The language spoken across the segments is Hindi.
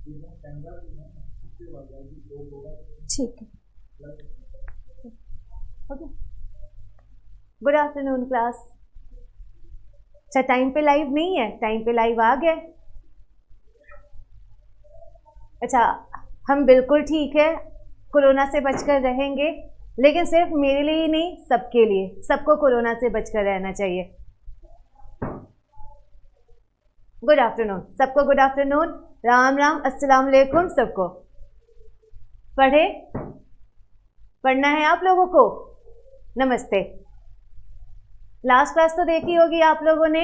ठीक है, ओके। Good afternoon class. अच्छा, टाइम पे लाइव नहीं है? टाइम पे लाइव आ गए? अच्छा, हम बिल्कुल ठीक है, कोरोना से बचकर रहेंगे, लेकिन सिर्फ मेरे लिए ही नहीं, सबके लिए, सबको कोरोना से बचकर रहना चाहिए। गुड आफ्टरनून सबको, गुड आफ्टरनून, राम राम, अस्सलाम वालेकुम सबको। पढ़े? पढ़ना है आप लोगों को? नमस्ते। लास्ट क्लास तो देखी होगी आप लोगों ने।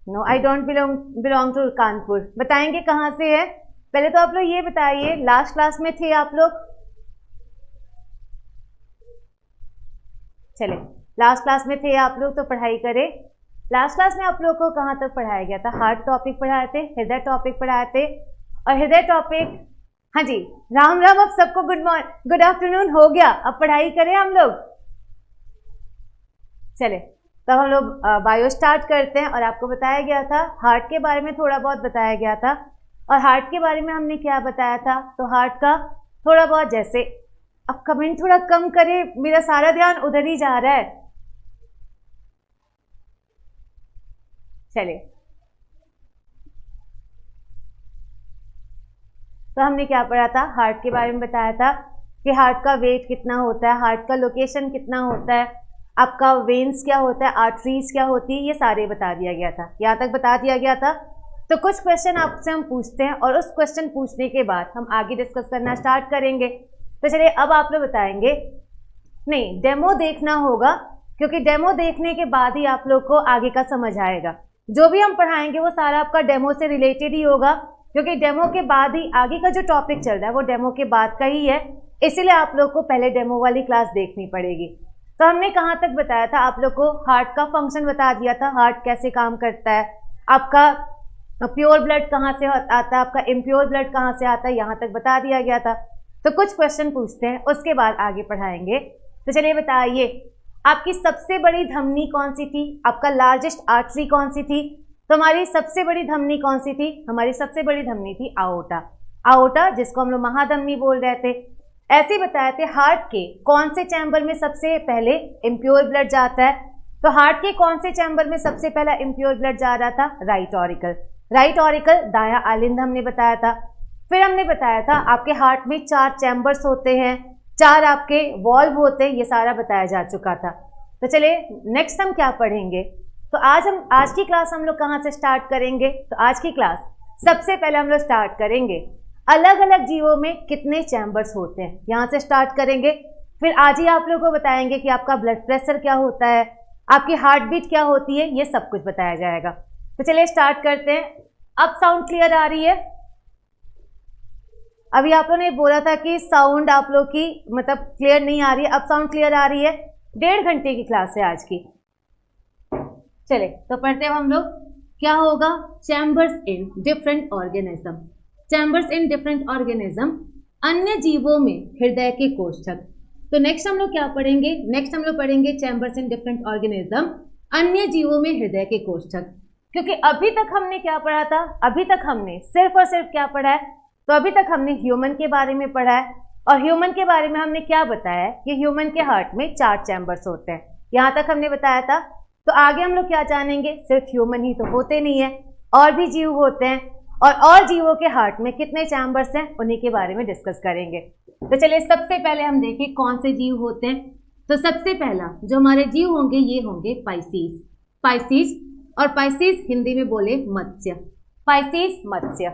No, I don't belong to Kanpur. बताएंगे कहाँ से है? पहले तो आप लोग ये बताइए, लास्ट क्लास में थे आप लोग? चले, लास्ट क्लास में थे आप लोग तो पढ़ाई करें। लास्ट क्लास में आप लोग को कहाँ तक पढ़ाया गया था? हार्ट टॉपिक पढ़ाए थे, हृदय टॉपिक पढ़ाए थे, और हृदय टॉपिक, हाँ जी, राम राम, अब सबको गुड आफ्टरनून हो गया। अब पढ़ाई करें हम लोग। चले, तो हम लोग बायो स्टार्ट करते हैं। और आपको बताया गया था, हार्ट के बारे में थोड़ा बहुत बताया गया था। और हार्ट के बारे में हमने क्या बताया था? तो हार्ट का थोड़ा बहुत, जैसे, अब कमेंट थोड़ा कम करे, मेरा सारा ध्यान उधर ही जा रहा है। चलिए, तो हमने क्या पढ़ा था? हार्ट के बारे में बताया था कि हार्ट का वेट कितना होता है, हार्ट का लोकेशन कितना होता है, आपका वेन्स क्या होता है, आर्टरीज क्या होती है, ये सारे बता दिया गया था। यहाँ तक बता दिया गया था। तो कुछ क्वेश्चन आपसे हम पूछते हैं, और उस क्वेश्चन पूछने के बाद हम आगे डिस्कस करना स्टार्ट करेंगे। तो चलिए, अब आप लोग बताएंगे, नहीं, डेमो देखना होगा, क्योंकि डेमो देखने के बाद ही आप लोग को आगे का समझ आएगा। जो भी हम पढ़ाएंगे वो सारा आपका डेमो से रिलेटेड ही होगा, क्योंकि डेमो के बाद ही आगे का जो टॉपिक चल रहा है वो डेमो के बाद का ही है। इसीलिए आप लोग को पहले डेमो वाली क्लास देखनी पड़ेगी। तो हमने कहाँ तक बताया था? आप लोग को हार्ट का फंक्शन बता दिया था, हार्ट कैसे काम करता है, आपका प्योर ब्लड कहाँ से आता है, आपका इम्प्योर ब्लड कहाँ से आता है, यहाँ तक बता दिया गया था। तो कुछ क्वेश्चन पूछते हैं, उसके बाद आगे पढ़ाएंगे। तो चलिए बताइए, आपकी सबसे बड़ी धमनी कौन सी थी? आपका लार्जेस्ट आर्टरी कौन सी थी? तो हमारी सबसे बड़ी धमनी कौन सी थी? हमारी सबसे बड़ी धमनी थी आओटा। आओटा, जिसको हम लोग महाधमनी बोल रहे थे। ऐसे बताए थे, हार्ट के कौन से चैम्बर में सबसे पहले इम्प्योर ब्लड जाता है? तो हार्ट के कौन से चैम्बर में सबसे पहला इम्प्योर ब्लड जा रहा था? Right auricle. राइट ऑरिकल, दाया आलिंद हमने बताया था। फिर हमने बताया था आपके हार्ट में 4 चैम्बर्स होते हैं, 4 आपके वॉल्व होते हैं, ये सारा बताया जा चुका था। तो चलिए, नेक्स्ट हम क्या पढ़ेंगे? तो आज की क्लास हम लोग कहाँ से स्टार्ट करेंगे? तो आज की क्लास सबसे पहले हम लोग स्टार्ट करेंगे अलग अलग जीवों में कितने चैम्बर्स होते हैं, यहाँ से स्टार्ट करेंगे। फिर आज ही आप लोगों को बताएंगे कि आपका ब्लड प्रेशर क्या होता है, आपकी हार्ट बीट क्या होती है, ये सब कुछ बताया जाएगा। तो चलिए स्टार्ट करते हैं। अब साउंड क्लियर आ रही है? अभी आप लोगों ने बोला था कि साउंड आप लोग की मतलब क्लियर नहीं आ रही है, अब साउंड क्लियर आ रही है। 1.5 घंटे की क्लास है आज की। चले, तो पढ़ते हैं हम लोग। क्या होगा? Chambers in different organism. Chambers in different organism, अन्य जीवों में हृदय के कोष्ठक। तो नेक्स्ट हम लोग क्या पढ़ेंगे? नेक्स्ट हम लोग पढ़ेंगे चैम्बर्स इन डिफरेंट ऑर्गेनिज्म, अन्य जीवों में हृदय के कोष्ठक। क्योंकि अभी तक हमने क्या पढ़ा था? अभी तक हमने सिर्फ और सिर्फ क्या पढ़ा है? तो अभी तक हमने ह्यूमन के बारे में पढ़ा है, और ह्यूमन के बारे में हमने क्या बताया कि ह्यूमन के हार्ट में 4 चैम्बर्स होते हैं, यहाँ तक हमने बताया था। तो आगे हम लोग क्या जानेंगे? सिर्फ ह्यूमन ही तो होते नहीं है, और भी जीव होते हैं, और जीवों के हार्ट में कितने चैम्बर्स हैं उन्हीं के बारे में डिस्कस करेंगे। तो चलिए, सबसे पहले हम देखें कौन से जीव होते हैं। तो सबसे पहला जो हमारे जीव होंगे ये होंगे पाइसीस। पाइसीस, और पाइसीस हिंदी में बोले मत्स्य। पाइसीस मत्स्य,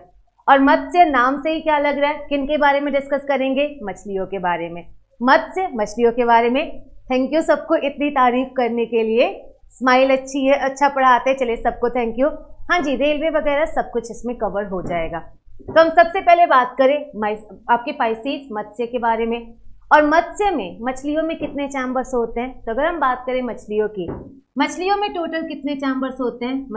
और मत्स्य नाम से ही क्या लग रहा है? किन के बारे में डिस्कस करेंगे? मछलियों के बारे में। मत्स्य, मछलियों के बारे में। थैंक यू सबको इतनी तारीफ करने के लिए, स्माइल अच्छी है, अच्छा पढ़ाते हैं। चलिए सबको थैंक यू। हाँ जी, रेलवे वगैरह सब कुछ इसमें कवर हो जाएगा। तो हम सबसे पहले बात करें आपके पाइसीस मत्स्य के बारे में। और मत्स्य में, मछलियों में कितने चैम्बर्स होते हैं? तो अगर हम बात करें मछलियों की, मछलियों में टोटल कितने चैम्बर्स होते हैं?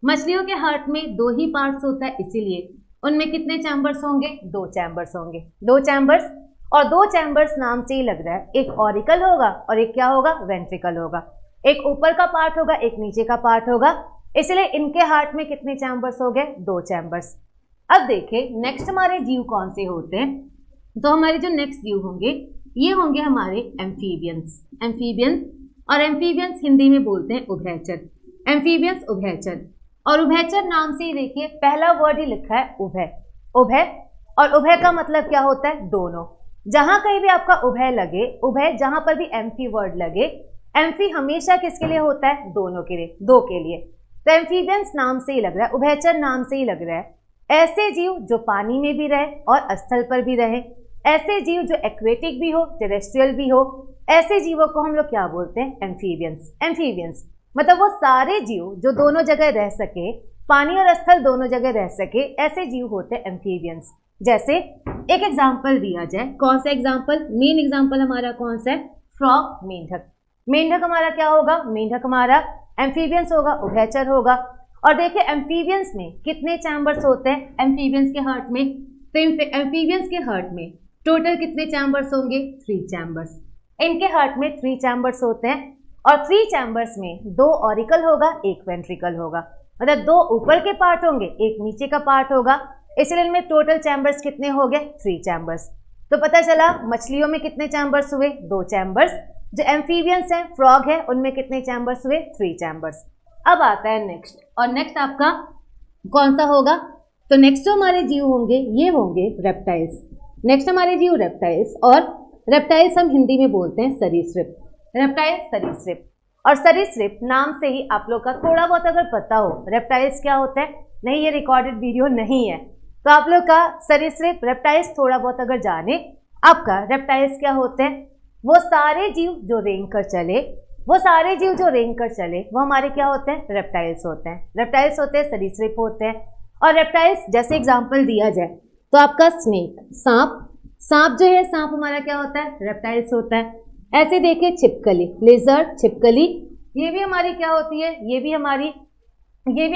मछलियों के हार्ट में 2 ही पार्ट्स होता है, इसीलिए उनमें कितने चैम्बर्स होंगे? 2 चैम्बर्स होंगे। 2 चैम्बर्स, और 2 चैम्बर्स नाम से ही लग रहा है, एक ऑरिकल होगा और एक क्या होगा? वेंट्रिकल होगा। एक ऊपर का पार्ट होगा, एक नीचे का पार्ट होगा। इसलिए इनके हार्ट में कितने चैम्बर्स हो गए, 2 चैम्बर्स। अब देखें नेक्स्ट हमारे जीव कौन से होते हैं। तो हमारे जो नेक्स्ट जीव होंगे ये होंगे हमारे एम्फीबियंस। एम्फीबियंस, और एम्फीबियंस हिंदी में बोलते हैं उभयचर। एम्फीबियंस उभयचर, और उभयचर नाम से ही देखिए पहला वर्ड ही लिखा है उभय। उभय, और उभय का मतलब क्या होता है, दोनों। जहां कहीं भी आपका उभय लगे, उभय जहां पर भी एम्फी वर्ड लगे, एम्फी हमेशा किसके लिए होता है, दोनों के लिए, दो के लिए। तो एम्फीबियंस नाम से ही लग रहा है, उभयचर नाम से ही लग रहा है ऐसे जीव जो पानी में भी रहे और स्थल पर भी रहे, ऐसे जीव जो एक्वेटिक भी हो, टेरेस्ट्रियल भी हो, ऐसे जीवों को हम लोग क्या बोलते हैं, एम्फीबियंस। एम्फीबियंस मतलब वो सारे जीव जो दोनों जगह रह सके, पानी और स्थल दोनों जगह रह सके, ऐसे जीव होते हैं एम्फीबियंस। जैसे एक एग्जाम्पल दिया जाए, कौन सा एग्जाम्पल, मेन एग्जाम्पल हमारा कौन सा है, फ्रॉग, मेंढक। मेंढक हमारा क्या होगा, मेंढक हमारा एम्फीबियंस होगा, उभयचर होगा। और देखिए एम्फीबियंस में कितने चैम्बर्स होते हैं, एम्फीबियंस के हार्ट में, तो एम्फीबियंस के हार्ट में टोटल कितने चैम्बर्स होंगे, 3 चैम्बर्स। इनके हार्ट में 3 चैम्बर्स होते हैं, और 3 चैम्बर्स में 2 ऑरिकल होगा, 1 वेंट्रिकल होगा, मतलब 2 ऊपर के पार्ट होंगे, 1 नीचे का पार्ट होगा। इसलिए इनमें टोटल चैम्बर्स कितने हो गए, 3 चैम्बर्स। तो पता चला मछलियों में कितने चैम्बर्स हुए, 2 चैम्बर्स। जो एम्फीबियंस हैं, फ्रॉग है, उनमें कितने चैम्बर्स हुए, 3 चैम्बर्स। अब आता है नेक्स्ट, और नेक्स्ट आपका कौन सा होगा, तो नेक्स्ट जो हमारे जीव होंगे ये होंगे रेप्टाइल्स। नेक्स्ट हमारे जीव रेप्टाइल्स, और रेप्टाइल्स हम हिंदी में बोलते हैं सरीसृप। रेप्टाइल, सरीसृप, और सरीसृप नाम से ही आप लोग का थोड़ा बहुत अगर पता हो रेप्टाइल्स क्या होता है, नहीं ये रिकॉर्डेड वीडियो नहीं है, तो आप लोग का सरीसृप रेप्टाइल्स थोड़ा बहुत अगर जाने, आपका रेप्टाइल्स क्या होते हैं, वो सारे जीव जो रेंग कर चले, वो सारे जीव जो रेंग कर चले वो हमारे क्या होते हैं, रेप्टाइल्स होते हैं। रेप्टाइल्स होते हैं, सरीसृप होते हैं। और रेप्टाइल्स जैसे एग्जांपल दिया जाए तो आपका स्नेक, सांप, सांप जो है, सांप हमारा क्या होता है, रेप्टाइल्स होता है। ऐसे देखिए छिपकली, लेजर्ड, छिपकली, ये भी हमारी क्या होती है, ये भी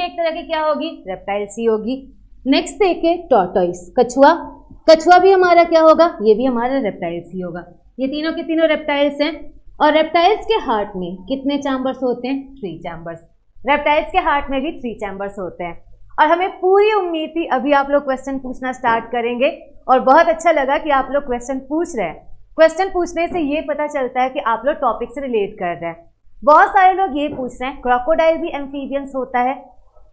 एक तरह की क्या होगी, रेप्टाइल्स ही होगी। नेक्स्ट देखिए टॉर्टोइस, कछुआ, कछुआ भी हमारा क्या होगा, ये भी हमारा रेप्टाइल्स ही होगा। ये तीनों के तीनों रेप्टाइल्स हैं। और रेप्टाइल्स के हार्ट में कितने चैम्बर्स होते हैं, 3 चैम्बर्स। रेप्टाइल्स के हार्ट में भी 3 चैम्बर्स होते हैं। और हमें पूरी उम्मीद थी अभी आप लोग क्वेश्चन पूछना स्टार्ट करेंगे, और बहुत अच्छा लगा कि आप लोग क्वेश्चन पूछ रहे हैं। क्वेश्चन पूछने से ये पता चलता है कि आप लोग टॉपिक से रिलेट कर रहे हैं। बहुत सारे लोग ये पूछ रहे हैं क्रोकोडाइल भी एम्फीबियंस होता है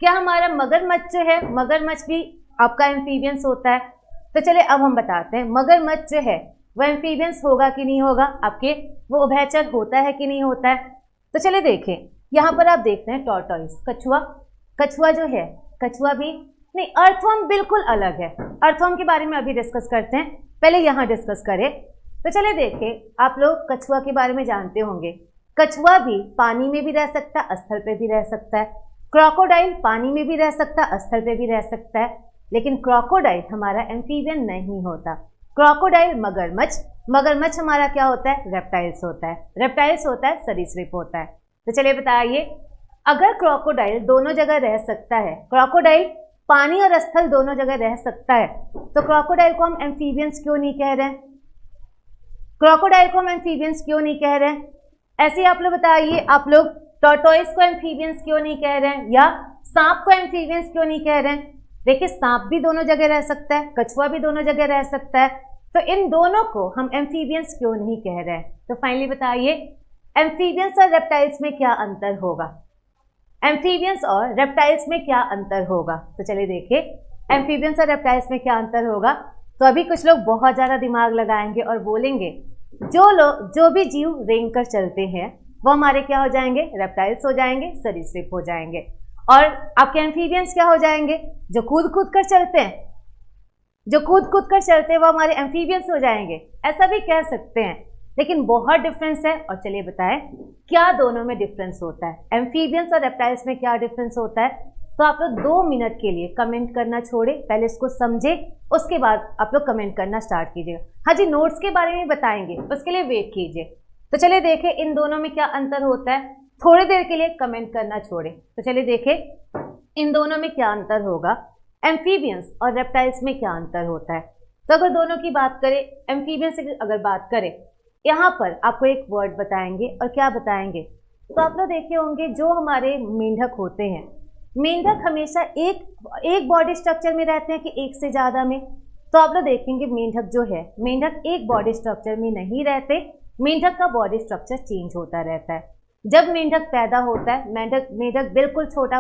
क्या, हमारा मगरमच्छ जो है, मगरमच्छ भी आपका एम्फीबियंस होता है। तो चले अब हम बताते हैं मगरमच्छ जो है वो एम्फीबियंस होगा कि नहीं होगा, आपके वो उभयचर होता है कि नहीं होता है। तो चले देखें, यहाँ पर आप देखते हैं टॉर्टोइस, कछुआ, कछुआ जो है, कछुआ भी नहीं, अर्थवर्म बिल्कुल अलग है। अर्थवर्म के बारे में अभी डिस्कस करते हैं, पहले यहाँ डिस्कस करें। तो चले देखें, आप लोग कछुआ के बारे में जानते होंगे, कछुआ भी पानी में भी रह सकता है, स्थल पे भी रह सकता है। क्रोकोडाइल पानी में भी रह सकता है, स्थल पे भी रह सकता है, लेकिन क्रोकोडाइल हमारा एम्फीबियन नहीं होता। क्रोकोडाइल मगरमच्छ, मगरमच्छ हमारा क्या होता है, रेप्टाइल्स होता है, रेप्टाइल्स होता है, सरीसृप होता है। तो चलिए बताइए, अगर क्रोकोडाइल दोनों जगह रह सकता है, क्रोकोडाइल पानी और स्थल दोनों जगह रह सकता है, तो क्रोकोडाइल को हम एम्फीबियंस क्यों नहीं कह रहे हैं, क्रोकोडाइल को हम एम्फीबियंस क्यों नहीं कह रहे हैं। ऐसे आप लोग बताइए, आप लोग टॉर्टोइस को एम्फीबियंस क्यों नहीं कह रहे हैं, या सांप को एम्फीबियंस क्यों नहीं कह रहे हैं। देखिए सांप भी दोनों जगह रह सकता है, कछुआ भी दोनों जगह रह सकता है, तो इन दोनों को हम एम्फीबियंस क्यों नहीं कह रहे हैं। तो फाइनली बताइए, एम्फीबियंस और रेप्टाइल्स में क्या अंतर होगा, एम्फीबियंस और रेप्टाइल्स में क्या अंतर होगा। तो चलिए देखिए, एम्फीबियंस और रेप्टाइल्स में क्या अंतर होगा। तो अभी कुछ लोग बहुत ज़्यादा दिमाग लगाएंगे और बोलेंगे जो भी जीव रेंग कर चलते हैं वो हमारे क्या हो जाएंगे, रेप्टाइल्स हो जाएंगे, सरीसृप हो जाएंगे। और आपके एम्फीबियंस क्या हो जाएंगे, जो कूद कूद कर चलते हैं, जो कूद कूद कर चलते हैं वो हमारे एम्फीबियंस हो जाएंगे, ऐसा भी कह सकते हैं। लेकिन बहुत डिफरेंस है, और चलिए बताएं क्या दोनों में डिफरेंस होता है, एम्फीबियंस और रेप्टाइल्स में क्या डिफरेंस होता है। तो आप लोग 2 मिनट के लिए कमेंट करना छोड़े, पहले इसको समझे, उसके बाद आप लोग कमेंट करना स्टार्ट कीजिएगा। हाँ जी, नोट्स के बारे में बताएंगे, उसके लिए वेट कीजिए। तो चलिए देखें इन दोनों में क्या अंतर होता है, थोड़ी देर के लिए कमेंट करना छोड़े। तो चलिए देखें इन दोनों में क्या अंतर होगा, एम्फीबियंस और रेप्टाइल्स में क्या अंतर होता है। तो अगर दोनों की बात करें, एम्फीबियंस की अगर बात करें, यहाँ पर आपको एक वर्ड बताएंगे, और क्या बताएंगे, तो आप लोग देखे होंगे जो हमारे मेंढक होते हैं, मेंढक हमेशा एक बॉडी स्ट्रक्चर में रहते हैं कि एक से ज़्यादा में? तो आप लोग देखेंगे मेंढक जो है, मेंढक एक बॉडी स्ट्रक्चर में नहीं रहते, मेंढक का बॉडी स्ट्रक्चर चेंज होता रहता है। जब मेंढक पैदा होता है, मेंढक बिल्कुल छोटा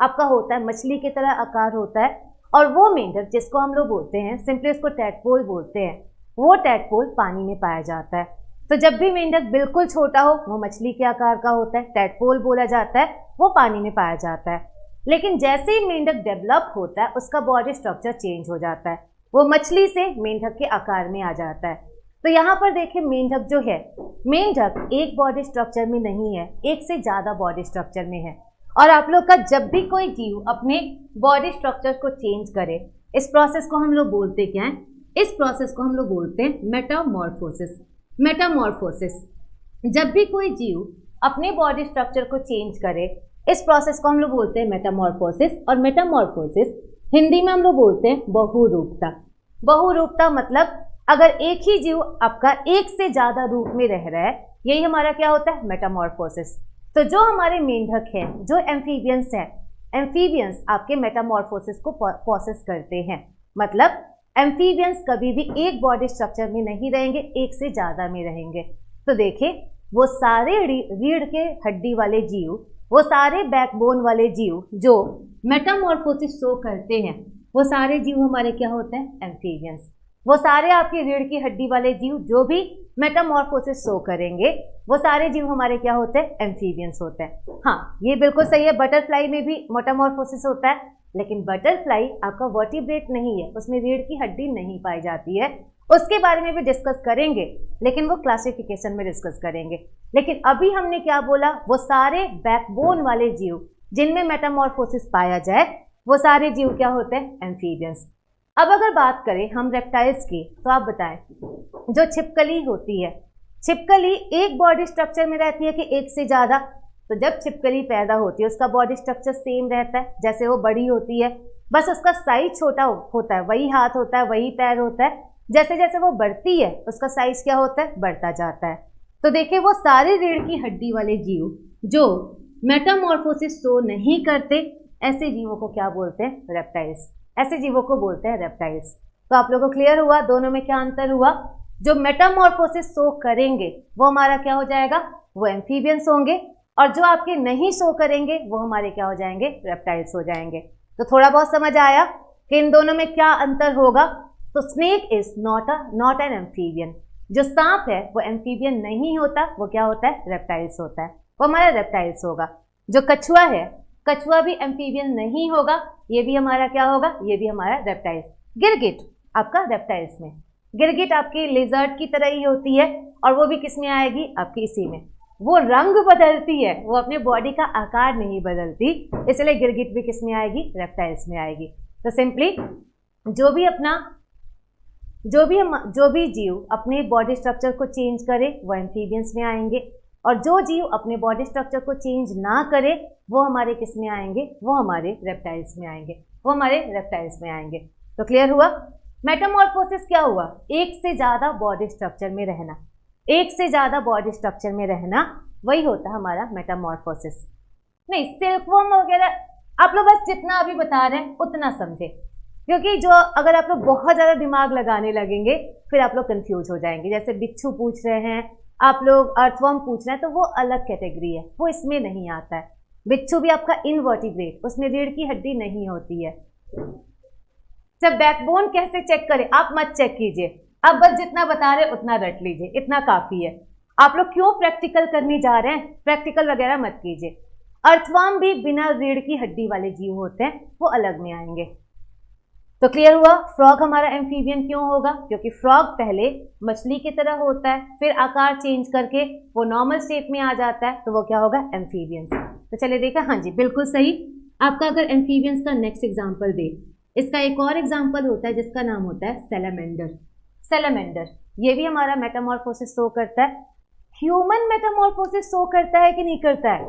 आपका होता है, मछली की तरह आकार होता है, और वो मेंढक जिसको हम लोग बोलते हैं, सिंपली उसको टैडपोल बोलते हैं, वो टैडपोल पानी में पाया जाता है। तो जब भी मेंढक बिल्कुल छोटा हो, वो मछली के आकार का होता है, टैडपोल बोला जाता है, वो पानी में पाया जाता है। लेकिन जैसे ही मेंढक डेवलप होता है, उसका बॉडी स्ट्रक्चर चेंज हो जाता है, वो मछली से मेंढक के आकार में आ जाता है। तो यहाँ पर देखिए मेंढक जो है, मेंढक एक बॉडी स्ट्रक्चर में नहीं है, एक से ज़्यादा बॉडी स्ट्रक्चर में है। और आप लोग का जब भी कोई जीव अपने बॉडी स्ट्रक्चर को चेंज करे, इस प्रोसेस को हम लोग बोलते क्या है? इस प्रोसेस को हम लोग बोलते हैं मेटामॉर्फोसिस। मेटामॉर्फोसिस, जब भी कोई जीव अपने बॉडी स्ट्रक्चर को चेंज करे, इस प्रोसेस को हम लोग बोलते हैं मेटामॉर्फोसिस। और मेटामॉर्फोसिस हिंदी में हम लोग बोलते हैं बहुरूपता। बहुरूपता मतलब अगर एक ही जीव आपका एक से ज्यादा रूप में रह रहा है, यही हमारा क्या होता है? मेटामॉर्फोसिस। तो जो हमारे मेंढक हैं, जो एम्फीबियंस हैं, एम्फीबियंस आपके मेटामॉर्फोसिस को प्रोसेस करते हैं। मतलब एम्फीबियंस कभी भी एक बॉडी स्ट्रक्चर में नहीं रहेंगे, एक से ज्यादा में रहेंगे। तो देखिए वो सारे रीढ़ के हड्डी वाले जीव, वो सारे बैकबोन वाले जीव जो मेटामॉर्फोसिस शो करते हैं, वो सारे जीव हमारे क्या होते हैं? एम्फीबियंस। वो सारे आपकी रीढ़ की हड्डी वाले जीव जो भी मेटामॉर्फोसिस शो करेंगे, वो सारे जीव हमारे क्या होते हैं? एम्फीबियंस होते हैं। हाँ, ये बिल्कुल सही है, बटरफ्लाई में भी मेटामॉर्फोसिस होता है, लेकिन बटरफ्लाई आपका वर्टिब्रेट नहीं है, उसमें रीढ़ की हड्डी नहीं पाई जाती है। उसके बारे में भी डिस्कस करेंगे, लेकिन वो क्लासिफिकेशन में डिस्कस करेंगे। लेकिन अभी हमने क्या बोला? वो सारे बैकबोन वाले जीव जिनमें मेटामॉर्फोसिस पाया जाए, वो सारे जीव क्या होते हैं? एम्फीबियंस। अब अगर बात करें हम रेप्टाइल्स की, तो आप बताएं, जो छिपकली होती है, छिपकली एक बॉडी स्ट्रक्चर में रहती है कि एक से ज़्यादा? तो जब छिपकली पैदा होती है, उसका बॉडी स्ट्रक्चर सेम रहता है, जैसे वो बड़ी होती है, बस उसका साइज छोटा होता है, वही हाथ होता है, वही पैर होता है। जैसे जैसे वो बढ़ती है, उसका साइज क्या होता है? बढ़ता जाता है। तो देखिए वो सारे रीढ़ की हड्डी वाले जीव जो मेटामॉर्फोसिस शो नहीं करते, ऐसे जीवों को क्या बोलते हैं? रेप्टाइल्स। ऐसे जीवों को बोलते हैं रेप्टाइल्स। तो आप लोगों को क्लियर हुआ दोनों में क्या अंतर हुआ? जो मेटामॉर्फोसिस शो करेंगे वो हमारा क्या हो जाएगा? वो एम्फीबियंस होंगे, और जो आपके नहीं शो करेंगे वो हमारे क्या हो जाएंगे? रेप्टाइल्स हो जाएंगे। तो थोड़ा बहुत समझ आया कि इन दोनों में क्या अंतर होगा? तो snake is not an amphibian. जो सांप है वो एम्फीबियन नहीं होता, वो क्या होता है? रेप्टाइल्स होता है, वो हमारा रेप्टाइल्स होगा। जो कछुआ है, कछुआ भी एम्फीबियन नहीं होगा, ये भी हमारा क्या होगा? ये भी हमारा रेप्टाइल्स। गिरगिट आपका रेप्टाइल्स में, गिरगिट आपकी लिजर्ड की तरह ही होती है, और वो भी किस में आएगी? आपकी इसी में। वो रंग बदलती है, वो अपने बॉडी का आकार नहीं बदलती, इसलिए गिरगिट भी किस में आएगी? रेप्टाइल्स में आएगी। तो सिंपली जो भी जीव अपने बॉडी स्ट्रक्चर को चेंज करे वो एम्फीबियंस में आएंगे, और जो जीव अपने बॉडी स्ट्रक्चर को चेंज ना करे वो हमारे किस में आएंगे? वो हमारे रेप्टाइल्स में आएंगे, वो हमारे रेप्टाइल्स में आएंगे। तो क्लियर हुआ? मेटामॉर्फोसिस क्या हुआ? एक से ज़्यादा बॉडी स्ट्रक्चर में रहना, एक से ज़्यादा बॉडी स्ट्रक्चर में रहना, वही होता है हमारा मेटामॉर्फोसिस। नहीं, सिल्कवर्म वगैरह आप लोग बस जितना अभी बता रहे हैं उतना समझे, क्योंकि जो अगर आप लोग बहुत ज़्यादा दिमाग लगाने लगेंगे फिर आप लोग कंफ्यूज हो जाएंगे। जैसे बिच्छू पूछ रहे हैं आप लोग, अर्थवर्म पूछ रहे हैं, तो वो अलग कैटेगरी है, वो इसमें नहीं आता है। बिच्छू भी आपका इनवर्टिब्रेट, उसमें रीढ़ की हड्डी नहीं होती है। जब बैकबोन कैसे चेक करें? आप मत चेक कीजिए, आप बस जितना बता रहे उतना रट लीजिए, इतना काफ़ी है। आप लोग क्यों प्रैक्टिकल करने जा रहे हैं? प्रैक्टिकल वगैरह मत कीजिए। अर्थवर्म भी बिना रीढ़ की हड्डी वाले जीव होते हैं, वो अलग में आएंगे। तो क्लियर हुआ? फ्रॉग हमारा एम्फीबियन क्यों होगा? क्योंकि फ्रॉग पहले मछली की तरह होता है, फिर आकार चेंज करके वो नॉर्मल स्टेट में आ जाता है, तो वो क्या होगा? एम्फीबियंस। तो चलिए देखा, हाँ जी बिल्कुल सही। आपका अगर एम्फीबियंस का नेक्स्ट एग्जाम्पल दे, इसका एक और एग्जाम्पल होता है जिसका नाम होता है सैलामेंडर। सैलामेंडर ये भी हमारा मेटामॉर्फोसिस शो करता है। ह्यूमन मेटामॉर्फोसिस शो करता है कि नहीं करता है?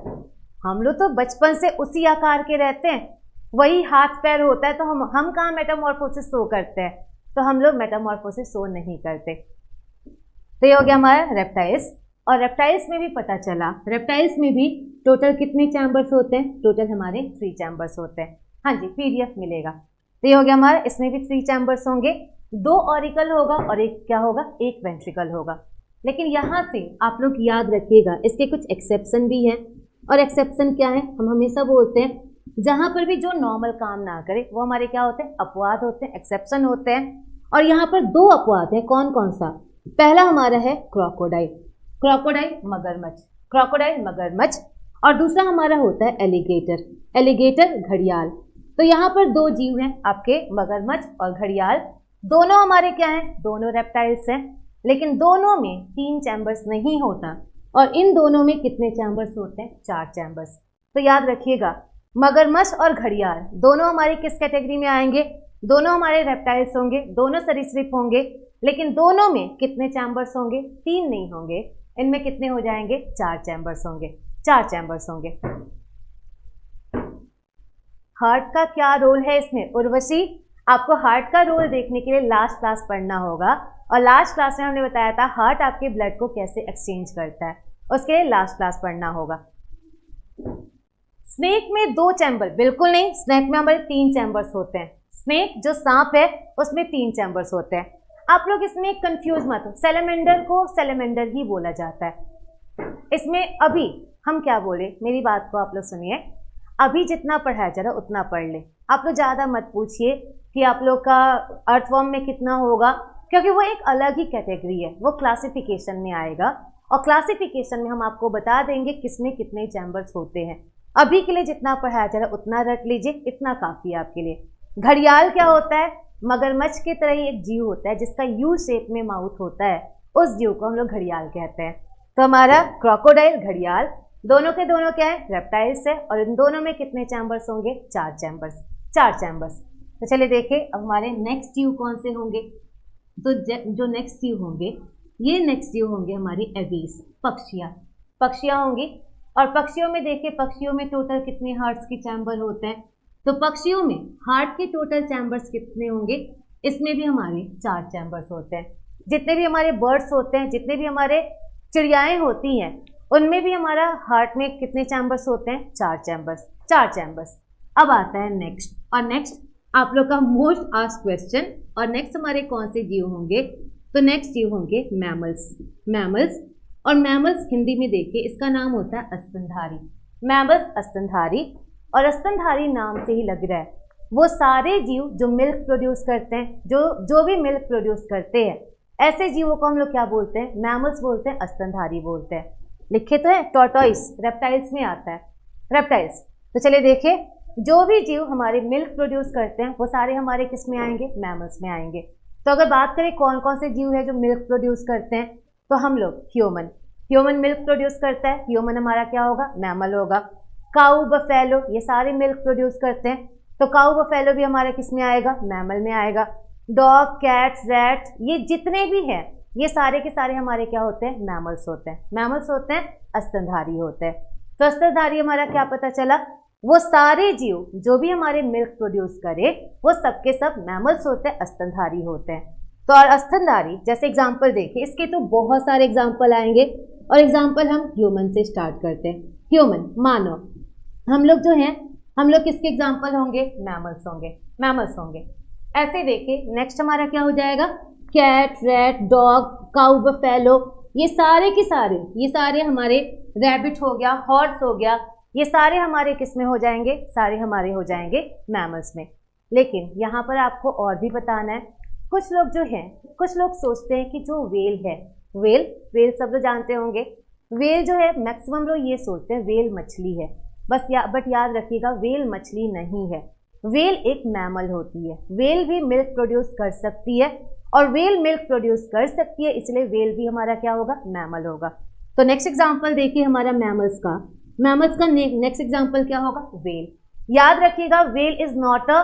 हम लोग तो बचपन से उसी आकार के रहते हैं, वही हाथ पैर होता है, तो हम कहाँ मेटामॉर्फोसिस शो करते हैं? तो हम लोग मेटामॉर्फोसिस शो नहीं करते। तो ये हो गया हमारा रेप्टाइल्स। और रेप्टाइल्स में भी पता चला, रेप्टाइल्स में भी टोटल कितने चैम्बर्स होते हैं? टोटल हमारे 3 चैम्बर्स होते हैं। हाँ जी, पीडीएफ मिलेगा। तो ये हो गया हमारा, इसमें भी 3 चैम्बर्स होंगे, 2 ऑरिकल होगा और एक क्या होगा? एक वेंट्रिकल होगा। लेकिन यहाँ से आप लोग याद रखिएगा, इसके कुछ एक्सेप्शन भी हैं। और एक्सेप्शन क्या है? हम हमेशा बोलते हैं जहाँ पर भी जो नॉर्मल काम ना करे वो हमारे क्या होते हैं? अपवाद होते हैं, एक्सेप्शन होते हैं। और यहाँ पर 2 अपवाद हैं। कौन कौन सा? पहला हमारा है क्रोकोडाइल, क्रोकोडाइल मगरमच्छ, क्रोकोडाइल मगरमच्छ। और दूसरा हमारा होता है एलिगेटर, एलिगेटर घड़ियाल। तो यहाँ पर 2 जीव हैं आपके, मगरमच्छ और घड़ियाल। दोनों हमारे क्या हैं? दोनों रेप्टाइल्स हैं, लेकिन दोनों में 3 चैम्बर्स नहीं होता। और इन दोनों में कितने चैम्बर्स होते हैं? 4 चैम्बर्स। तो याद रखिएगा, मगरमच्छ और घड़ियाल दोनों हमारी किस कैटेगरी में आएंगे? दोनों हमारे रेप्टाइल्स होंगे, दोनों सरीसृप होंगे, लेकिन दोनों में कितने चैम्बर्स होंगे? 3 नहीं होंगे। इनमें कितने हो जाएंगे? 4 चैम्बर्स होंगे, 4 चैम्बर्स होंगे। हार्ट का क्या रोल है इसमें? उर्वशी, आपको हार्ट का रोल देखने के लिए लास्ट क्लास पढ़ना होगा। और लास्ट क्लास में हमने बताया था हार्ट आपके ब्लड को कैसे एक्सचेंज करता है, उसके लिए लास्ट क्लास पढ़ना होगा। स्नेक में 2 चैम्बर बिल्कुल नहीं, स्नेक में हमारे 3 चैम्बर्स होते हैं। स्नेक जो सांप है उसमें 3 चैम्बर्स होते हैं। आप लोग इसमें कंफ्यूज मत हो, सैलेमेंडर को सैलेमेंडर ही बोला जाता है। इसमें अभी हम क्या बोले, मेरी बात को आप लोग सुनिए। अभी जितना पढ़ा है जरा उतना पढ़ ले। आप लोग ज़्यादा मत पूछिए कि आप लोग का अर्थवर्म में कितना होगा, क्योंकि वो एक अलग ही कैटेगरी है, वो क्लासिफिकेशन में आएगा। और क्लासिफिकेशन में हम आपको बता देंगे किसमें कितने चैम्बर्स होते हैं। अभी के लिए जितना पढ़ा है जरा उतना रट लीजिए, इतना काफ़ी है आपके लिए। घड़ियाल क्या होता है? मगरमच्छ की तरह ही एक जीव होता है जिसका यू शेप में माउथ होता है, उस जीव को हम लोग घड़ियाल कहते हैं। तो हमारा क्रोकोडाइल, घड़ियाल दोनों के दोनों क्या है? रेप्टाइल्स है। और इन दोनों में कितने चैम्बर्स होंगे? 4 चैम्बर्स, 4 चैम्बर्स। तो चलिए देखिए अब हमारे नेक्स्ट जीव कौन से होंगे। तो जो नेक्स्ट जीव होंगे, ये नेक्स्ट जीव होंगे हमारी एवीज, पक्षियाँ, पक्षियाँ होंगी। और पक्षियों में देखिए, पक्षियों में टोटल कितने हार्ट्स के चैम्बर होते हैं? तो पक्षियों में हार्ट के टोटल चैम्बर्स कितने होंगे? इसमें भी हमारे 4 चैम्बर्स होते हैं। जितने भी हमारे बर्ड्स होते हैं, जितने भी हमारे चिड़ियाएँ होती हैं, उनमें भी हमारा हार्ट में कितने चैम्बर्स होते हैं? 4 चैम्बर्स, 4 चैम्बर्स। अब आता है नेक्स्ट, और नेक्स्ट आप लोग का मोस्ट आस्क्ड क्वेश्चन। और नेक्स्ट हमारे कौन से जीव होंगे? तो नेक्स्ट जीव होंगे मैमल्स, मैमल्स। और मैमल्स हिंदी में देखिए इसका नाम होता है स्तनधारी, मैमल्स स्तनधारी। और स्तनधारी नाम से ही लग रहा है वो सारे जीव जो मिल्क प्रोड्यूस करते हैं, जो भी मिल्क प्रोड्यूस करते हैं, ऐसे जीवों को हम लोग क्या बोलते हैं? मैमल्स बोलते हैं, स्तनधारी बोलते हैं। लिखे तो है टॉर्टोइस, रेप्टाइल्स में आता है, रेप्टाइल्स। तो चलिए देखिए, जो भी जीव हमारे मिल्क प्रोड्यूस करते हैं वो सारे हमारे किस में आएंगे? मैमल्स में आएंगे। तो अगर बात करें कौन कौन से जीव है जो मिल्क प्रोड्यूस करते हैं, तो हम लोग ह्यूमन, ह्यूमन मिल्क प्रोड्यूस करता है, ह्यूमन हमारा क्या होगा? मैमल होगा। काऊ, बफेलो, ये सारे मिल्क प्रोड्यूस करते हैं, तो काऊ बफेलो भी हमारे किस में आएगा? मैमल में आएगा। डॉग, कैट, रैट, ये जितने भी हैं ये सारे के सारे हमारे क्या होते हैं? मैमल्स होते हैं, मैमल्स होते हैं, स्तनधारी होते हैं। तो स्तनधारी हमारा क्या पता चला? वो सारे जीव जो भी हमारे मिल्क प्रोड्यूस करे वो सबके सब मैमल्स होते हैं, स्तनधारी होते हैं। तो और स्तनधारी जैसे एग्जाम्पल देखिए, इसके तो बहुत सारे एग्जाम्पल आएंगे। और एग्जाम्पल हम ह्यूमन से स्टार्ट करते हैं। ह्यूमन, मानव, हम लोग जो हैं, हम लोग किसके एग्जाम्पल होंगे? मैमल्स होंगे, मैमल्स होंगे। ऐसे देखिए नेक्स्ट हमारा क्या हो जाएगा? कैट, रैट, डॉग, काऊ, बफेलो, ये सारे के सारे, ये सारे हमारे, रैबिट हो गया, हॉर्स हो गया, ये सारे हमारे किस में हो जाएंगे? सारे हमारे हो जाएंगे मैमल्स में। लेकिन यहाँ पर आपको और भी बताना है, कुछ लोग जो हैं, कुछ लोग सोचते हैं कि जो वेल है, वेल, वेल सब लोग जानते होंगे, वेल जो है मैक्सिमम लोग ये सोचते हैं वेल मछली है, बस बट याद रखिएगा वेल मछली नहीं है। वेल एक मैमल होती है, वेल भी मिल्क प्रोड्यूस कर सकती है, और वेल मिल्क प्रोड्यूस कर सकती है, इसलिए वेल भी हमारा क्या होगा? मैमल होगा। तो नेक्स्ट एग्जाम्पल देखिए हमारा मैमल्स का, मैमल्स का नेक्स्ट एग्जाम्पल क्या होगा? वेल। याद रखिएगा well is not a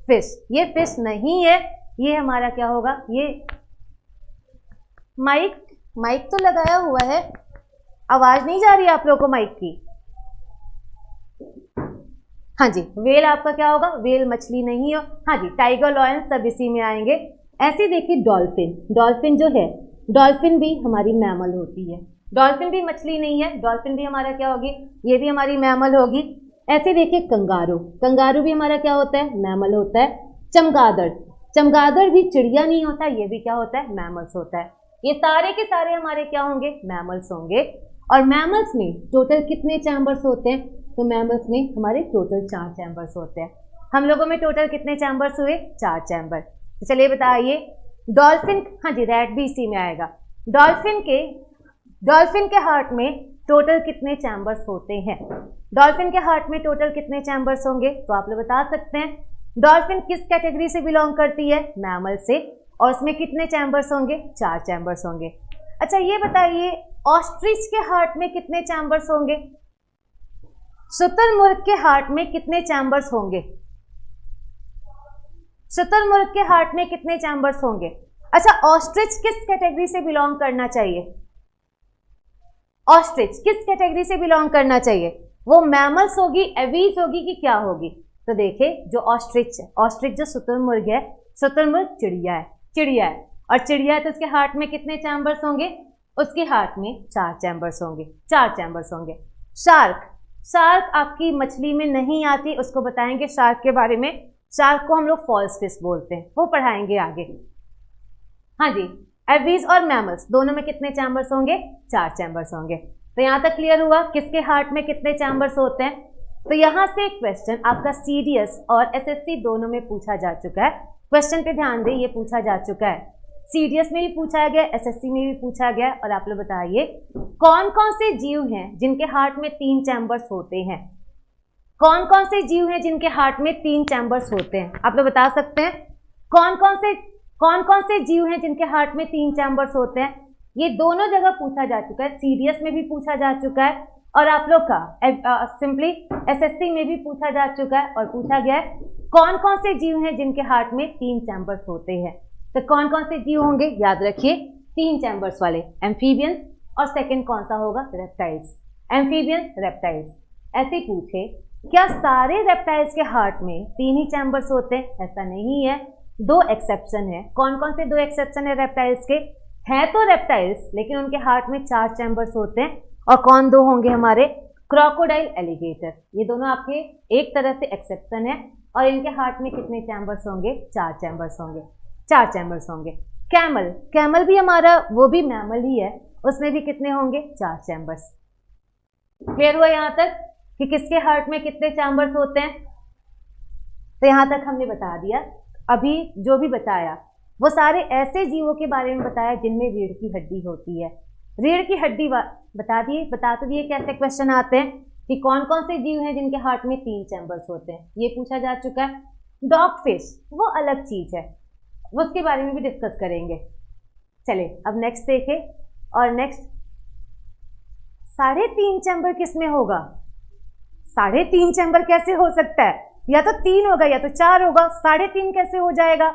fish, ये फिश नहीं है, ये हमारा क्या होगा? ये माइक, माइक तो लगाया हुआ है, आवाज नहीं जा रही आप लोगों को माइक की? हाँ जी, वेल आपका क्या होगा? वेल मछली नहीं हो। हाँ जी, टाइगर, लॉयन सब इसी में आएंगे। ऐसे देखिए डॉल्फिन, डॉल्फिन जो है, डॉल्फिन भी हमारी मैमल होती है, डॉल्फिन भी मछली नहीं है, डॉल्फिन भी हमारा क्या होगी, ये भी हमारी मैमल होगी। ऐसे देखिए कंगारू, कंगारू भी हमारा क्या होता है, मैमल होता है। चमगादड़, चमगादड़ भी चिड़िया नहीं होता, ये भी क्या होता है, मैमल्स होता है। ये सारे के सारे हमारे क्या होंगे, मैमल्स होंगे। और मैमल्स में टोटल कितने चैम्बर्स होते हैं, तो मैमल्स में हमारे टोटल 4 चैम्बर्स होते हैं। हम लोगों में टोटल कितने चैम्बर्स हुए, 4 चैम्बर। तो चलिए बताइए, डॉल्फिन, हाँ जी रैट भी इसी में आएगा। डॉल्फिन के हार्ट में टोटल कितने चैम्बर्स होते हैं, डॉल्फिन के हार्ट में टोटल कितने चैम्बर्स होंगे, तो आप लोग बता सकते हैं। डॉल्फिन किस कैटेगरी से बिलोंग करती है, मैमल से, और उसमें कितने चैम्बर्स होंगे, 4 चैम्बर्स होंगे। अच्छा ये बताइए, ऑस्ट्रिच के हार्ट में कितने चैम्बर्स होंगे, शुतुरमुर्ग के हार्ट में कितने चैम्बर्स होंगे, शुतुरमुर्ग के हार्ट में कितने चैम्बर्स होंगे। अच्छा ऑस्ट्रिच किस कैटेगरी से बिलोंग करना चाहिए, ऑस्ट्रिच किस कैटेगरी से बिलोंग करना चाहिए, वो मैमल्स होगी, एवीज होगी कि क्या होगी। तो देखिए जो ऑस्ट्रिच है, ऑस्ट्रिच जो शुतुरमुर्ग है, शुतुरमुर्ग चिड़िया है, चिड़िया है, और चिड़िया है तो उसके हार्ट में कितने चैम्बर्स होंगे, उसके हार्ट में 4 चैम्बर्स होंगे, 4 चैम्बर्स होंगे। शार्क, शार्क आपकी मछली में नहीं आती, उसको बताएंगे शार्क के बारे में। शार्क को हम लोग फॉल्स फिश बोलते हैं, वो पढ़ाएंगे आगे। हाँ जी, एवीज और मैमल्स दोनों में कितने चैम्बर्स होंगे, 4 चैम्बर्स होंगे। तो यहाँ तक क्लियर हुआ किसके हार्ट में कितने चैम्बर्स होते हैं। तो यहाँ से एक क्वेश्चन आपका सीडीएस और एसएससी दोनों में पूछा जा चुका है। क्वेश्चन पे ध्यान दें, ये पूछा जा चुका है, सीडीएस में भी पूछा गया, एसएससी में भी पूछा गया। और आप लोग बताइए कौन कौन से जीव हैं जिनके हार्ट में 3 चैम्बर्स होते हैं, कौन कौन से जीव हैं जिनके हार्ट में 3 चैम्बर्स होते हैं, आप लोग बता सकते हैं। कौन कौन से जीव हैं जिनके हार्ट में 3 चैम्बर्स होते हैं। ये दोनों जगह पूछा जा चुका है, सीडीएस में भी पूछा जा चुका है और आप लोग का सिंपली एसएससी में भी पूछा जा चुका है। और पूछा गया है कौन कौन से जीव हैं जिनके हार्ट में 3 चैम्बर्स होते हैं। तो कौन कौन से जीव होंगे, याद रखिए 3 चैम्बर्स वाले, एम्फीबियंस, और सेकंड कौन सा होगा, रेप्टाइल्स, एम्फीबियंस, रेप्टाइल्स। ऐसे पूछे क्या सारे रेप्टाइल्स के हार्ट में 3 ही चैम्बर्स होते हैं, ऐसा नहीं है, 2 एक्सेप्शन है। कौन कौन से 2 एक्सेप्शन है रेप्टाइल्स के, हैं तो रेप्टाइल्स लेकिन उनके हार्ट में 4 चैम्बर्स होते हैं। और कौन 2 होंगे हमारे, क्रोकोडाइल, एलिगेटर, ये दोनों आपके एक तरह से एक्सेप्शन है। और इनके हार्ट में कितने चैम्बर्स होंगे, 4 चैम्बर्स होंगे, 4 चैम्बर्स होंगे। कैमल, कैमल भी हमारा वो भी मैमल ही है, उसमें भी कितने होंगे, 4 चैम्बर्स। क्लियर हुआ यहाँ तक कि किसके हार्ट में कितने चैम्बर्स होते हैं। तो यहाँ तक हमने बता दिया। अभी जो भी बताया वो सारे ऐसे जीवों के बारे में बताया जिनमें रीढ़ की हड्डी होती है। रीढ़ की हड्डी बता तो दिए कैसे क्वेश्चन आते हैं कि कौन कौन से जीव हैं जिनके हार्ट में 3 चैम्बर्स होते हैं, ये पूछा जा चुका है। डॉग फिश वो अलग चीज है, वो उसके बारे में भी डिस्कस करेंगे। चले अब नेक्स्ट देखें। और नेक्स्ट 3.5 चैम्बर किसमें होगा, 3.5 चैम्बर कैसे हो सकता है, या तो 3 होगा या तो 4 होगा, 3.5 कैसे हो जाएगा।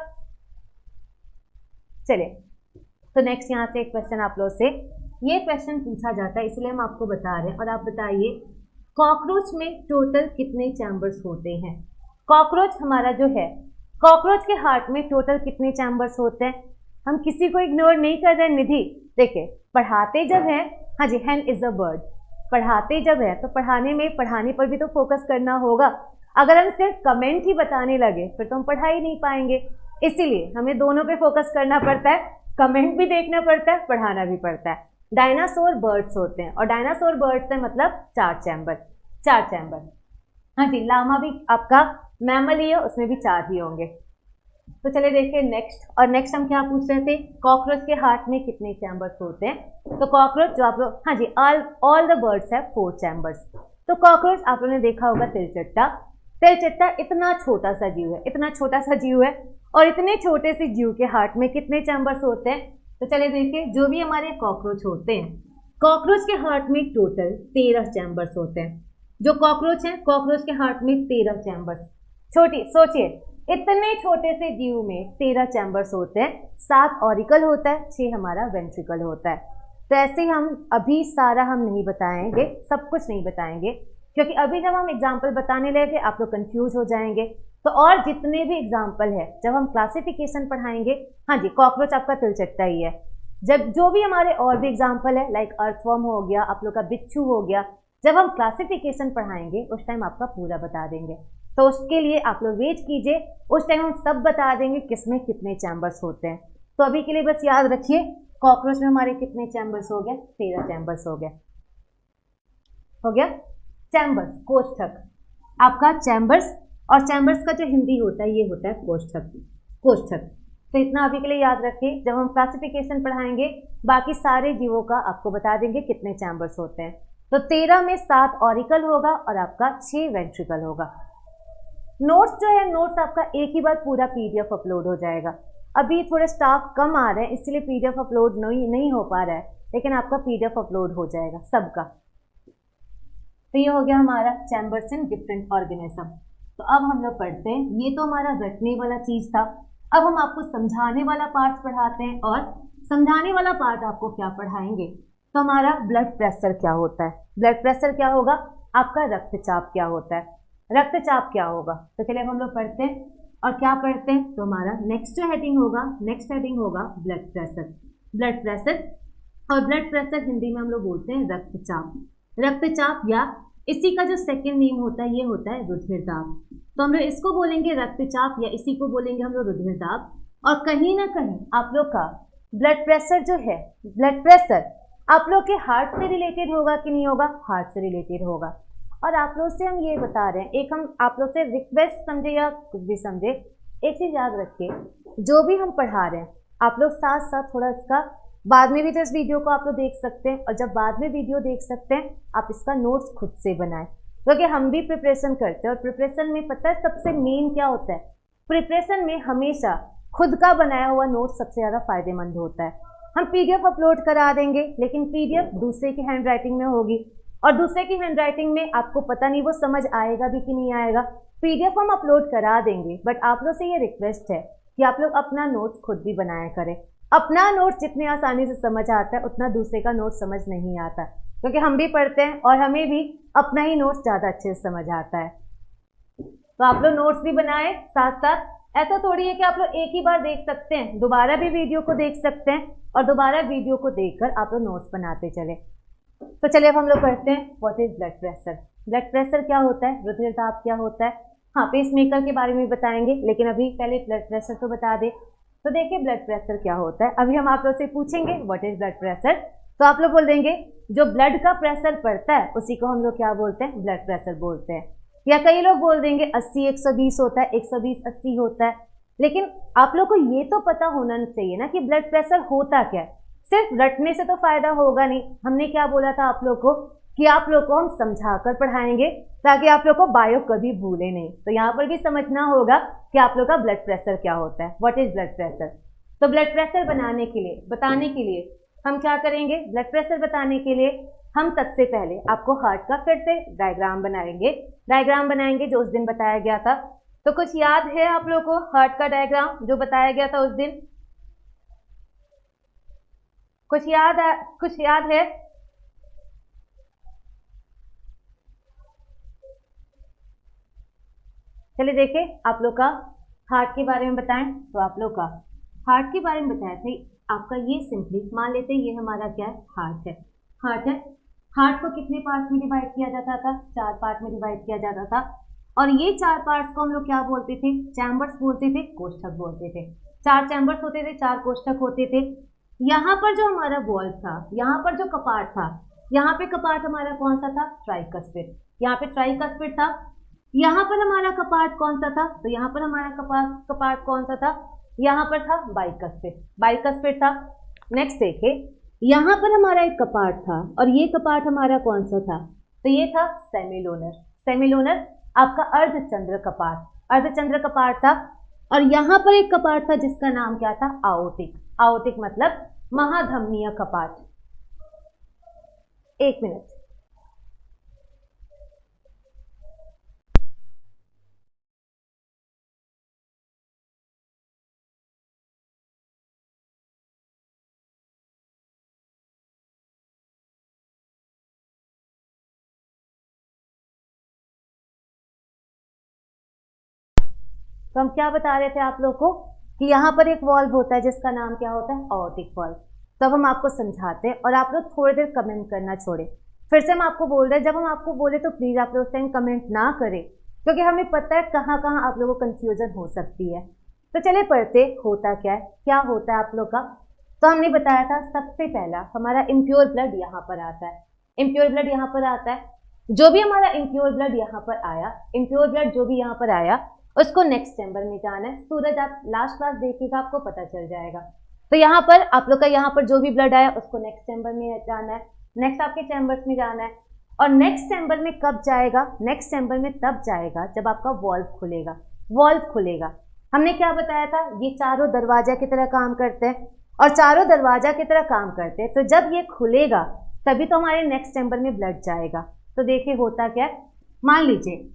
चलिए तो नेक्स्ट यहां से एक क्वेश्चन आप लोग से, ये क्वेश्चन पूछा जाता है इसलिए हम आपको बता रहे हैं। और आप बताइए कॉकरोच में टोटल कितने चैम्बर्स होते हैं। कॉकरोच हमारा जो है, कॉकरोच के हार्ट में टोटल कितने चैम्बर्स होते हैं। हम किसी को इग्नोर नहीं कर रहे निधि। देखिए पढ़ाते जब है, हाँ जी, hen इज अ बर्ड, पढ़ाते जब है तो पढ़ाने पर भी तो फोकस करना होगा। अगर हम सिर्फ कमेंट ही बताने लगे फिर तो हम पढ़ा ही नहीं पाएंगे। इसीलिए हमें दोनों पे फोकस करना पड़ता है, कमेंट भी देखना पड़ता है, पढ़ाना भी पड़ता है। डायनासोर बर्ड्स होते हैं और डायनासोर बर्ड्स से मतलब 4 चैम्बर, 4 चैम्बर। हाँ जी, लामा भी आपका मैमल ही है, उसमें भी 4 ही होंगे। तो चलिए देखिए नेक्स्ट। और नेक्स्ट हम क्या पूछ रहे थे, कॉकरोच के हार्ट में कितने चैम्बर्स होते हैं। तो कॉकरोच जो आप लोग, हाँ जी, all the birds have 4 chambers. तो कॉकरोच आप लोगों ने देखा होगा तिलचट्टा, तिलचट्टा इतना छोटा सा जीव है, इतना छोटा सा जीव है, और इतने छोटे से जीव के हार्ट में कितने चैम्बर्स होते हैं। तो चलिए देखिए, जो भी हमारे कॉकरोच होते हैं, कॉकरोच के हार्ट में टोटल 13 चैम्बर्स होते हैं। जो कॉकरोच हैं, कॉकरोच के हार्ट में 13 चैम्बर्स। सोचिए इतने छोटे से जीव में 13 चैम्बर्स होते हैं, 7 ऑरिकल होता है, 6 हमारा वेंट्रिकल होता है। तो ऐसे हम अभी सारा हम नहीं बताएंगे, सब कुछ नहीं बताएंगे, क्योंकि अभी जब हम एग्जाम्पल बताने लगे आप लोग कंफ्यूज हो जाएंगे। तो और जितने भी एग्जाम्पल है जब हम क्लासिफिकेशन पढ़ाएंगे, हाँ जी, कॉकरोच आपका तिलचट्टा ही है, जब जो भी हमारे और भी एग्जाम्पल है, लाइक अर्थवर्म हो गया, आप लोग का बिच्छू हो गया, जब हम क्लासिफिकेशन पढ़ाएंगे उस टाइम आपका पूरा बता देंगे। तो उसके लिए आप लोग वेट कीजिए, उस टाइम हम सब बता देंगे किसमें कितने चैम्बर्स होते हैं। तो अभी के लिए बस याद रखिए, कॉकरोच में हमारे कितने चैम्बर्स हो गए? 13 चैम्बर्स हो गए। हो गया चैम्बर्स, कोष्ठक, आपका चैम्बर्स, और चैम्बर्स का जो हिंदी होता है ये होता है कोष्ठक, कोष्ठक। तो इतना अभी के लिए याद रखिए, जब हम क्लासिफिकेशन पढ़ाएंगे बाकी सारे जीवों का आपको बता देंगे कितने चैम्बर्स होते हैं। तो 13 में 7 ऑरिकल होगा और आपका 6 वेंट्रिकल होगा। नोट्स जो है, नोट्स आपका एक ही बार पूरा पीडीएफ अपलोड हो जाएगा। अभी थोड़े स्टाफ कम आ रहे हैं इसलिए पीडीएफ अपलोड नहीं हो पा रहा है, लेकिन आपका पीडीएफ अपलोड हो जाएगा सबका। तो ये हो गया हमारा चैम्बर्स इन डिफरेंट ऑर्गेनिज्म। तो अब हम लोग पढ़ते हैं, ये तो हमारा रटने वाला चीज था। अब हम आपको समझाने वाला पार्ट पढ़ाते हैं, और समझाने वाला पार्ट आपको क्या पढ़ाएंगे? तो हमारा ब्लड प्रेशर क्या होता है, ब्लड प्रेशर क्या होगा, आपका रक्तचाप क्या होता है, रक्तचाप क्या होगा। तो चलिए हम लोग पढ़ते हैं, और क्या पढ़ते हैं? तो हमारा नेक्स्ट जो हेडिंग होगा, नेक्स्ट हेडिंग होगा ब्लड प्रेशर। ब्लड प्रेशर, और ब्लड प्रेशर हिंदी में हम लोग बोलते हैं रक्तचाप। रक्तचाप, या इसी का जो सेकंड नेम होता है ये होता है रुधिर दाब। तो हम लोग इसको बोलेंगे रक्तचाप, या इसी को बोलेंगे हम लोग रुधिर दाब। और कहीं ना कहीं आप लोग का ब्लड प्रेशर जो है, ब्लड प्रेशर आप लोग के हार्ट से रिलेटेड होगा कि नहीं होगा? हार्ट से रिलेटेड होगा। और आप लोग से हम ये बता रहे हैं, एक हम आप लोग से रिक्वेस्ट समझे या कुछ भी समझे, एक चीज याद रखिए, जो भी हम पढ़ा रहे हैं आप लोग साथ साथ थोड़ा इसका बाद में भी तो इस वीडियो को आप लोग देख सकते हैं, और जब बाद में वीडियो देख सकते हैं आप इसका नोट्स खुद से बनाएं, क्योंकि हम भी प्रिपरेशन करते हैं। और प्रिपरेशन में पता है सबसे मेन क्या होता है? प्रिपरेशन में हमेशा खुद का बनाया हुआ नोट्स सबसे ज़्यादा फायदेमंद होता है। हम पीडीएफ अपलोड करा देंगे, लेकिन पीडीएफ दूसरे की हैंड राइटिंग में होगी, और दूसरे की हैंड राइटिंग में आपको पता नहीं वो समझ आएगा भी कि नहीं आएगा। पीडीएफ हम अपलोड करा देंगे, बट आप लोग से ये रिक्वेस्ट है कि आप लोग अपना नोट्स खुद भी बनाया करें। अपना नोट्स जितने आसानी से समझ आता है उतना दूसरे का नोट्स समझ नहीं आता, क्योंकि हम भी पढ़ते हैं और हमें भी अपना ही नोट्स ज़्यादा अच्छे से समझ आता है। तो आप लोग नोट्स भी बनाएं साथ साथ। ऐसा थोड़ी है कि आप लोग एक ही बार देख सकते हैं, दोबारा भी वीडियो को देख सकते हैं, और दोबारा वीडियो को देखकर आप लोग नोट्स बनाते चले। तो चलिए अब हम लोग पढ़ते हैं what is blood pressure. Blood pressure क्या होता है, रुधिर दाब क्या होता है। हाँ, पेसमेकर के बारे में बताएंगे, लेकिन अभी पहले ब्लड प्रेशर तो बता दे। तो देखिए ब्लड प्रेशर क्या होता है। अभी हम आप लोग से पूछेंगे व्हाट इज ब्लड प्रेशर, तो आप लोग बोल देंगे जो ब्लड का प्रेशर पड़ता है उसी को हम लोग क्या बोलते हैं? ब्लड प्रेशर बोलते हैं। या कई लोग बोल देंगे 80 120 होता है, 120 80 होता है। लेकिन आप लोग को ये तो पता होना चाहिए ना कि ब्लड प्रेशर होता क्या है। सिर्फ रटने से तो फायदा होगा नहीं। हमने क्या बोला था आप लोग को कि आप लोग को हम समझाकर पढ़ाएंगे ताकि आप लोग को बायो कभी भूले नहीं। तो यहाँ पर भी समझना होगा कि आप लोग का ब्लड प्रेशर क्या होता है, व्हाट इज ब्लड प्रेशर। तो ब्लड प्रेशर बनाने के लिए, बताने के लिए हम क्या करेंगे? ब्लड प्रेशर बताने के लिए हम सबसे पहले आपको हार्ट का फिर से डायग्राम बनाएंगे जो उस दिन बताया गया था। तो कुछ याद है आप लोग को हार्ट का डायग्राम जो बताया गया था उस दिन? कुछ याद है? चलिए देखिए, आप लोग का हार्ट के बारे में बताएं। तो आप लोग का हार्ट के बारे में बताया था आपका, ये सिंपली मान लेते हैं ये हमारा क्या है? हार्ट है। हार्ट को कितने पार्ट में डिवाइड किया जाता था? 4 पार्ट में डिवाइड किया जाता था। और ये 4 पार्ट्स को हम लोग क्या बोलते थे? चैम्बर्स बोलते थे, कोष्ठक बोलते थे। 4 चैम्बर्स होते थे, 4 कोष्ठक होते थे। यहाँ पर जो हमारा वॉल्व था, यहाँ पर जो कपाट था, यहाँ पे कपाट हमारा कौन सा था? ट्राइकस्पिड। यहाँ पे ट्राइकस्पिड था। यहाँ पर हमारा कपाट कौन सा था? तो यहाँ पर हमारा कपाट कौन सा था? यहाँ पर था बाइकस्पिड था। नेक्स्ट देखिए, यहाँ पर हमारा एक कपाट था, और ये कपाट हमारा कौन सा था? तो ये था सेमिलोनर आपका अर्धचंद्र कपाट था। और यहाँ पर एक कपाट था जिसका नाम क्या था? आओटिक मतलब महाधमनीय कपाट। एक मिनट, तो हम क्या बता रहे थे आप लोग को कि यहाँ पर एक वॉल्व होता है जिसका नाम क्या होता है? Aortic valve. तब हम आपको समझाते हैं और आप लोग थोड़ी देर कमेंट करना छोड़े। फिर से हम आपको बोल रहे हैं, जब हम आपको बोले तो प्लीज़ आप लोग उस टाइम कमेंट ना करें, क्योंकि हमें पता है कहाँ कहाँ आप लोगों को कन्फ्यूजन हो सकती है। तो चलिए पढ़ते होता क्या है, क्या होता है आप लोग का। तो हमने बताया था सबसे पहला हमारा इम्प्योर ब्लड यहाँ पर आता है। इम्प्योर ब्लड यहाँ पर आता है। जो भी हमारा इम्प्योर ब्लड यहाँ पर आया, इम्प्योर ब्लड जो भी यहाँ पर आया उसको नेक्स्ट चैम्बर में जाना है। सूरज आप लास्ट क्लास देखिएगा, आपको पता चल जाएगा। तो यहाँ पर आप लोग का यहाँ पर जो भी ब्लड आया उसको नेक्स्ट चैम्बर में जाना है, नेक्स्ट आपके चैम्बर्स में जाना है। और नेक्स्ट चैम्बर में कब जाएगा? नेक्स्ट चैम्बर में तब जाएगा जब आपका वॉल्व खुलेगा। वॉल्व खुलेगा, हमने क्या बताया था, ये चारों दरवाजा की तरह काम करते हैं और चारों दरवाजा की तरह काम करते हैं। तो जब ये खुलेगा तभी तो हमारे नेक्स्ट चैम्बर में ब्लड जाएगा। तो देखिए होता क्या है, मान लीजिए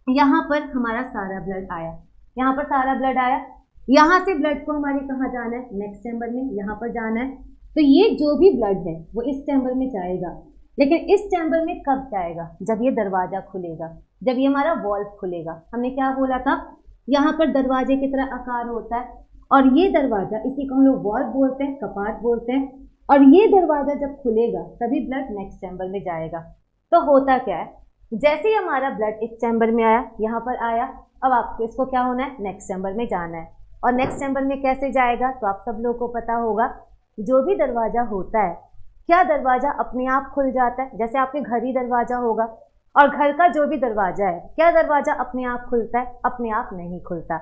यहाँ पर हमारा सारा ब्लड आया, यहाँ पर सारा ब्लड आया, यहाँ से ब्लड को हमारे कहाँ जाना है? नेक्स्ट चैम्बर में, यहाँ पर जाना है। तो ये जो भी ब्लड है वो इस चैम्बर में जाएगा, लेकिन इस चैम्बर में कब जाएगा? जब ये दरवाजा खुलेगा, जब ये हमारा वॉल्व खुलेगा। हमने क्या बोला था, यहाँ पर दरवाजे की तरह आकार होता है और ये दरवाजा, इसी को हम लोग वॉल्व बोलते हैं, कपाट बोलते हैं। और ये दरवाजा जब खुलेगा तभी ब्लड नेक्स्ट चैम्बर में जाएगा। तो होता क्या है, जैसे ही हमारा ब्लड इस चैम्बर में आया, यहाँ पर आया, अब आपको इसको क्या होना है? नेक्स्ट चैम्बर में जाना है। और नेक्स्ट चैम्बर में कैसे जाएगा? तो आप सब लोगों को पता होगा, जो भी दरवाजा होता है, क्या दरवाजा अपने आप खुल जाता है? जैसे आपके घर ही दरवाजा होगा और घर का जो भी दरवाजा है, क्या दरवाजा अपने आप खुलता है? अपने आप नहीं खुलता।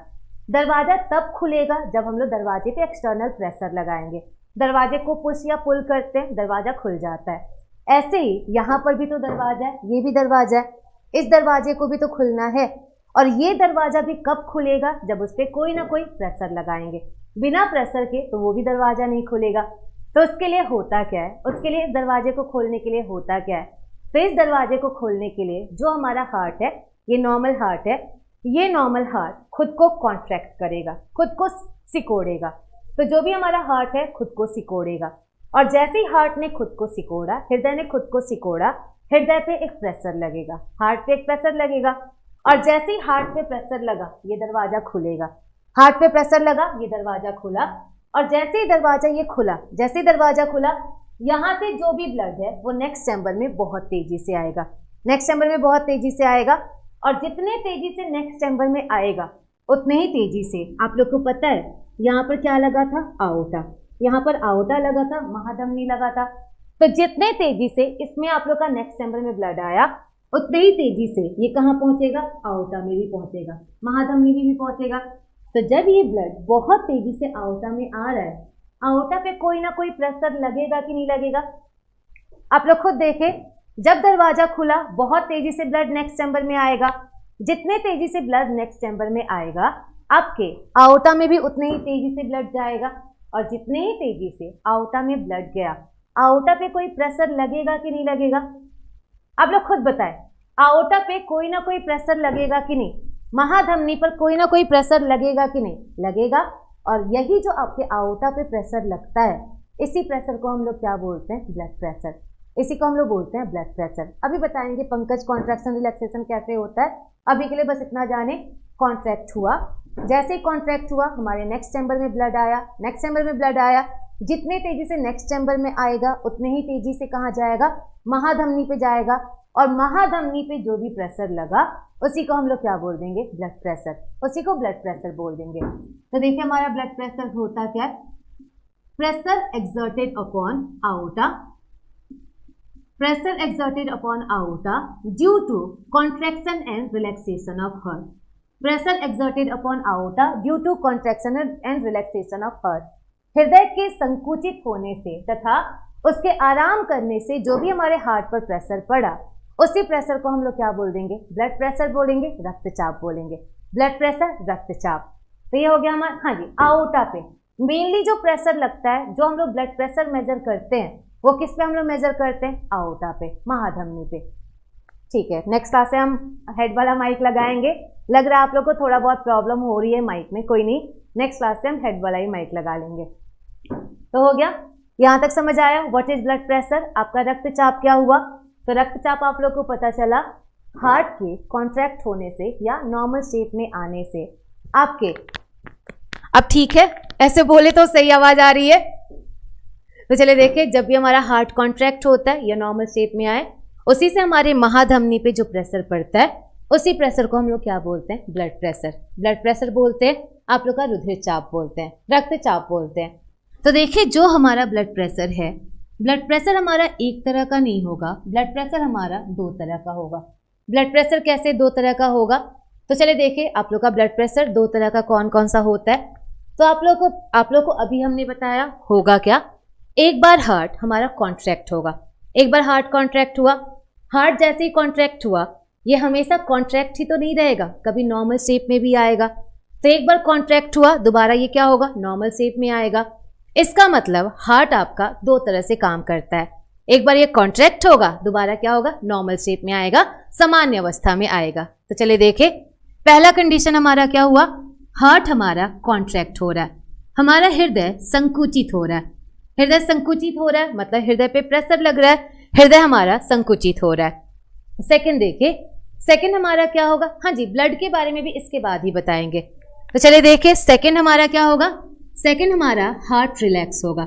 दरवाजा तब खुलेगा जब हम लोग दरवाजे पे एक्सटर्नल प्रेशर लगाएंगे। दरवाजे को पुश या पुल करते हैं, दरवाजा खुल जाता है। ऐसे ही यहाँ पर भी तो दरवाजा है, ये भी दरवाजा है, इस दरवाजे को भी तो खुलना है। और ये दरवाजा भी कब खुलेगा? जब उस पर कोई ना कोई प्रेशर लगाएंगे। बिना प्रेशर के तो वो भी दरवाजा नहीं खुलेगा। तो उसके लिए होता क्या है, उसके लिए इस दरवाजे को खोलने के लिए होता क्या है? तो इस दरवाजे को खोलने के लिए जो हमारा हार्ट है, ये नॉर्मल हार्ट है, ये नॉर्मल हार्ट खुद को कॉन्ट्रैक्ट करेगा, खुद को सिकोड़ेगा। तो जो भी हमारा हार्ट है खुद को सिकोड़ेगा। और जैसे ही हार्ट ने खुद को सिकोड़ा, हृदय ने खुद को सिकोड़ा, हृदय पे एक प्रेशर लगेगा, हार्ट पे एक प्रेशर लगेगा। और जैसे ही हार्ट पे प्रेशर लगा, ये दरवाजा खुलेगा। हार्ट पे प्रेशर लगा, ये दरवाजा खुला। और जैसे ही दरवाजा ये खुला, जैसे ही दरवाजा खुला, यहाँ से जो भी ब्लड है वो नेक्स्ट चैम्बर में बहुत तेजी से आएगा, नेक्स्ट चैम्बर में बहुत तेजी से आएगा। और जितने तेजी से नेक्स्ट चैम्बर में आएगा उतने ही तेजी से, आप लोग को पता है यहाँ पर क्या लगा था? आओटा। यहाँ पर आओटा लगा था, महाधमनी लगा था। तो जितने तेजी से इसमें आप लोग का नेक्स्ट चैम्बर में ब्लड आया, उतने ही तेजी से ये कहाँ पहुंचेगा? आओटा में भी पहुंचेगा, महाधमनी में भी पहुंचेगा। तो जब ये ब्लड बहुत तेजी से आओटा में आ रहा है, आओटा पे कोई ना कोई प्रेशर लगेगा कि नहीं लगेगा? आप लोग खुद देखें, जब दरवाजा खुला बहुत तेजी से ब्लड नेक्स्ट चैम्बर में आएगा। जितने तेजी से ब्लड नेक्स्ट चैम्बर में आएगा, आपके आओटा में भी उतने ही तेजी से ब्लड जाएगा। और जितने ही तेजी से आओटा में ब्लड गया, आओटा पे कोई प्रेशर लगेगा कि नहीं लगेगा? आप लोग खुद बताएं, आओटा पे कोई ना कोई प्रेशर लगेगा कि नहीं? महाधमनी पर कोई ना कोई प्रेशर लगेगा कि नहीं? लगेगा। और यही जो आपके आओटा पे प्रेशर लगता है, इसी प्रेशर को हम लोग क्या बोलते हैं? Blood pressure. इसी को हम लोग बोलते हैं ब्लड प्रेशर। अभी बताएंगे पंकज कॉन्ट्रैक्शन रिलैक्सेशन कैसे होता है। अभी के लिए बस इतना जाने, कॉन्ट्रैक्ट हुआ, जैसे ही कॉन्ट्रैक्ट हुआ हमारे नेक्स्ट चैम्बर में ब्लड आया, नेक्स्ट चैम्बर में ब्लड आया, जितने तेजी से नेक्स्ट चैम्बर में आएगा उतने ही तेजी से कहाँ जाएगा? महाधमनी पे जाएगा। और महाधमनी पे जो भी प्रेशर लगा उसी को हम लोग क्या बोल देंगे? Blood pressure. उसी को ब्लड प्रेशर बोल देंगे। तो देखिए हमारा ब्लड प्रेशर होता क्या है? Pressure exerted upon aorta, pressure exerted upon aorta due to contraction and relaxation of heart. Pressure exerted upon aorta due to contraction and relaxation of heart. हृदय के संकुचित होने से तथा उसके आराम करने से जो भी हमारे हार्ट पर प्रेशर पड़ा, उसी प्रेशर को हम लोग क्या बोल देंगे? ब्लड प्रेशर बोलेंगे, रक्तचाप बोलेंगे। ब्लड प्रेशर, रक्तचाप। तो ये हो गया हमारा, हाँ जी, आओटा पे मेनली जो प्रेशर लगता है, जो हम लोग ब्लड प्रेशर मेजर करते हैं, वो किस पे हम लोग मेजर करते हैं? आओटा पे, महाधमनी पे। ठीक है, नेक्स्ट क्लास से हम हेड वाला माइक लगाएंगे। लग रहा है आप लोग को थोड़ा बहुत प्रॉब्लम हो रही है माइक में, कोई नहीं, नेक्स्ट क्लास से हम हेड वाला ही माइक लगा लेंगे। तो हो गया, यहाँ तक समझ आया व्हाट इज ब्लड प्रेशर। आपका रक्तचाप क्या हुआ? तो रक्तचाप आप लोग को पता चला हार्ट के कॉन्ट्रैक्ट होने से या नॉर्मल स्टेट में आने से आपके, अब ठीक है, ऐसे बोले तो सही आवाज आ रही है। तो चलिए देखिए, जब भी हमारा हार्ट कॉन्ट्रैक्ट होता है या नॉर्मल शेप में आए, उसी से हमारे महाधमनी पे जो प्रेशर पड़ता है, उसी प्रेशर को हम लोग क्या बोलते हैं? Blood pressure. ब्लड प्रेशर बोलते हैं, आप लोग का रुधिर चाप बोलते हैं, रक्तचाप बोलते हैं। तो देखिए, जो हमारा ब्लड प्रेशर है, ब्लड प्रेशर हमारा एक तरह का नहीं होगा, ब्लड प्रेशर हमारा दो तरह का होगा। ब्लड प्रेशर कैसे दो तरह का होगा? तो चलिए देखिए, आप लोग का ब्लड प्रेशर दो तरह का कौन कौन सा होता है। तो आप लोग को अभी हमने बताया होगा क्या, एक बार हार्ट हमारा कॉन्ट्रैक्ट होगा, एक बार हार्ट कॉन्ट्रैक्ट हुआ, हार्ट जैसे ही कॉन्ट्रैक्ट हुआ, ये हमेशा कॉन्ट्रैक्ट ही तो नहीं रहेगा, कभी नॉर्मल शेप में भी आएगा। तो एक बार कॉन्ट्रैक्ट हुआ, दोबारा ये क्या होगा? नॉर्मल शेप में आएगा। इसका मतलब हार्ट आपका दो तरह से काम करता है, एक बार ये कॉन्ट्रैक्ट होगा, दोबारा क्या होगा? नॉर्मल शेप में आएगा, सामान्य अवस्था में आएगा। तो चलिए देखें, पहला कंडीशन हमारा क्या हुआ? हार्ट हमारा कॉन्ट्रैक्ट हो रहा है, हमारा हृदय संकुचित हो रहा है। हृदय संकुचित हो रहा है मतलब हृदय पे प्रेशर लग रहा है, हृदय हमारा संकुचित हो रहा है। सेकंड देखिए, सेकंड हमारा क्या होगा? हाँ जी, ब्लड के बारे में भी इसके बाद ही बताएंगे। तो चलिए देखिए, सेकंड हमारा क्या होगा? सेकंड हमारा हार्ट रिलैक्स होगा।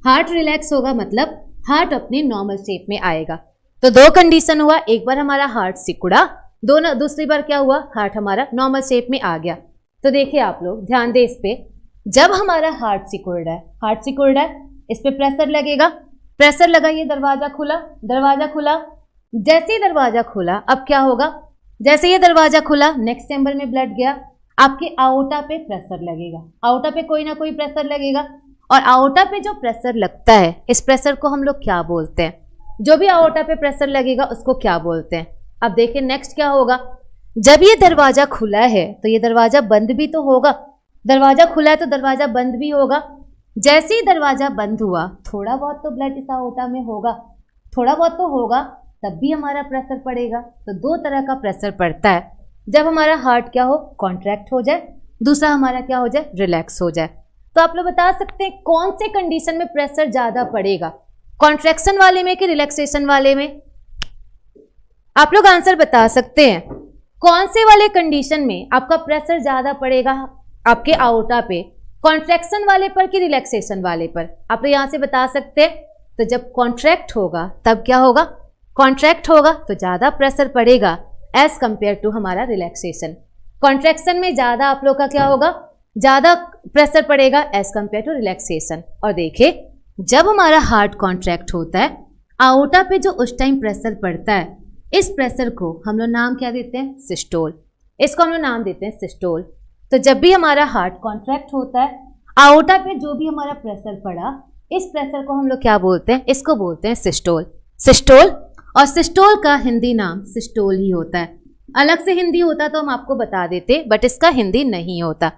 हार्ट रिलैक्स होगा मतलब हार्ट अपने नॉर्मल शेप में आएगा। तो दो कंडीशन हुआ, एक बार हमारा हार्ट सिकुड़ा, दूसरी बार क्या हुआ? हार्ट हमारा नॉर्मल शेप में आ गया। तो देखिए आप लोग ध्यान दें इस पे, जब हमारा हार्ट सिकुड़ रहा है, हार्ट सिकुड़ रहा है, इस पे प्रेशर लगेगा, प्रेशर लगा, ये दरवाजा खुला, दरवाजा खुला, जैसे ही दरवाजा खुला अब क्या होगा? जैसे ये दरवाजा खुला, नेक्स्ट चैम्बर में ब्लड गया, आपके आओटा पे प्रेशर लगेगा, आओटा पे कोई ना कोई प्रेशर लगेगा, और आओटा पे जो प्रेशर लगता है, इस प्रेशर को हम लोग क्या बोलते हैं? जो भी आओटा पे प्रेशर लगेगा उसको क्या बोलते हैं? अब देखिए नेक्स्ट क्या होगा, जब ये दरवाजा खुला है तो ये दरवाजा बंद भी तो होगा, दरवाजा खुला है तो दरवाजा बंद भी होगा। जैसे ही दरवाजा बंद हुआ, थोड़ा बहुत तो ब्लड इस आओटा में होगा, थोड़ा बहुत तो होगा, तब भी हमारा प्रेशर पड़ेगा। तो दो तरह का प्रेशर पड़ता है, जब हमारा हार्ट क्या हो? कॉन्ट्रैक्ट हो जाए, दूसरा हमारा क्या हो जाए? रिलैक्स हो जाए। तो आप लोग बता सकते हैं कौन से कंडीशन में प्रेशर ज्यादा पड़ेगा, कॉन्ट्रैक्शन वाले में कि रिलैक्सेशन वाले में? आप लोग आंसर बता सकते हैं, कौन से वाले कंडीशन में आपका प्रेशर ज्यादा पड़ेगा आपके आउटा पे, कॉन्ट्रैक्शन वाले पर कि रिलैक्सेशन वाले पर? आप लोग यहां से बता सकते हैं। तो जब कॉन्ट्रैक्ट होगा तब क्या होगा? कॉन्ट्रैक्ट होगा तो ज्यादा प्रेशर पड़ेगा एज कंपेयर टू हमारा रिलैक्सेशन। कॉन्ट्रैक्शन में ज्यादा आप लोग का क्या होगा? ज्यादा प्रेशर पड़ेगा एज कंपेयर टू रिलैक्सेशन। और देखिए, जब हमारा हार्ट कॉन्ट्रैक्ट होता है, आउटा पे जो उस टाइम प्रेशर पड़ता है, इस प्रेशर को हम लोग नाम क्या देते हैं? सिस्टोल। इसको हम लोग नाम देते हैं सिस्टोल। तो जब भी हमारा हार्ट कॉन्ट्रैक्ट होता है, आउटा पे जो भी हमारा प्रेशर पड़ा, इस प्रेशर को हम लोग क्या बोलते हैं? इसको बोलते हैं सिस्टोल। सिस्टोल, और सिस्टोल का हिंदी नाम सिस्टोल ही होता है। अलग से हिंदी होता तो हम आपको बता देते, बट इसका हिंदी नहीं होता।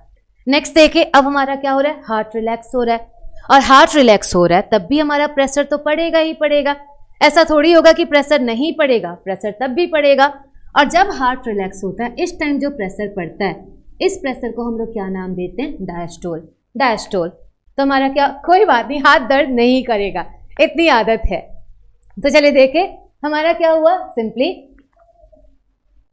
नेक्स्ट देखिए, अब हमारा क्या हो रहा है? हार्ट रिलैक्स हो रहा है, और हार्ट रिलैक्स हो रहा है तब भी हमारा प्रेशर तो पड़ेगा ही पड़ेगा। ऐसा थोड़ी होगा कि प्रेशर नहीं पड़ेगा, प्रेशर तब भी पड़ेगा। और जब हार्ट रिलैक्स होता है, इस टाइम जो प्रेशर पड़ता है, इस प्रेशर को हम लोग क्या नाम देते हैं? डायस्टोल। डायस्टोल। तो हमारा क्या, कोई बात नहीं, हाथ दर्द नहीं करेगा, इतनी आदत है। तो चलिए देखें, हमारा क्या हुआ? सिंपली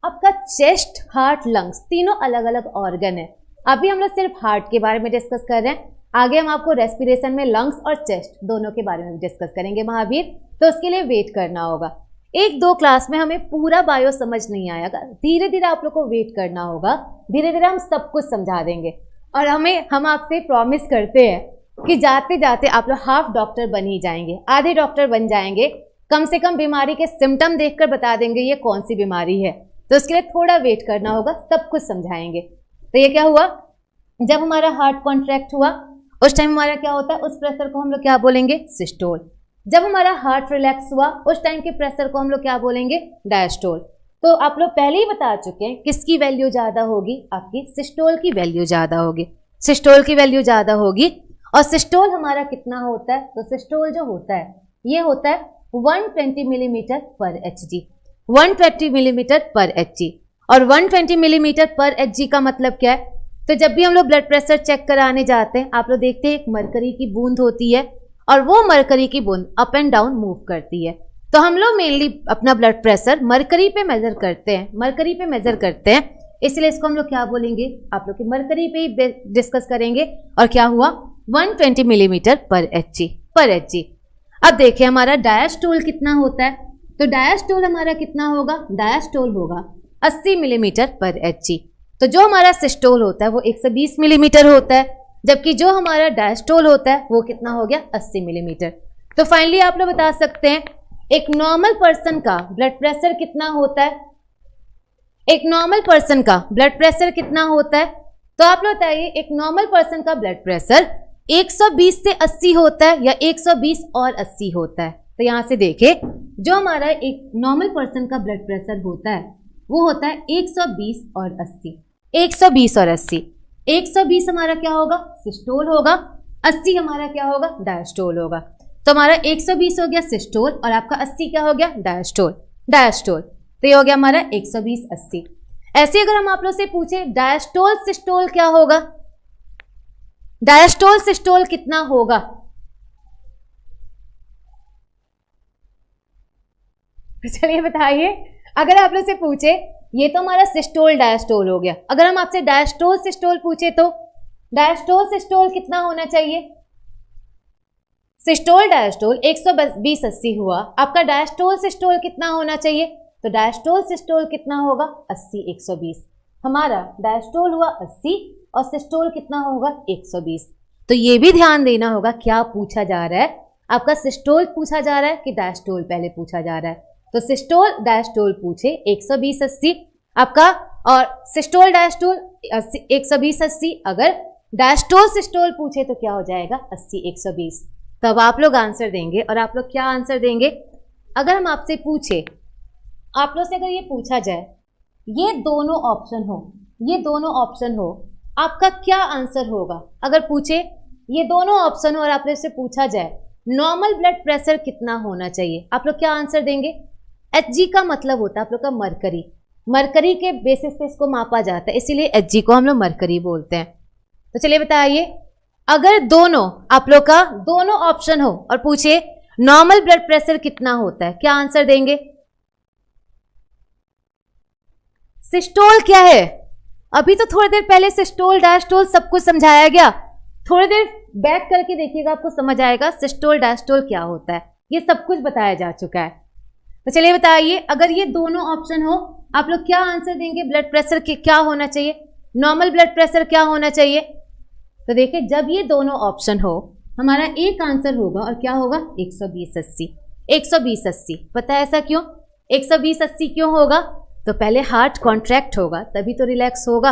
आपका चेस्ट, हार्ट, लंग्स तीनों अलग अलग ऑर्गन है। अभी हम लोग सिर्फ हार्ट के बारे में डिस्कस कर रहे हैं, आगे हम आपको रेस्पिरेशन में लंग्स और चेस्ट दोनों के बारे में डिस्कस करेंगे महावीर, तो उसके लिए वेट करना होगा। एक दो क्लास में हमें पूरा बायो समझ नहीं आएगा, धीरे धीरे आप लोग को वेट करना होगा, धीरे धीरे हम सब कुछ समझा देंगे। और हम आपसे प्रॉमिस करते हैं कि जाते जाते आप लोग हाफ डॉक्टर बन ही जाएंगे, आधे डॉक्टर बन जाएंगे, कम से कम बीमारी के सिम्टम देखकर बता देंगे ये कौन सी बीमारी है। तो उसके लिए थोड़ा वेट करना होगा, सब कुछ समझाएंगे। तो ये क्या हुआ, जब हमारा हार्ट कॉन्ट्रैक्ट हुआ उस टाइम हमारा क्या होता है, उस प्रेशर को हम लोग क्या बोलेंगे? सिस्टोल। जब हमारा हार्ट रिलैक्स हुआ उस टाइम के प्रेशर को हम लोग क्या बोलेंगे? डायस्टोल। तो आप लोग पहले ही बता चुके हैं किसकी वैल्यू ज्यादा होगी, आपकी सिस्टोल की वैल्यू ज्यादा होगी, सिस्टोल की वैल्यू ज्यादा होगी। और सिस्टोल हमारा कितना होता है? तो सिस्टोल जो होता है ये होता है 120 मिलीमीटर पर HG, 120 मिलीमीटर पर HG। और 120 मिलीमीटर पर HG का मतलब क्या है? तो जब भी हम लोग ब्लड प्रेशर चेक कराने जाते हैं, आप लोग देखते हैं एक मरकरी की बूंद होती है, और वो मरकरी की बूंद अप एंड डाउन मूव करती है। तो हम लोग मेनली अपना ब्लड प्रेशर मरकरी पे मेजर करते हैं, मरकरी पे मेजर करते हैं, इसलिए इसको हम लोग क्या बोलेंगे? आप लोग की मरकरी पे ही डिस्कस करेंगे। और क्या हुआ? 120 मिलीमीटर पर HG, पर HG। अब देखिए हमारा डायस्टोल कितना होता है, तो डायस्टोल हमारा कितना होगा, डायस्टोल होगा 80 मिलीमीटर पर Hg। तो जो हमारा सिस्टोल होता है वो 120 मिलीमीटर होता है, जबकि जो हमारा डायस्टोल होता है वो कितना हो गया 80 मिलीमीटर। तो फाइनली आप लोग बता सकते हैं एक नॉर्मल पर्सन का ब्लड प्रेशर कितना होता है, एक नॉर्मल पर्सन का ब्लड प्रेशर कितना होता है। तो आप लोग बताइए एक नॉर्मल पर्सन का ब्लड प्रेशर 120 से 80 होता है या 120 और 80 होता है। तो यहां से देखिए जो हमारा एक नॉर्मल पर्सन का ब्लड प्रेशर होता है वो होता है 120 और 80, 120 और 80। 120 हमारा क्या होगा, सिस्टोल होगा, 80 हमारा क्या होगा, डायस्टोल होगा। तो हमारा 120 हो गया सिस्टोल और आपका 80 क्या हो गया, डायस्टोल, डायस्टोल। तो ये हो गया हमारा 120 80। ऐसे अगर हम आप लोग से पूछे डायस्टोल सिस्टोल क्या होगा, डायस्टोल सिस्टोल कितना होगा, चलिए बताइए। अगर आप लोग से पूछे ये तो हमारा सिस्टोल डायस्टोल हो गया, अगर हम आपसे डायस्टोल सिस्टोल पूछे तो डायस्टोल सिस्टोल कितना होना चाहिए, सिस्टोल डायस्टोल 120 80 हुआ, आपका डायस्टोल सिस्टोल कितना होना चाहिए, तो डायस्टोल सिस्टोल कितना होगा 80 120। हमारा डायस्टोल हुआ 80 और सिस्टोल कितना होगा 120। तो ये भी ध्यान देना होगा क्या पूछा जा रहा है, आपका सिस्टोल पूछा जा रहा है कि डायस्टोल पहले पूछा जा रहा है। तो सिस्टोल डायस्टोल पूछे 120 80 आपका, और सिस्टोल डायस्टोल 120 80। अगर डायस्टोल सिस्टोल पूछे तो क्या हो जाएगा 80 120। तब आप लोग आंसर देंगे और आप लोग क्या आंसर देंगे, अगर हम आपसे पूछे, आप लोग से अगर ये पूछा जाए ये दोनों ऑप्शन हो, ये दोनों ऑप्शन हो, आपका क्या आंसर होगा। अगर पूछे ये दोनों ऑप्शन हो और आप लोग से पूछा जाए नॉर्मल ब्लड प्रेशर कितना होना चाहिए, आप लोग क्या आंसर देंगे। Hg का मतलब होता है आप लोग का मरकरी, मरकरी के बेसिस पे इसको मापा जाता है, इसीलिए Hg को हम लोग मरकरी बोलते हैं। तो चलिए बताइए अगर दोनों आप लोग का दोनों ऑप्शन हो और पूछे नॉर्मल ब्लड प्रेशर कितना होता है, क्या आंसर देंगे। सिस्टोल क्या है, अभी तो थोड़ी देर पहले सिस्टोल डायस्टोल सब कुछ समझाया गया, थोड़ी देर बैक करके देखिएगा आपको समझ आएगा सिस्टोल डायस्टोल क्या होता है, ये सब कुछ बताया जा चुका है। तो चलिए बताइए अगर ये दोनों ऑप्शन हो आप लोग क्या आंसर देंगे, ब्लड प्रेशर क्या होना चाहिए, नॉर्मल ब्लड प्रेशर क्या होना चाहिए। तो देखिए जब ये दोनों ऑप्शन हो हमारा एक आंसर होगा और क्या होगा 120 80, 120 80। पता है ऐसा क्यों, 120 80 क्यों होगा, तो पहले हार्ट कॉन्ट्रैक्ट होगा तभी तो रिलैक्स होगा।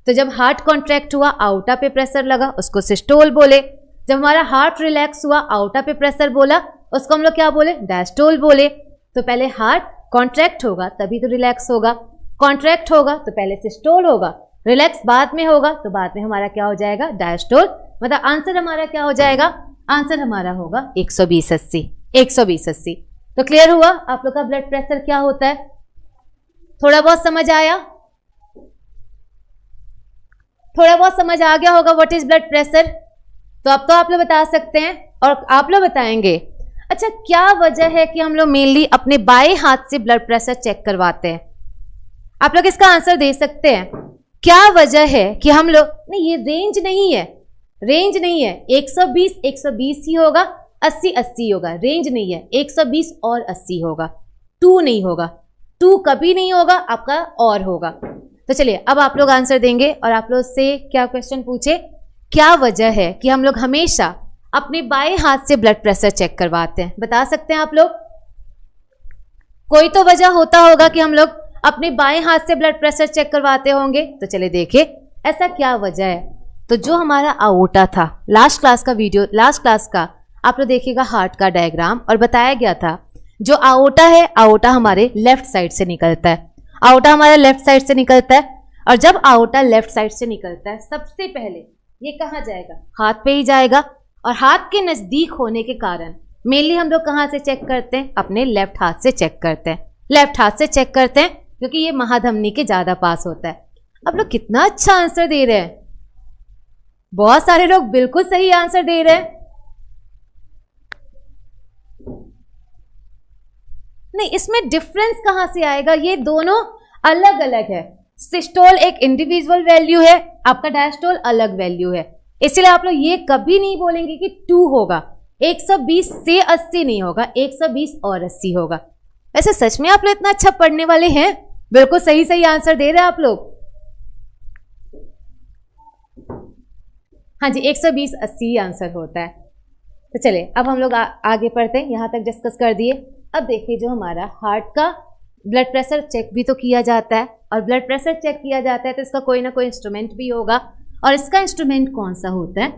तो जब हार्ट कॉन्ट्रैक्ट हुआ आउटा पे प्रेशर लगा उसको सिस्टोल बोले, जब हमारा हार्ट रिलैक्स हुआ आउटा पे प्रेशर बोला उसको हम लोग क्या बोले, डायस्टोल बोले। तो पहले हार्ट कॉन्ट्रैक्ट होगा तभी तो रिलैक्स होगा, कॉन्ट्रैक्ट होगा तो पहले सिस्टोल होगा, रिलैक्स बाद में होगा तो बाद में हमारा क्या हो जाएगा डायस्टोल। मतलब आंसर हमारा क्या हो जाएगा, आंसर हमारा होगा 120 80, 120 80। तो क्लियर हुआ आप लोग का ब्लड प्रेशर क्या होता है, थोड़ा बहुत समझ आया, थोड़ा बहुत समझ आ गया होगा व्हाट इज ब्लड प्रेशर। तो अब तो आप लोग बता सकते हैं और आप लोग बताएंगे अच्छा क्या वजह है कि हम लोग मेनली अपने बाएं हाथ से ब्लड प्रेशर चेक करवाते हैं। आप लोग इसका आंसर दे सकते हैं क्या वजह है कि हम लोग, नहीं ये रेंज नहीं है, रेंज नहीं है, 120 120 ही होगा, 80 80 होगा, रेंज नहीं है, 120 और 80 होगा, 2 नहीं होगा, 2 कभी नहीं होगा, आपका और होगा। तो चलिए अब आप लोग आंसर देंगे और आप लोग से क्या क्वेश्चन पूछे, क्या वजह है कि हम लोग हमेशा अपने बाएं हाथ से ब्लड प्रेशर चेक करवाते हैं, बता सकते हैं आप लोग। कोई तो वजह होता होगा कि हम लोग अपने बाएं हाथ से ब्लड प्रेशर चेक करवाते होंगे। तो चलिए देखिए ऐसा क्या वजह है। तो जो हमारा आओटा था लास्ट क्लास का वीडियो, लास्ट क्लास का आप लोग देखिएगा हार्ट का डायग्राम, और बताया गया था जो आओटा है आओटा हमारे लेफ्ट साइड से निकलता है, आओटा हमारा लेफ्ट साइड से निकलता है। और जब आओटा लेफ्ट साइड से निकलता है सबसे पहले ये कहाँ जाएगा, हाथ पे ही जाएगा। और हाथ के नजदीक होने के कारण मेनली हम लोग कहाँ से चेक करते हैं, अपने लेफ्ट हाथ से चेक करते हैं, लेफ्ट हाथ से चेक करते हैं क्योंकि ये महाधमनी के ज्यादा पास होता है। आप लोग कितना अच्छा आंसर दे रहे हैं, बहुत सारे लोग बिल्कुल सही आंसर दे रहे हैं। नहीं इसमें डिफरेंस कहां से आएगा, ये दोनों अलग अलग है। सिस्टोल एक इंडिविजुअल वैल्यू है, आपका डायस्टोल अलग वैल्यू है, इसलिए आप लोग ये कभी नहीं बोलेंगे कि 2 होगा, 120 से 80 नहीं होगा, 120 और 80 होगा। वैसे सच में आप लोग इतना अच्छा पढ़ने वाले हैं, बिल्कुल सही सही आंसर दे रहे हैं आप लोग। हाँ जी, 120 80 आंसर होता है। तो चलिए अब हम लोग आगे पढ़ते हैं, यहाँ तक डिस्कस कर दिए। अब देखिए जो हमारा हार्ट का ब्लड प्रेशर चेक भी तो किया जाता है, और ब्लड प्रेशर चेक किया जाता है तो इसका कोई ना कोई इंस्ट्रूमेंट भी होगा, और इसका इंस्ट्रूमेंट कौन सा होता है?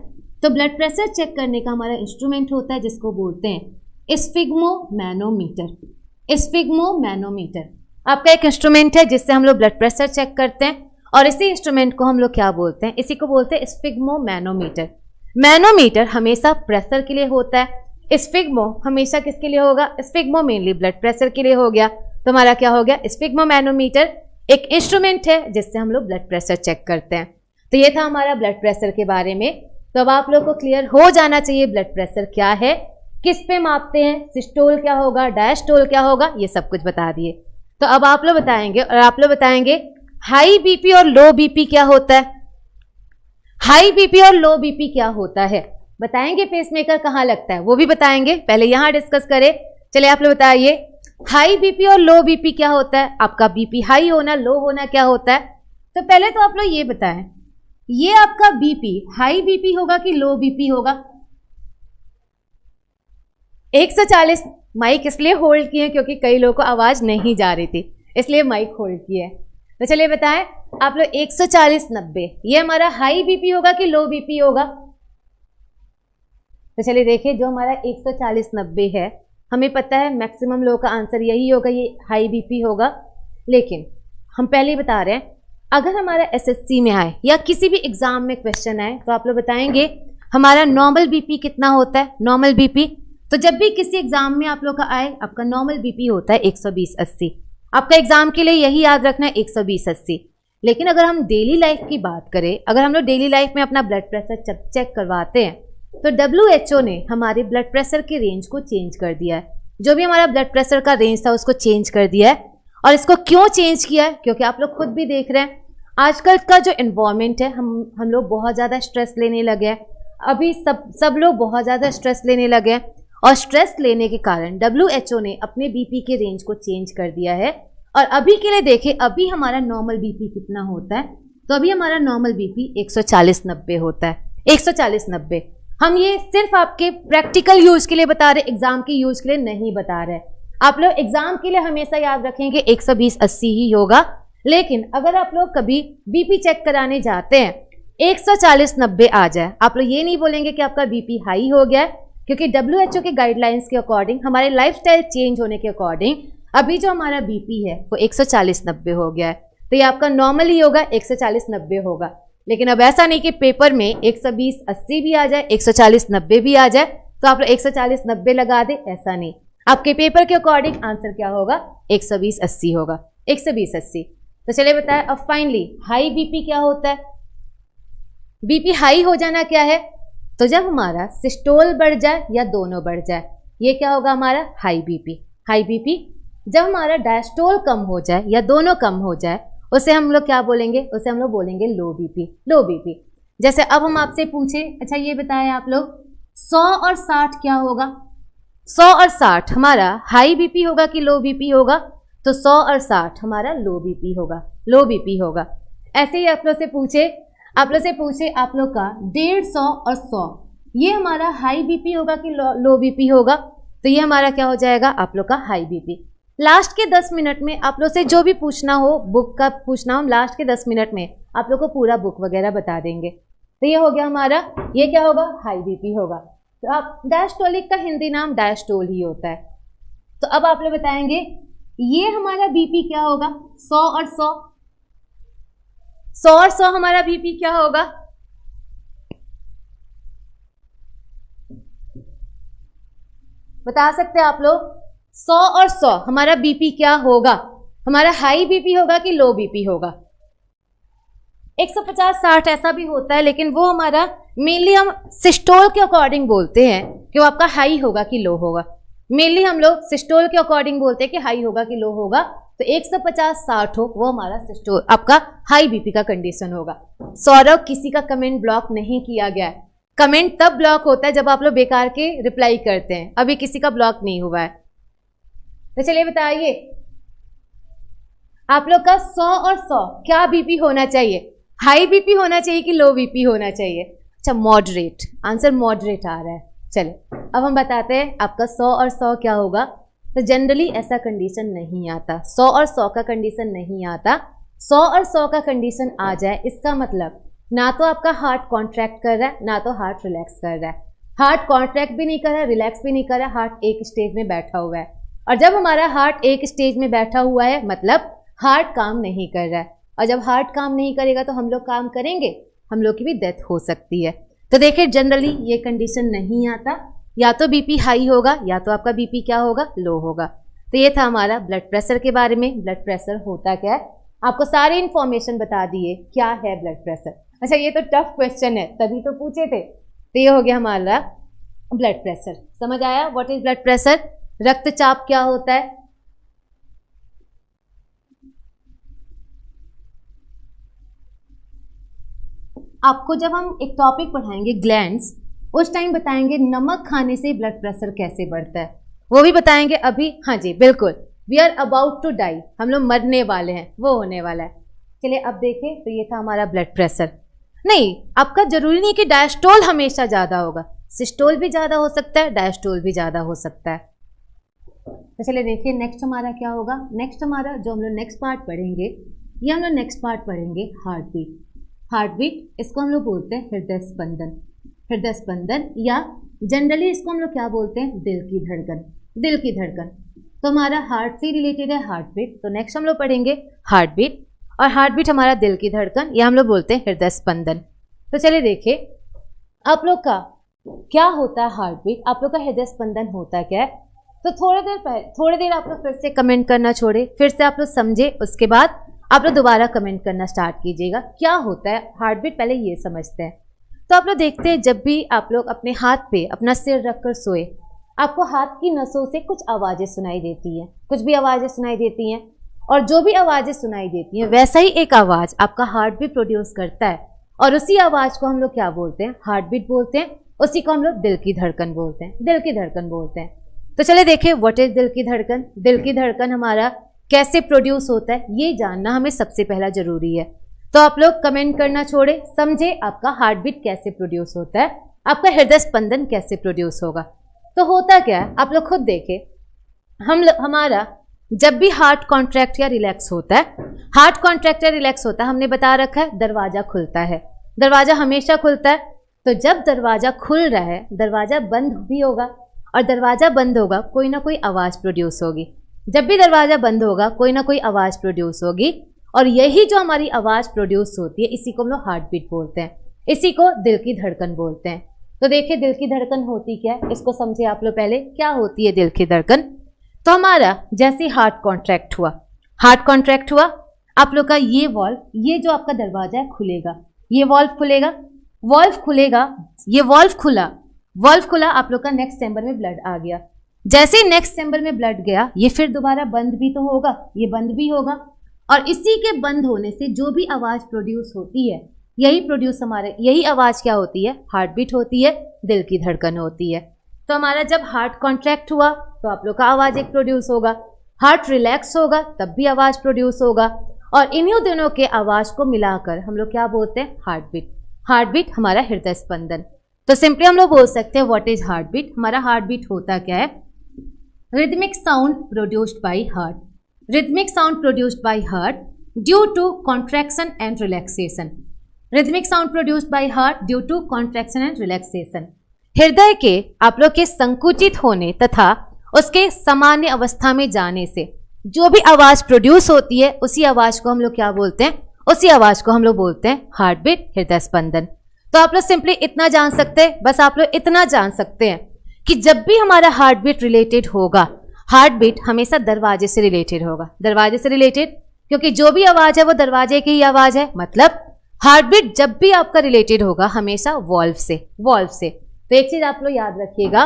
तो ब्लड प्रेशर चेक करने का हमारा इंस्ट्रूमेंट होता है जिसको बोलते हैं स्फिग्मोमैनोमीटर। स्फिग्मोमैनोमीटर आपका एक इंस्ट्रूमेंट है जिससे हम लोग ब्लड प्रेशर चेक करते हैं, और इसी इंस्ट्रूमेंट को हम लोग क्या बोलते हैं? इसी को बोलते हैं स्फिग्मोमैनोमीटर। मैनोमीटर हमेशा प्रेशर के लिए होता है, स्फिग्मो हमेशा किसके लिए होगा? स्फिग्मो मेनली ब्लड प्रेशर के लिए हो गया। तो हमारा क्या हो गया? स्फिग्मोमैनोमीटर एक इंस्ट्रूमेंट है जिससे हम लोग ब्लड प्रेशर चेक करते हैं। तो ये था हमारा ब्लड प्रेशर के बारे में। तो अब आप लोग को क्लियर हो जाना चाहिए ब्लड प्रेशर क्या है, किस पे मापते हैं, सिस्टोल क्या होगा, डायस्टोल क्या होगा, ये सब कुछ बता दिए। तो अब आप लोग बताएंगे, और आप लोग बताएंगे हाई बीपी और लो बीपी क्या होता है? हाई बीपी और लो बीपी क्या होता है बताएंगे। पेसमेकर कहाँ लगता है वो भी बताएंगे, पहले यहाँ डिस्कस करें। चलिए आप लोग बताइए, हाई बीपी और लो बीपी क्या होता है? आपका बीपी हाई होना, लो होना क्या होता है? तो पहले तो आप लोग ये बताएं, ये आपका बीपी हाई बीपी होगा कि लो बीपी होगा? 140 माइक इसलिए होल्ड किए क्योंकि कई लोगों को आवाज नहीं जा रही थी, इसलिए माइक होल्ड किए। तो चलिए बताएं आप लोग, 140/90 ये हमारा हाई बीपी होगा कि लो बीपी होगा? तो चलिए देखिए, जो हमारा 140/90 है, हमें पता है मैक्सिमम लोगों का आंसर यही होगा, ये हाई बीपी होगा। लेकिन हम पहले ही बता रहे हैं, अगर हमारा एसएससी में आए या किसी भी एग्जाम में क्वेश्चन आए तो आप लोग बताएंगे हमारा नॉर्मल बीपी कितना होता है? नॉर्मल बीपी, तो जब भी किसी एग्जाम में आप लोग का आए, आपका नॉर्मल बीपी होता है 120/80। आपका एग्जाम के लिए यही याद रखना है, 120/80। लेकिन अगर हम डेली लाइफ की बात करें, अगर हम लोग डेली लाइफ में अपना ब्लड प्रेशर चेक करवाते हैं, तो WHO ने हमारे ब्लड प्रेशर के रेंज को चेंज कर दिया है। जो भी हमारा ब्लड प्रेशर का रेंज था उसको चेंज कर दिया है। और इसको क्यों चेंज किया है? क्योंकि आप लोग खुद भी देख रहे हैं आजकल का जो एनवायरनमेंट है, हम लोग बहुत ज़्यादा स्ट्रेस लेने लगे हैं। अभी सब लोग बहुत ज़्यादा स्ट्रेस लेने लगे हैं, और स्ट्रेस लेने के कारण WHO ने अपने बीपी के रेंज को चेंज कर दिया है। और अभी के लिए देखें, अभी हमारा नॉर्मल बीपी कितना होता है? तो अभी हमारा नॉर्मल बीपी 140/90 होता है, 140/90। हम ये सिर्फ आपके प्रैक्टिकल यूज के लिए बता रहे, एग्जाम के यूज के लिए नहीं बता रहे। आप लोग एग्जाम के लिए हमेशा याद रखेंगे 120/80 ही होगा। लेकिन अगर आप लोग कभी बीपी चेक कराने जाते हैं, 140/90 आ जाए, आप लोग ये नहीं बोलेंगे कि आपका बीपी हाई हो गया है, क्योंकि WHO के गाइडलाइंस के अकॉर्डिंग, हमारे लाइफस्टाइल चेंज होने के अकॉर्डिंग अभी जो हमारा बीपी है वो 140/90 हो गया है। तो ये आपका नॉर्मल ही होगा, 140/90 होगा। लेकिन अब ऐसा नहीं कि पेपर में 120/80 भी आ जाए, 140/90 भी आ जाए तो आप लोग 140/90 लगा दे, ऐसा नहीं। आपके पेपर के अकॉर्डिंग आंसर क्या होगा? 120/80 होगा, 120/80। तो चलिए बताएं अब फाइनली हाई बीपी क्या होता है? बीपी हाई हो जाना क्या है? तो जब हमारा सिस्टोल बढ़ जाए या दोनों बढ़ जाए, ये क्या होगा? हमारा हाई बीपी। हाई बीपी जब हमारा डायस्टोल कम हो जाए या दोनों कम हो जाए, उसे हम लोग क्या बोलेंगे? उसे हम लोग बोलेंगे लो बीपी। लो बीपी। जैसे अब हम आपसे पूछे, अच्छा ये बताएं आप लोग, 100 और 60 क्या होगा? 100 और 60 हमारा हाई बीपी होगा कि लो बीपी होगा? तो 100 और 60 हमारा लो बीपी होगा, लो बीपी होगा। ऐसे ही आप लोग से पूछे, आप लोग का 150 और 100 ये हमारा हाई बीपी होगा कि लो बीपी होगा? तो ये हमारा क्या हो जाएगा? आप लोग का हाई बीपी। लास्ट के 10 मिनट में आप लोग से जो भी पूछना हो, बुक का पूछना हो, लास्ट के 10 मिनट में आप लोग को पूरा बुक वगैरह बता देंगे। तो ये हो गया हमारा, ये क्या होगा? हाई बीपी होगा। तो आप डायस्टोलिक का हिंदी नाम डायस्टोल ही होता है। तो अब आप लोग बताएंगे ये हमारा बीपी क्या होगा? 100 और 100, 100 और 100 हमारा बीपी क्या होगा? बता सकते हैं आप लोग? 100 और 100 हमारा बीपी क्या होगा? हमारा हाई बीपी होगा कि लो बीपी होगा? 150-60 ऐसा भी होता है, लेकिन वो हमारा मेनली हम सिस्टोल के अकॉर्डिंग बोलते हैं कि वो आपका हाई होगा कि लो होगा। मेनली हम लोग सिस्टोल के अकॉर्डिंग बोलते हैं कि हाई होगा कि लो होगा। तो 150-60 हो वो हमारा सिस्टोल, आपका हाई बीपी का कंडीशन होगा। सौरभ, किसी का कमेंट ब्लॉक नहीं किया गया है, कमेंट तब ब्लॉक होता है जब आप लोग बेकार के रिप्लाई करते हैं, अभी किसी का ब्लॉक नहीं हुआ है। तो चलिए बताइए आप लोग का 100 और 100 क्या बीपी होना चाहिए? हाई बीपी होना चाहिए कि लो बीपी होना चाहिए? अच्छा, मॉडरेट, आंसर मॉडरेट आ रहा है। चले अब हम बताते हैं आपका 100 और 100 क्या होगा। तो जनरली ऐसा कंडीशन नहीं आता, 100 और 100 का कंडीशन नहीं आता। 100 और 100 का कंडीशन आ जाए इसका मतलब ना तो आपका हार्ट कॉन्ट्रैक्ट कर रहा है ना तो हार्ट रिलैक्स कर रहा है। हार्ट कॉन्ट्रैक्ट भी नहीं कर रहा है, रिलैक्स भी नहीं कर रहा है, हार्ट एक स्टेज में बैठा हुआ है। और जब हमारा हार्ट एक स्टेज में बैठा हुआ है मतलब हार्ट काम नहीं कर रहा है। और जब हार्ट काम नहीं करेगा तो हम लोग काम करेंगे, हम लोग की भी डेथ हो सकती है। तो देखिए जनरली ये कंडीशन नहीं आता, या तो बीपी हाई होगा या तो आपका बीपी क्या होगा, लो होगा। तो ये था हमारा ब्लड प्रेशर के बारे में। ब्लड प्रेशर होता क्या है, आपको सारे इन्फॉर्मेशन बता दिए क्या है ब्लड प्रेशर। अच्छा ये तो टफ क्वेश्चन है, तभी तो पूछे थे। तो ये हो गया हमारा ब्लड प्रेशर। समझ आया व्हाट इज ब्लड प्रेशर? रक्तचाप क्या होता है? आपको जब हम एक टॉपिक पढ़ाएंगे ग्लैंड्स, उस टाइम बताएंगे नमक खाने से ब्लड प्रेशर कैसे बढ़ता है, वो भी बताएंगे अभी। हाँ जी बिल्कुल, we are about to die, हम लोग मरने वाले हैं, वो होने वाला है। चलिए अब देखें, तो ये था हमारा ब्लड प्रेशर। नहीं, आपका जरूरी नहीं कि डायस्टोल हमेशा ज़्यादा होगा, सिस्टोल भी ज़्यादा हो सकता है, डायस्टोल भी ज़्यादा हो सकता है। तो चलिए देखिए नेक्स्ट हमारा क्या होगा। नेक्स्ट हमारा जो हम लोग नेक्स्ट पार्ट पढ़ेंगे, ये हम लोग नेक्स्ट पार्ट पढ़ेंगे हार्ट बीट। हार्ट बीट, इसको हम लोग बोलते हैं हृदय स्पंदन। हृदय स्पंदन या जनरली इसको हम लोग क्या बोलते हैं, दिल की धड़कन। दिल की धड़कन तो हमारा हार्ट से रिलेटेड है हार्ट बीट। तो नेक्स्ट हम लोग पढ़ेंगे हार्ट बीट, और हार्ट बीट हमारा दिल की धड़कन, या हम लोग बोलते हैं हृदय स्पंदन। तो चलिए देखिए आप लोग का क्या होता है हार्ट बीट, आप लोग का हृदय स्पंदन होता क्या है। तो थोड़ी देर आप लोग फिर से कमेंट करना छोड़े, फिर से आप लोग समझे, उसके बाद आप लोग दोबारा कमेंट करना स्टार्ट कीजिएगा। क्या होता है हार्ट बीट, पहले ये समझते हैं। तो आप लोग देखते हैं जब भी आप लोग अपने हाथ पे अपना सिर रखकर सोए, आपको हाथ की नसों से कुछ आवाज़ें सुनाई देती हैं, कुछ भी आवाज़ें सुनाई देती हैं। और जो भी आवाज़ें सुनाई देती हैं वैसा ही एक आवाज़ आपका हार्ट भी प्रोड्यूस करता है, और उसी आवाज़ को हम लोग क्या बोलते हैं, हार्ट बीट बोलते हैं। उसी को हम लोग दिल की धड़कन बोलते हैं, दिल की धड़कन बोलते हैं। तो चलिए देखिए व्हाट इज दिल की धड़कन। दिल की धड़कन हमारा कैसे प्रोड्यूस होता है ये जानना हमें सबसे पहला जरूरी है। तो आप लोग कमेंट करना छोड़े, समझे आपका हार्ट बीट कैसे प्रोड्यूस होता है, आपका हृदय स्पंदन कैसे प्रोड्यूस होगा। तो होता क्या है आप लोग खुद देखें, हमारा जब भी हार्ट कॉन्ट्रैक्ट या रिलैक्स होता है, हार्ट कॉन्ट्रैक्ट या रिलैक्स होता है, हमने बता रखा है दरवाजा खुलता है, दरवाजा हमेशा खुलता है। तो जब दरवाजा खुल रहा है, दरवाजा बंद भी होगा, और दरवाजा बंद होगा कोई ना कोई आवाज़ प्रोड्यूस होगी। जब भी दरवाजा बंद होगा कोई ना कोई आवाज़ प्रोड्यूस होगी, और यही जो हमारी आवाज़ प्रोड्यूस होती है इसी को हम लोग हार्ट बीट बोलते हैं, इसी को दिल की धड़कन बोलते हैं। तो देखिए दिल की धड़कन होती क्या है, इसको समझे आप लोग पहले क्या होती है दिल की धड़कन। तो हमारा जैसे हार्ट कॉन्ट्रैक्ट हुआ, हार्ट कॉन्ट्रैक्ट हुआ, आप लोग का ये वॉल्व, ये जो आपका दरवाजा है खुलेगा, ये वॉल्व खुलेगा, वॉल्व खुलेगा, ये वॉल्व खुला, वॉल्व खुला, आप लोग का नेक्स्ट चैम्बर में ब्लड आ गया। जैसे नेक्स्ट चैम्बर में ब्लड गया, ये फिर दोबारा बंद भी तो होगा, ये बंद भी होगा, और इसी के बंद होने से जो भी आवाज़ प्रोड्यूस होती है, यही आवाज़ क्या होती है, हार्ट बीट होती है, दिल की धड़कन होती है। तो हमारा जब हार्ट कॉन्ट्रैक्ट हुआ तो आप लोग का आवाज़ एक प्रोड्यूस होगा, हार्ट रिलैक्स होगा तब भी आवाज़ प्रोड्यूस होगा, और इन्हीं दोनों के आवाज़ को मिलाकर हम लोग क्या बोलते हैं, हार्ट बीट। हार्ट बीट हमारा हृदय स्पंदन। तो सिंपली हम लोग बोल सकते हैं व्हाट इज हार्ट बीट। हमारा हार्ट बीट होता क्या है, rhythmic sound produced by heart, rhythmic sound produced by heart due to contraction and relaxation, rhythmic sound produced by heart due to contraction and relaxation. हृदय के आप लोग के संकुचित होने तथा उसके सामान्य अवस्था में जाने से जो भी आवाज़ प्रोड्यूस होती है उसी आवाज़ को हम लोग क्या बोलते हैं, उसी आवाज़ को हम लोग बोलते हैं हार्ट बीट, हृदय स्पंदन। तो आप लोग सिंपली इतना जान सकते हैं, बस आप लोग इतना जान सकते हैं कि जब भी हमारा हार्ट बीट रिलेटेड होगा, हार्ट बीट हमेशा दरवाजे से रिलेटेड होगा, दरवाजे से रिलेटेड, क्योंकि जो भी आवाज़ है वो दरवाजे की ही आवाज़ है। मतलब हार्ट बीट जब भी आपका रिलेटेड होगा हमेशा वॉल्व से, वॉल्व से। तो एक चीज़ आप लोग याद रखिएगा,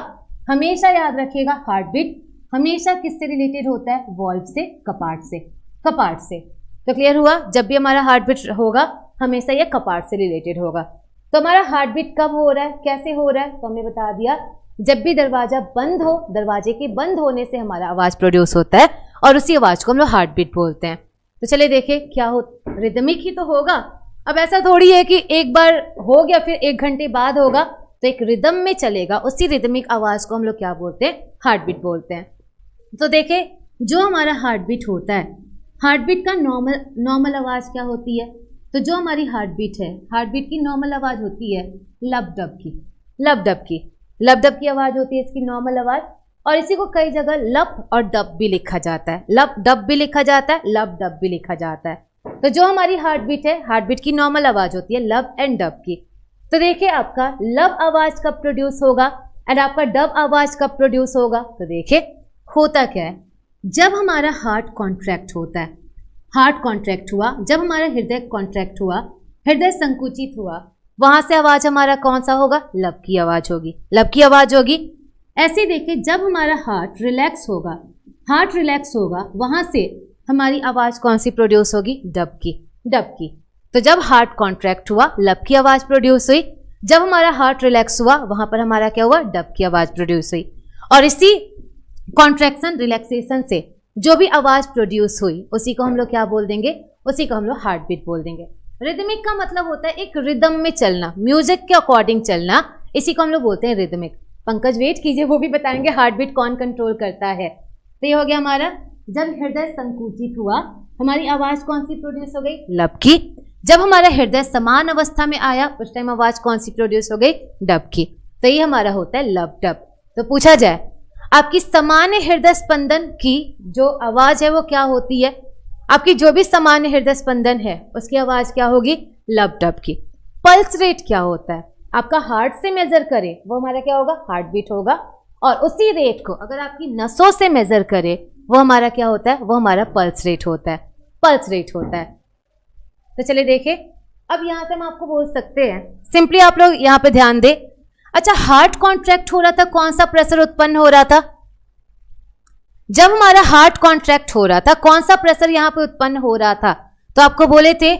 हमेशा याद रखिएगा, हार्ट बीट हमेशा किससे रिलेटेड होता है, वॉल्व से, कपाट से, कपाट से। तो क्लियर हुआ, जब भी हमारा हार्ट बीट होगा हमेशा ये कपाट से रिलेटेड होगा। तो हमारा हार्ट बीट कब हो रहा है, कैसे हो रहा है, तो हमने बता दिया जब भी दरवाजा बंद हो, दरवाजे के बंद होने से हमारा आवाज प्रोड्यूस होता है और उसी आवाज को हम लोग हार्ट बीट बोलते हैं। तो चलिए देखें क्या हो, रिदमिक ही तो होगा। अब ऐसा थोड़ी है कि एक बार हो गया फिर 1 घंटे बाद होगा, तो एक रिदम में चलेगा, उसी रिदमिक आवाज को हम लोग क्या बोलते हैं, हार्ट बीट बोलते हैं। तो देखें जो हमारा हार्ट बीट होता है, हार्ट बीट का नॉर्मल आवाज क्या होती है, तो जो हमारी हार्ट बीट है, हार्ट बीट की नॉर्मल आवाज होती है लब डब की, लब डब की, लब डब की आवाज होती है इसकी नॉर्मल आवाज। और इसी को कई जगह लब और डब भी लिखा जाता है, लब डब भी लिखा जाता है, लब डब भी लिखा जाता है। तो जो हमारी हार्ट बीट है, हार्ट बीट की नॉर्मल आवाज होती है लब एंड डब की। तो देखिए आपका लब आवाज कब प्रोड्यूस होगा एंड आपका डब आवाज कब प्रोड्यूस होगा। तो देखिए होता क्या है, जब हमारा हार्ट कॉन्ट्रैक्ट होता है, हार्ट कॉन्ट्रैक्ट हुआ, जब हमारा हृदय कॉन्ट्रैक्ट हुआ, हृदय संकुचित हुआ, वहां से आवाज हमारा कौन सा होगा, लब की आवाज होगी, लब की आवाज होगी। ऐसे देखिए जब हमारा हार्ट रिलैक्स होगा, हार्ट रिलैक्स होगा, वहां से हमारी आवाज कौन सी प्रोड्यूस होगी, डब की, डब की। तो जब हार्ट कॉन्ट्रैक्ट हुआ लब की आवाज प्रोड्यूस हुई, जब हमारा हार्ट रिलैक्स हुआ वहां पर हमारा क्या हुआ, डब की आवाज प्रोड्यूस हुई। और इसी कॉन्ट्रैक्शन रिलैक्सेशन से जो भी आवाज प्रोड्यूस हुई उसी को हम लोग क्या बोल देंगे, उसी को हम लोग हार्ट बीट बोल देंगे। रिदमिक का मतलब होता है एक रिदम में चलना, म्यूजिक के अकॉर्डिंग चलना, इसी को हम लोग बोलते हैं रिदमिक। पंकज वेट कीजिए, वो भी बताएंगे हार्ट बीट कौन कंट्रोल करता है। तो ये हो गया हमारा, जब हृदय संकुचित हुआ हमारी आवाज कौन सी प्रोड्यूस हो गई, लब की। जब हमारा हृदय समान अवस्था में आया उस टाइम आवाज कौन सी प्रोड्यूस हो गई, डब की। तो ये हमारा होता है लब डब। तो पूछा जाए आपकी सामान्य हृदय स्पंदन की जो आवाज है वो क्या होती है, आपकी जो भी सामान्य हृदय स्पंदन है उसकी आवाज क्या होगी, लब डब की। पल्स रेट क्या होता है, आपका हार्ट से मेजर करे वो हमारा क्या होगा, हार्ट बीट होगा। और उसी रेट को अगर आपकी नसों से मेजर करे वो हमारा क्या होता है, वो हमारा पल्स रेट होता है, पल्स रेट होता है। तो चलिए देखें, अब यहां से हम आपको बोल सकते हैं, सिंपली आप लोग यहां पे ध्यान दें। अच्छा, हार्ट कॉन्ट्रैक्ट हो रहा था, कौन सा प्रेशर उत्पन्न हो रहा था, जब हमारा हार्ट कॉन्ट्रैक्ट हो रहा था कौन सा प्रेशर यहां पे उत्पन्न हो रहा था, तो आपको बोले थे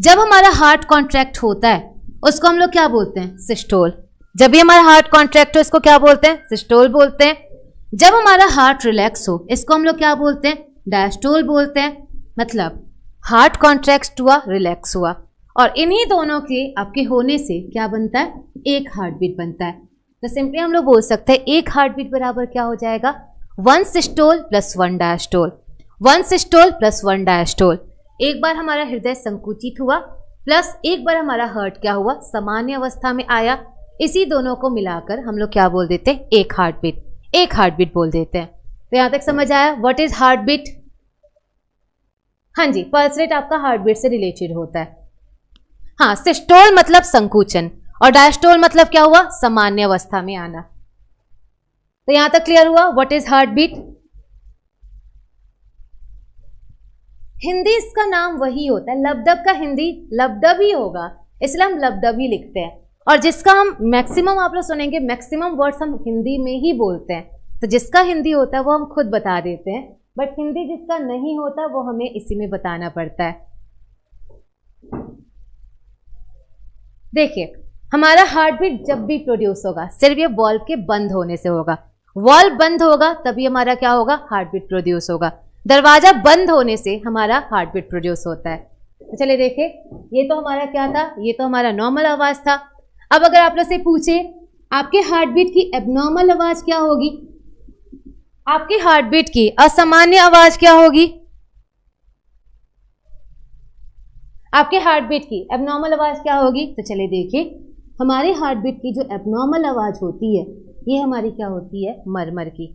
जब हमारा हार्ट कॉन्ट्रैक्ट होता है उसको हम लोग क्या बोलते हैं, सिस्टोल। जब भी हमारा हार्ट कॉन्ट्रैक्ट हो इसको क्या बोलते हैं, सिस्टोल बोलते हैं। जब हमारा हार्ट रिलैक्स हो इसको हम लोग क्या बोलते हैं, डायस्टोल बोलते हैं। मतलब हार्ट कॉन्ट्रैक्ट हुआ, रिलैक्स हुआ, और इन्हीं दोनों के आपके होने से क्या बनता है, एक हार्ट बीट बनता है। तो सिंपली हम लोग बोल सकते हैं एक हार्ट बीट बराबर क्या हो जाएगा, 1 systole plus 1 diastole, 1 systole plus 1 diastole. एक बार हमारा हृदय संकुचित हुआ प्लस एक बार हमारा हार्ट क्या हुआ, सामान्य अवस्था में आया, इसी दोनों को मिलाकर हम लोग क्या बोल देते हैं, एक हार्ट बीट, एक हार्ट बीट बोल देते हैं। तो यहां तक समझ आया व्हाट इज हार्ट बीट। हाँ जी, पल्स रेट आपका हार्ट बीट से रिलेटेड होता है। हाँ, सिस्टोल मतलब संकुचन और डायस्टोल मतलब क्या हुआ, सामान्य अवस्था में आना। तो यहां तक क्लियर हुआ what is heartbeat. Hindi इसका नाम वही होता है, लबडब का हिंदी लबडब ही होगा, इसलिए हम लबडब ही लिखते हैं। और जिसका हम मैक्सिमम, आप लोग सुनेंगे मैक्सिमम वर्ड्स हम हिंदी में ही बोलते हैं। तो जिसका हिंदी होता है वो हम खुद बता देते हैं, बट हिंदी जिसका नहीं होता वो हमें इसी में बताना पड़ता है। देखिए हमारा हार्ट बीट जब भी प्रोड्यूस होगा सिर्फ ये वॉल्व के बंद होने से होगा, वॉल्व बंद होगा तभी हमारा क्या होगा, हार्ट बीट प्रोड्यूस होगा। दरवाजा बंद होने से हमारा हार्ट बीट प्रोड्यूस होता है। तो चलिए देखिए, ये तो हमारा क्या था, ये तो हमारा नॉर्मल आवाज था। अब अगर आप लोग से पूछे आपके हार्ट बीट की एबनॉर्मल आवाज क्या होगी, आपकी हार्ट बीट की असामान्य आवाज क्या होगी, आपके हार्ट बीट की एबनॉर्मल आवाज क्या होगी। तो चलिए देखिए, हमारे हार्ट बीट की जो एबनॉर्मल आवाज होती है ये हमारी क्या होती है, मरमर की।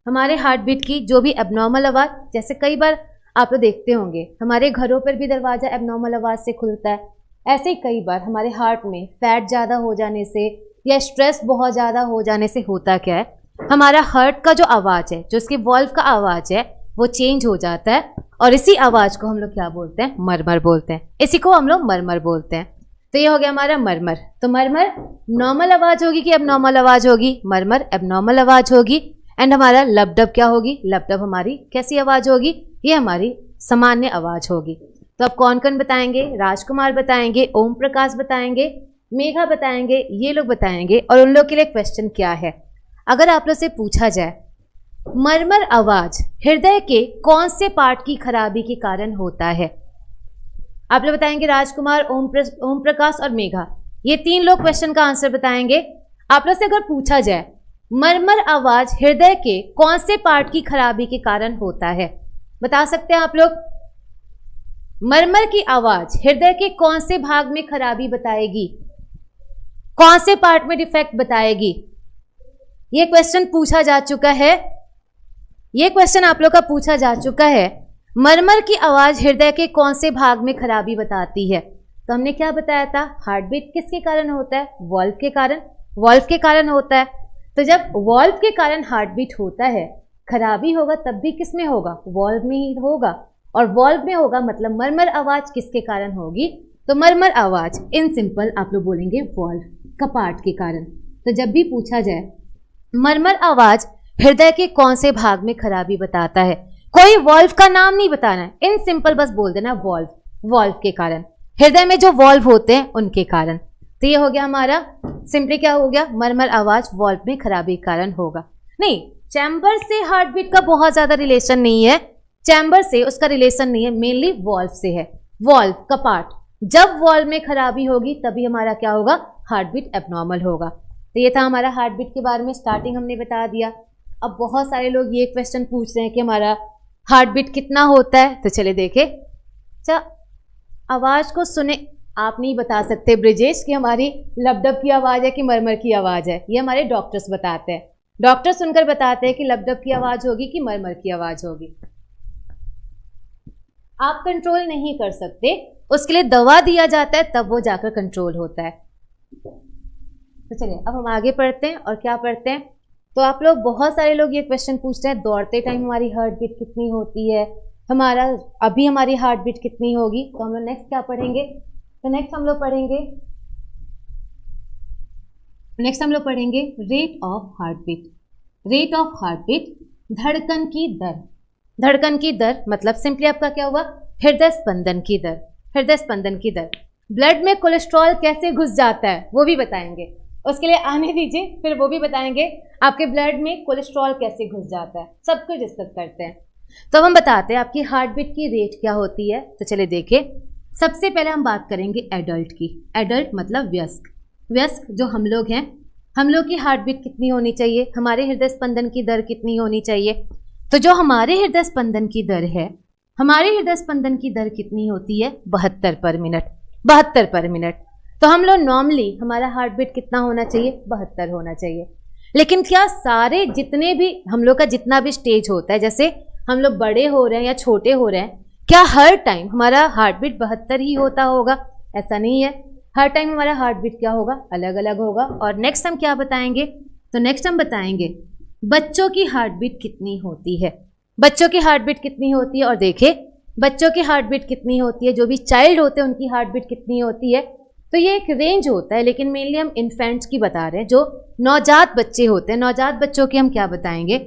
हमारे हार्ट बीट की जो भी एबनॉर्मल आवाज, जैसे कई बार आप लोग देखते होंगे हमारे घरों पर भी दरवाजा एबनॉर्मल आवाज से खुलता है, ऐसे ही कई बार हमारे हार्ट में फैट ज़्यादा हो जाने से या स्ट्रेस बहुत ज़्यादा हो जाने से होता क्या है, हमारा हार्ट का जो आवाज़ है, जो उसके वॉल्व का आवाज़ है वो चेंज हो जाता है, और इसी आवाज़ को हम लोग क्या बोलते हैं, मरमर बोलते हैं। इसी को हम लोग मरमर बोलते हैं। तो ये हो गया हमारा मरमर। तो मरमर नॉर्मल आवाज़ होगी कि एबनॉर्मल आवाज़ होगी, मरमर एबनॉर्मल आवाज़ होगी। एंड हमारा लबडब क्या होगी, लबडब हमारी कैसी आवाज़ होगी, ये हमारी सामान्य आवाज़ होगी। तो अब कौन कौन बताएंगे, राजकुमार बताएंगे, ओम प्रकाश बताएंगे, मेघा बताएंगे, ये लोग बताएंगे। और उन लोग के लिए क्वेश्चन क्या है, अगर आप लोग से पूछा जाए मरमर आवाज हृदय के कौन से पार्ट की खराबी के कारण होता है, आप लोग बताएंगे राजकुमार, ओम प्रकाश और मेघा, ये 3 लोग क्वेश्चन का आंसर बताएंगे। आप लोग से अगर पूछा जाए मरमर आवाज हृदय के कौन से पार्ट की खराबी के कारण होता है, बता सकते हैं आप लोग? मरमर की आवाज हृदय के कौन से भाग में खराबी बताएगी, कौन से पार्ट में डिफेक्ट बताएगी? ये क्वेश्चन पूछा जा चुका है, ये क्वेश्चन आप लोग का पूछा जा चुका है। मरमर की आवाज हृदय के कौन से भाग में खराबी बताती है? तो हमने क्या बताया था, हार्ट बीट किसके कारण होता है? वॉल्व के कारण, वॉल्व के कारण होता है। तो जब वॉल्व के कारण हार्ट बीट होता है, खराबी होगा तब भी किस में होगा? वॉल्व में ही होगा। और वॉल्व में होगा मतलब मरमर आवाज किसके कारण होगी? तो मरमर आवाज इन सिंपल आप लोग बोलेंगे वॉल्व कपाट के कारण। तो जब भी पूछा जाए मरमर आवाज हृदय के कौन से भाग में खराबी बताता है, कोई वॉल्व का नाम नहीं बताना है, इन सिंपल बस बोल देना वॉल्व, वॉल्व के कारण, हृदय में जो वॉल्व होते हैं उनके कारण। तो ये हो गया हमारा सिंपली क्या हो गया, मरमर आवाज वॉल्व में खराबी के कारण होगा। नहीं, चैम्बर से हार्ट बीट का बहुत ज्यादा रिलेशन नहीं है, चैम्बर से उसका रिलेशन नहीं है, मेनली वॉल्व से है। वॉल्व कपाट, जब वॉल्व में खराबी होगी तभी हमारा क्या होगा, हार्ट बीट एबनॉर्मल होगा। तो ये था हमारा हार्ट बीट के बारे में, स्टार्टिंग हमने बता दिया। अब बहुत सारे लोग ये क्वेश्चन पूछ रहे हैं कि हमारा हार्ट बीट कितना होता है, तो चले देखे। अच्छा, आवाज को सुने, आप नहीं बता सकते ब्रिजेश कि हमारी लबडब की आवाज है कि मरमर की आवाज है, ये हमारे डॉक्टर्स बताते हैं। डॉक्टर सुनकर बताते हैं कि लबडब की आवाज होगी कि मरमर की आवाज होगी। आप कंट्रोल नहीं कर सकते, उसके लिए दवा दिया जाता है तब वो जाकर कंट्रोल होता है। तो चलिए अब हम आगे पढ़ते हैं। और क्या पढ़ते हैं, तो आप लोग बहुत सारे लोग ये क्वेश्चन पूछते हैं, दौड़ते टाइम हमारी हार्ट बीट कितनी होती है, हमारा अभी हमारी हार्ट बीट कितनी होगी। तो हम लोग नेक्स्ट क्या पढ़ेंगे, तो नेक्स्ट हम लोग पढ़ेंगे rate of heartbeat. Rate of heartbeat, धड़कन की दर। धड़कन की दर मतलब सिंपली आपका क्या हुआ, हृदय स्पंदन की दर। हृदय स्पंदन की दर। ब्लड में कोलेस्ट्रॉल कैसे घुस जाता है वो भी बताएंगे, उसके लिए आने दीजिए, फिर वो भी बताएंगे आपके ब्लड में कोलेस्ट्रॉल कैसे घुस जाता है, सब कुछ डिस्कस करते हैं। तो हम बताते हैं आपकी हार्ट बीट की रेट क्या होती है। तो चले देखें, सबसे पहले हम बात करेंगे एडल्ट की। एडल्ट मतलब वयस्क। वयस्क जो हम लोग हैं, हम लोग की हार्ट बीट कितनी होनी चाहिए, हमारे हृदय स्पंदन की दर कितनी होनी चाहिए। तो जो हमारे हृदय स्पंदन की दर है, हमारे हृदय स्पंदन की दर कितनी होती है, 72 पर मिनट। 72 पर मिनट। तो हम लोग नॉर्मली हमारा हार्ट बीट कितना होना चाहिए, 72 होना चाहिए। लेकिन क्या सारे जितने भी हम लोग का जितना भी स्टेज होता है, जैसे हम लोग बड़े हो रहे हैं या छोटे हो रहे हैं, क्या हर टाइम हमारा हार्ट बीट 72 ही होता होगा? ऐसा नहीं है, हर टाइम हमारा हार्ट बीट क्या होगा, अलग अलग होगा। और नेक्स्ट हम क्या बताएंगे, तो नेक्स्ट हम बताएंगे बच्चों की हार्ट बीट कितनी होती है। बच्चों की हार्ट बीट कितनी होती है, और देखें बच्चों की हार्ट बीट कितनी होती है, जो भी चाइल्ड होते हैं उनकी हार्ट बीट कितनी होती है। तो ये एक रेंज होता है, लेकिन मेनली हम इन्फेंट्स की बता रहे हैं, जो नवजात बच्चे होते हैं। नवजात बच्चों की हम क्या बताएंगे,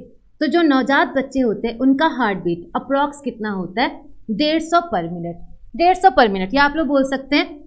तो जो नवजात बच्चे होते हैं उनका हार्ट बीट अप्रॉक्स कितना होता है, 150 पर मिनट। 150 पर मिनट, या आप लोग बोल सकते हैं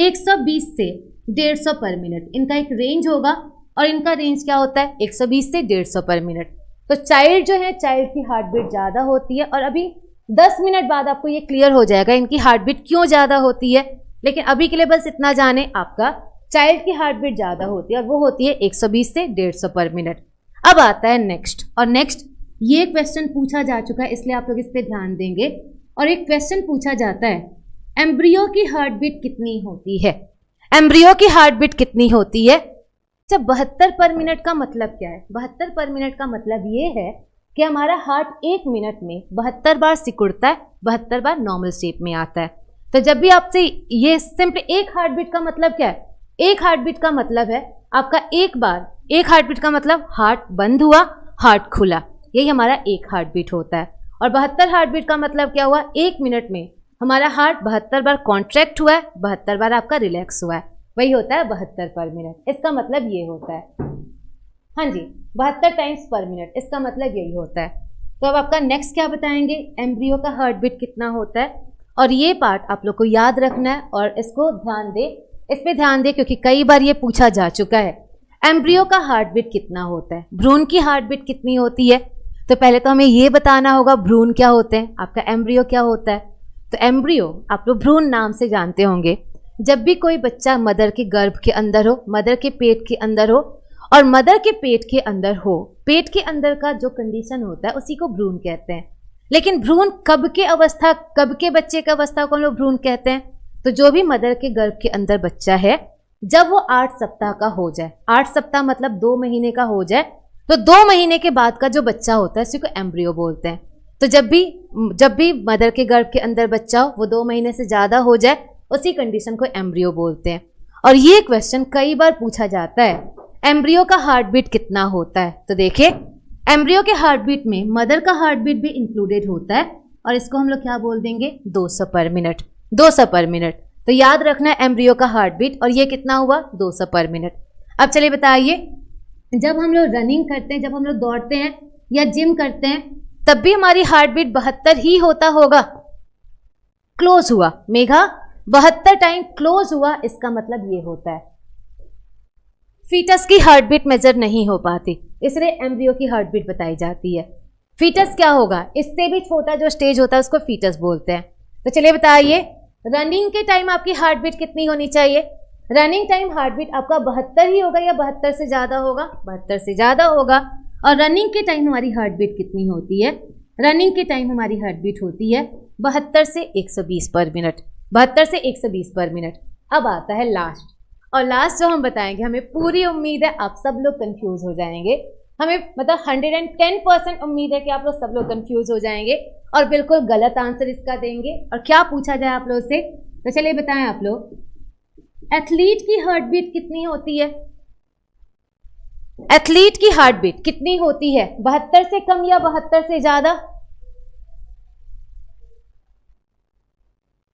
120 से 150 पर मिनट, इनका एक रेंज होगा। और इनका रेंज क्या होता है, 120 से 150 पर मिनट। तो चाइल्ड जो है, चाइल्ड की हार्ट बीट ज़्यादा होती है। और अभी 10 मिनट बाद आपको ये क्लियर हो जाएगा इनकी हार्ट बीट क्यों ज़्यादा होती है। लेकिन अभी के लिए बस इतना जाने, आपका चाइल्ड की हार्ट बीट ज़्यादा होती है और वो होती है 120 से 150 पर मिनट। अब आता है नेक्स्ट, और नेक्स्ट ये क्वेश्चन पूछा जा चुका है, इसलिए आप लोग इस पर ध्यान देंगे। और एक क्वेश्चन पूछा जाता है, एम्ब्रियो की हार्ट बीट कितनी होती है। एम्ब्रियो की हार्ट बीट कितनी होती है। अच्छा, 72 पर मिनट का मतलब क्या है? 72 पर मिनट का मतलब ये है कि हमारा हार्ट 1 मिनट में 72 बार सिकुड़ता है, 72 बार नॉर्मल शेप में आता है। तो जब भी आपसे ये सिंपली एक हार्ट बीट का मतलब क्या है, एक हार्ट बीट का मतलब है आपका एक बार, एक हार्ट बीट का मतलब हार्ट बंद हुआ, हार्ट खुला, यही हमारा एक हार्ट बीट होता है। और 72 हार्ट बीट का मतलब क्या हुआ, 1 मिनट में हमारा हार्ट 72 बार कॉन्ट्रैक्ट हुआ है, 72 बार आपका रिलैक्स हुआ है, वही होता है 72 पर मिनट। इसका मतलब ये होता है, हाँ जी, 72 टाइम्स पर मिनट, इसका मतलब यही होता है। तो अब आपका नेक्स्ट क्या बताएंगे, एम्ब्रियो का हार्ट बीट कितना होता है। और ये पार्ट आप लोग को याद रखना है और इसको ध्यान दे इस पे ध्यान दें क्योंकि कई बार ये पूछा जा चुका है। एम्ब्रियो का हार्ट बीट कितना होता है, भ्रूण की हार्ट बीट कितनी होती है। तो पहले तो हमें ये बताना होगा भ्रूण क्या होते हैं, आपका एम्ब्रियो क्या होता है। तो एम्ब्रियो आप लोग भ्रूण नाम से जानते होंगे। जब भी कोई बच्चा मदर के गर्भ के अंदर हो, मदर के पेट के अंदर हो, और मदर के पेट के अंदर हो, पेट के अंदर का जो कंडीशन होता है उसी को भ्रूण कहते हैं। लेकिन भ्रूण कब के अवस्था, कब के बच्चे की अवस्था को हम लोग भ्रूण कहते हैं। तो जो भी मदर के गर्भ के अंदर बच्चा है, जब वो 8 सप्ताह का हो जाए, 8 सप्ताह मतलब 2 महीने का हो जाए, तो 2 महीने के बाद का जो बच्चा होता है उसी को एम्ब्रियो बोलते हैं। तो जब भी मदर के गर्भ के अंदर बच्चा हो, वो 2 महीने से ज़्यादा हो जाए, उसी कंडीशन को एम्ब्रियो बोलते हैं। और ये क्वेश्चन कई बार पूछा जाता है, एम्ब्रियो का हार्ट बीट कितना होता है। तो देखिए एम्ब्रियो के हार्ट बीट में मदर का हार्ट बीट भी इंक्लूडेड होता है, और इसको हम लोग क्या बोल देंगे, 200 पर मिनट, 200 पर मिनट। तो याद रखना है एम्ब्रियो का हार्ट बीट, और ये कितना हुआ, 200 पर मिनट। अब चलिए बताइए, जब हम लोग रनिंग करते हैं, जब हम लोग दौड़ते हैं या जिम करते हैं, तब भी हमारी हार्ट बीट 72 ही होता होगा। क्लोज हुआ मेघा, 72 टाइम क्लोज हुआ, इसका मतलब ये होता है। फीटस की हार्ट बीट मेजर नहीं हो पाती, इसलिए एम्ब्रियो की हार्ट बीट बताई जाती है। फीटस क्या होगा, इससे भी छोटा जो स्टेज होता है उसको फीटस बोलते हैं। तो चलिए बताइए, रनिंग के टाइम आपकी हार्ट बीट कितनी होनी चाहिए। रनिंग टाइम हार्ट बीट आपका 72 ही होगा या 72 से ज़्यादा होगा, 72 से ज़्यादा होगा। और रनिंग के टाइम हमारी हार्ट बीट कितनी होती है, रनिंग के टाइम हमारी हार्ट बीट होती है 72 से 120 पर मिनट, 72 से 120 पर मिनट। अब आता है लास्ट, और लास्ट जो हम बताएंगे, हमें पूरी उम्मीद है आप सब लोग कंफ्यूज हो जाएंगे। हमें मतलब 110% उम्मीद है कि आप लोग सब लोग कंफ्यूज हो जाएंगे और बिल्कुल गलत आंसर इसका देंगे। और क्या पूछा जाए आप लोग से, तो चलिए बताएं आप लोग, एथलीट की हार्ट बीट कितनी होती है। एथलीट की हार्ट बीट कितनी होती है, 72 से कम या 72 से ज्यादा।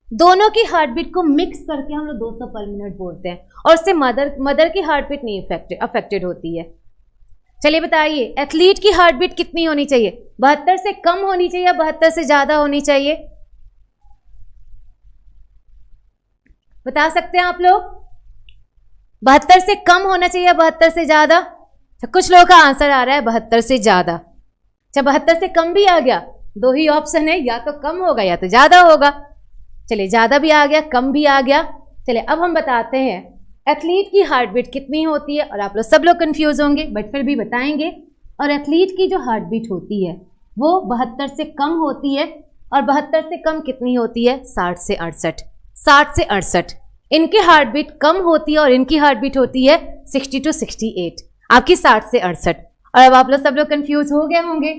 दोनों की हार्ट बीट को मिक्स करके हम लोग 200 पर मिनट बोलते हैं, और उससे मदर की हार्ट बीट नहीं अफेक्टेड होती है। चलिए बताइए, एथलीट की हार्ट बीट कितनी होनी चाहिए, 72 से कम होनी चाहिए या 72 से ज्यादा होनी चाहिए, बता सकते हैं आप लोग। 72 से कम होना चाहिए या 72 से ज्यादा। कुछ लोगों का आंसर आ रहा है 72 से ज्यादा। अच्छा, 72 से कम भी आ गया, 2 ही ऑप्शन है, या तो कम होगा या तो ज्यादा होगा। चलिए ज्यादा भी आ गया, कम भी आ गया। चलिए अब हम बताते हैं एथलीट की हार्ट बीट कितनी होती है, और आप लोग सब लोग कंफ्यूज होंगे बट फिर भी बताएंगे। और एथलीट की जो हार्ट बीट होती है वो 72 से कम होती है, और 72 से कम कितनी होती है, 60 से 68, 60 से 68। इनकी हार्ट बीट कम होती है और इनकी हार्ट बीट होती है 60 to 68, आपकी 60 से 68। और अब आप लोग सब लोग कंफ्यूज हो गए होंगे,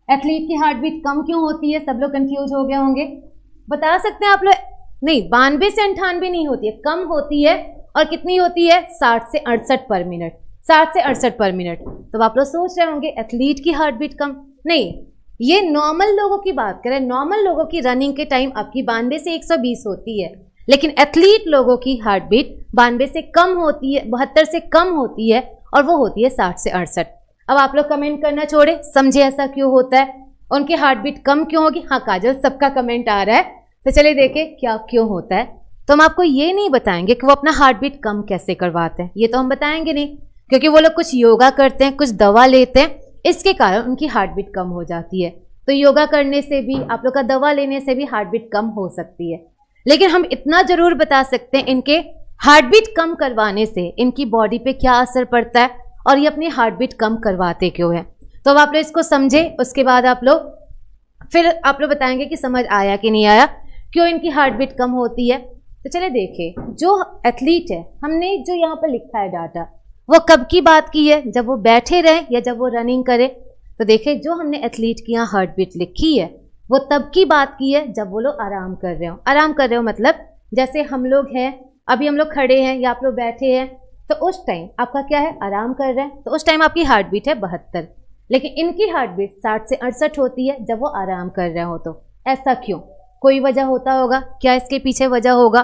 एथलीट की हार्ट बीट कम क्यों होती है, सब लोग कंफ्यूज हो गए होंगे। बता सकते हैं आप लोग, नहीं 92 से 98 नहीं होती है, कम होती है, और कितनी होती है, 60 से 68 पर मिनट, 60 से 68 पर मिनट। तो आप लोग सोच रहे होंगे एथलीट की हार्ट बीट कम, नहीं, ये नॉर्मल लोगों की बात करें। नॉर्मल लोगों की रनिंग के टाइम आपकी 92 से 120 होती है, लेकिन एथलीट लोगों की हार्ट बीट 92 से कम होती है, 72 से कम होती है, और वो होती है 60 से 68। अब आप लोग कमेंट करना छोड़े, समझे ऐसा क्यों होता है, उनकी हार्ट बीट कम क्यों होगी। हाँ काजल, सबका कमेंट आ रहा है, तो चलिए देखें क्या क्यों होता है। तो हम आपको ये नहीं बताएंगे कि वो अपना हार्ट बीट कम कैसे करवाते हैं, ये तो हम बताएंगे नहीं, क्योंकि वो लोग कुछ योगा करते हैं, कुछ दवा लेते हैं, इसके कारण उनकी हार्ट बीट कम हो जाती है। तो योगा करने से भी, आप लोग का दवा लेने से भी हार्ट बीट कम हो सकती है। लेकिन हम इतना जरूर बता सकते हैं, इनके हार्ट बीट कम करवाने से इनकी बॉडी पे क्या असर पड़ता है, और ये अपनी हार्ट बीट कम करवाते क्यों है। तो अब आप लोग इसको समझे, उसके बाद आप लोग फिर आप लोग बताएंगे कि समझ आया कि नहीं आया, क्यों इनकी हार्ट बीट कम होती है। तो चलिए देखिए, जो एथलीट है, हमने जो यहाँ पर लिखा है डाटा, वो कब की बात की है, जब वो बैठे रहे या जब वो रनिंग करे। तो देखिए जो हमने एथलीट की यहाँ हार्ट बीट लिखी है वो तब की बात की है जब वो लोग आराम कर रहे हो। आराम कर रहे हो मतलब जैसे हम लोग हैं, अभी हम लोग खड़े हैं या आप लोग बैठे हैं, तो उस टाइम आपका क्या है, आराम कर रहे हैं, तो उस टाइम आपकी हार्ट बीट है 72, लेकिन इनकी हार्ट बीट 60 से 68 होती है जब वो आराम कर रहे हो। तो ऐसा क्यों, कोई वजह होता होगा क्या, इसके पीछे वजह होगा।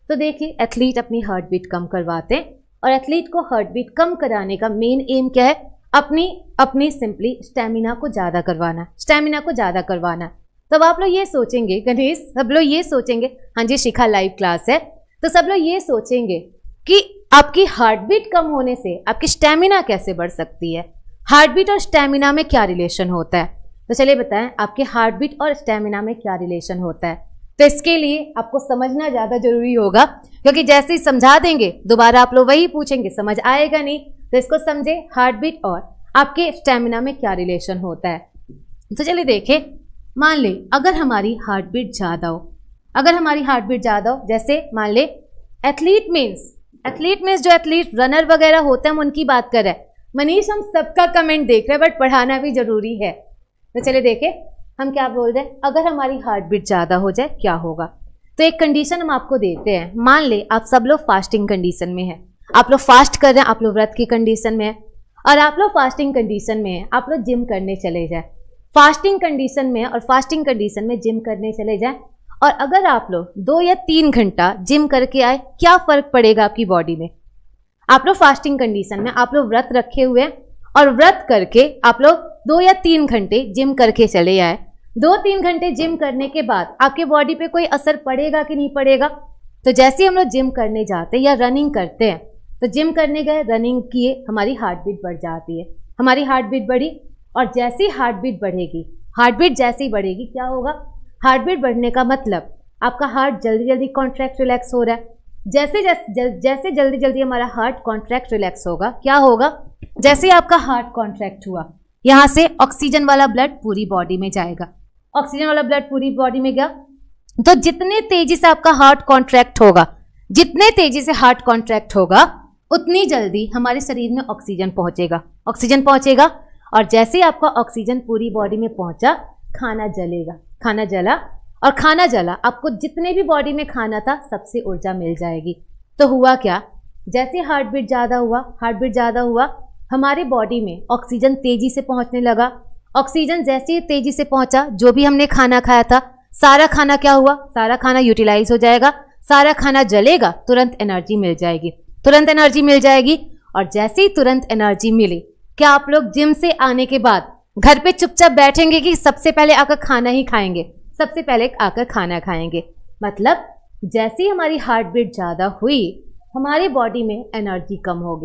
तो देखिए एथलीट अपनी हार्ट बीट कम करवाते हैं, और एथलीट को हार्ट बीट कम कराने का मेन एम क्या है, अपनी सिंपली स्टेमिना को ज़्यादा करवाना, स्टेमिना को ज़्यादा करवाना। तब आप लोग ये सोचेंगे, गणेश सब लोग ये सोचेंगे हाँ जी शिखा लाइव क्लास है, तो सब लोग ये सोचेंगे कि आपकी हार्ट बीट कम होने से आपकी स्टेमिना कैसे बढ़ सकती है, हार्ट बीट और स्टेमिना में क्या रिलेशन होता है। तो चलिए बताएं आपके हार्ट बीट और स्टेमिना में क्या रिलेशन होता है। तो इसके लिए आपको समझना ज़्यादा जरूरी होगा, क्योंकि जैसे ही समझा देंगे दोबारा आप लोग वही पूछेंगे, समझ आएगा नहीं। तो इसको समझे, हार्ट बीट और आपके स्टेमिना में क्या रिलेशन होता है। तो चलिए देखें, मान ले अगर हमारी हार्ट बीट ज़्यादा हो, अगर हमारी हार्ट बीट ज़्यादा हो, जैसे मान ले एथलीट मीन्स जो एथलीट रनर वगैरह होते हैं हम उनकी बात कर रहे हैं। मनीष हम सबका कमेंट देख रहे हैं बट पढ़ाना भी जरूरी है। तो चलिए देखें हम क्या बोल रहे हैं, अगर हमारी हार्ट बीट ज़्यादा हो जाए क्या होगा। तो एक कंडीशन हम आपको देते हैं, मान ले आप सब लोग फास्टिंग कंडीशन में हैं, आप लोग फास्ट कर रहे हैं, आप लोग व्रत की कंडीशन में हैं, और आप लोग फास्टिंग कंडीशन में हैं, आप लोग जिम करने चले जाए, फास्टिंग कंडीशन में और फास्टिंग कंडीशन में जिम करने चले जाए, और अगर आप लोग 2 या 3 घंटा जिम करके आए, क्या फ़र्क पड़ेगा आपकी बॉडी में। आप लोग फास्टिंग कंडीशन में, आप लोग व्रत रखे हुए हैं और व्रत करके आप लोग 2 या 3 घंटे जिम करके चले आए, 2-3 घंटे जिम करने के बाद आपके बॉडी पे कोई असर पड़ेगा कि नहीं पड़ेगा। तो जैसे हम लोग जिम करने जाते हैं या रनिंग करते हैं, तो जिम करने गए, रनिंग किए, हमारी हार्ट बीट बढ़ जाती है, हमारी हार्ट बीट बढ़ी, और जैसे ही हार्ट बीट बढ़ेगी, हार्ट बीट जैसे ही बढ़ेगी क्या होगा, हार्ट बीट बढ़ने का मतलब आपका हार्ट जल्दी जल्दी कॉन्ट्रैक्ट रिलैक्स हो रहा है। जैसे जल्दी जल्दी हमारा हार्ट कॉन्ट्रैक्ट रिलैक्स होगा, क्या होगा, जैसे ही आपका हार्ट कॉन्ट्रैक्ट हुआ, यहाँ से ऑक्सीजन वाला ब्लड पूरी बॉडी में जाएगा, ऑक्सीजन वाला ब्लड पूरी बॉडी में गया, तो जितने तेजी से आपका हार्ट कॉन्ट्रैक्ट होगा, जितने तेजी से हार्ट कॉन्ट्रैक्ट होगा उतनी जल्दी हमारे शरीर में ऑक्सीजन पहुंचेगा, और जैसे ही आपका ऑक्सीजन पूरी बॉडी में पहुंचा, खाना जलेगा, खाना जला, आपको जितने भी बॉडी में खाना था सबसे ऊर्जा मिल जाएगी। तो हुआ क्या, जैसे हार्ट बीट ज़्यादा हुआ, हमारे बॉडी में ऑक्सीजन तेजी से पहुंचने लगा, ऑक्सीजन जैसे ही तेजी से पहुंचा, जो भी हमने खाना खाया था सारा खाना क्या हुआ, सारा खाना यूटिलाइज हो जाएगा, सारा खाना जलेगा, तुरंत एनर्जी मिल जाएगी। और जैसे ही तुरंत एनर्जी मिली, क्या आप लोग जिम से आने के बाद घर पे चुपचाप बैठेंगे कि सबसे पहले आकर खाना ही खाएंगे, सबसे पहले आकर खाना खाएंगे। मतलब जैसे ही हमारी हार्ट बीट ज़्यादा हुई, हमारी बॉडी में एनर्जी कम हो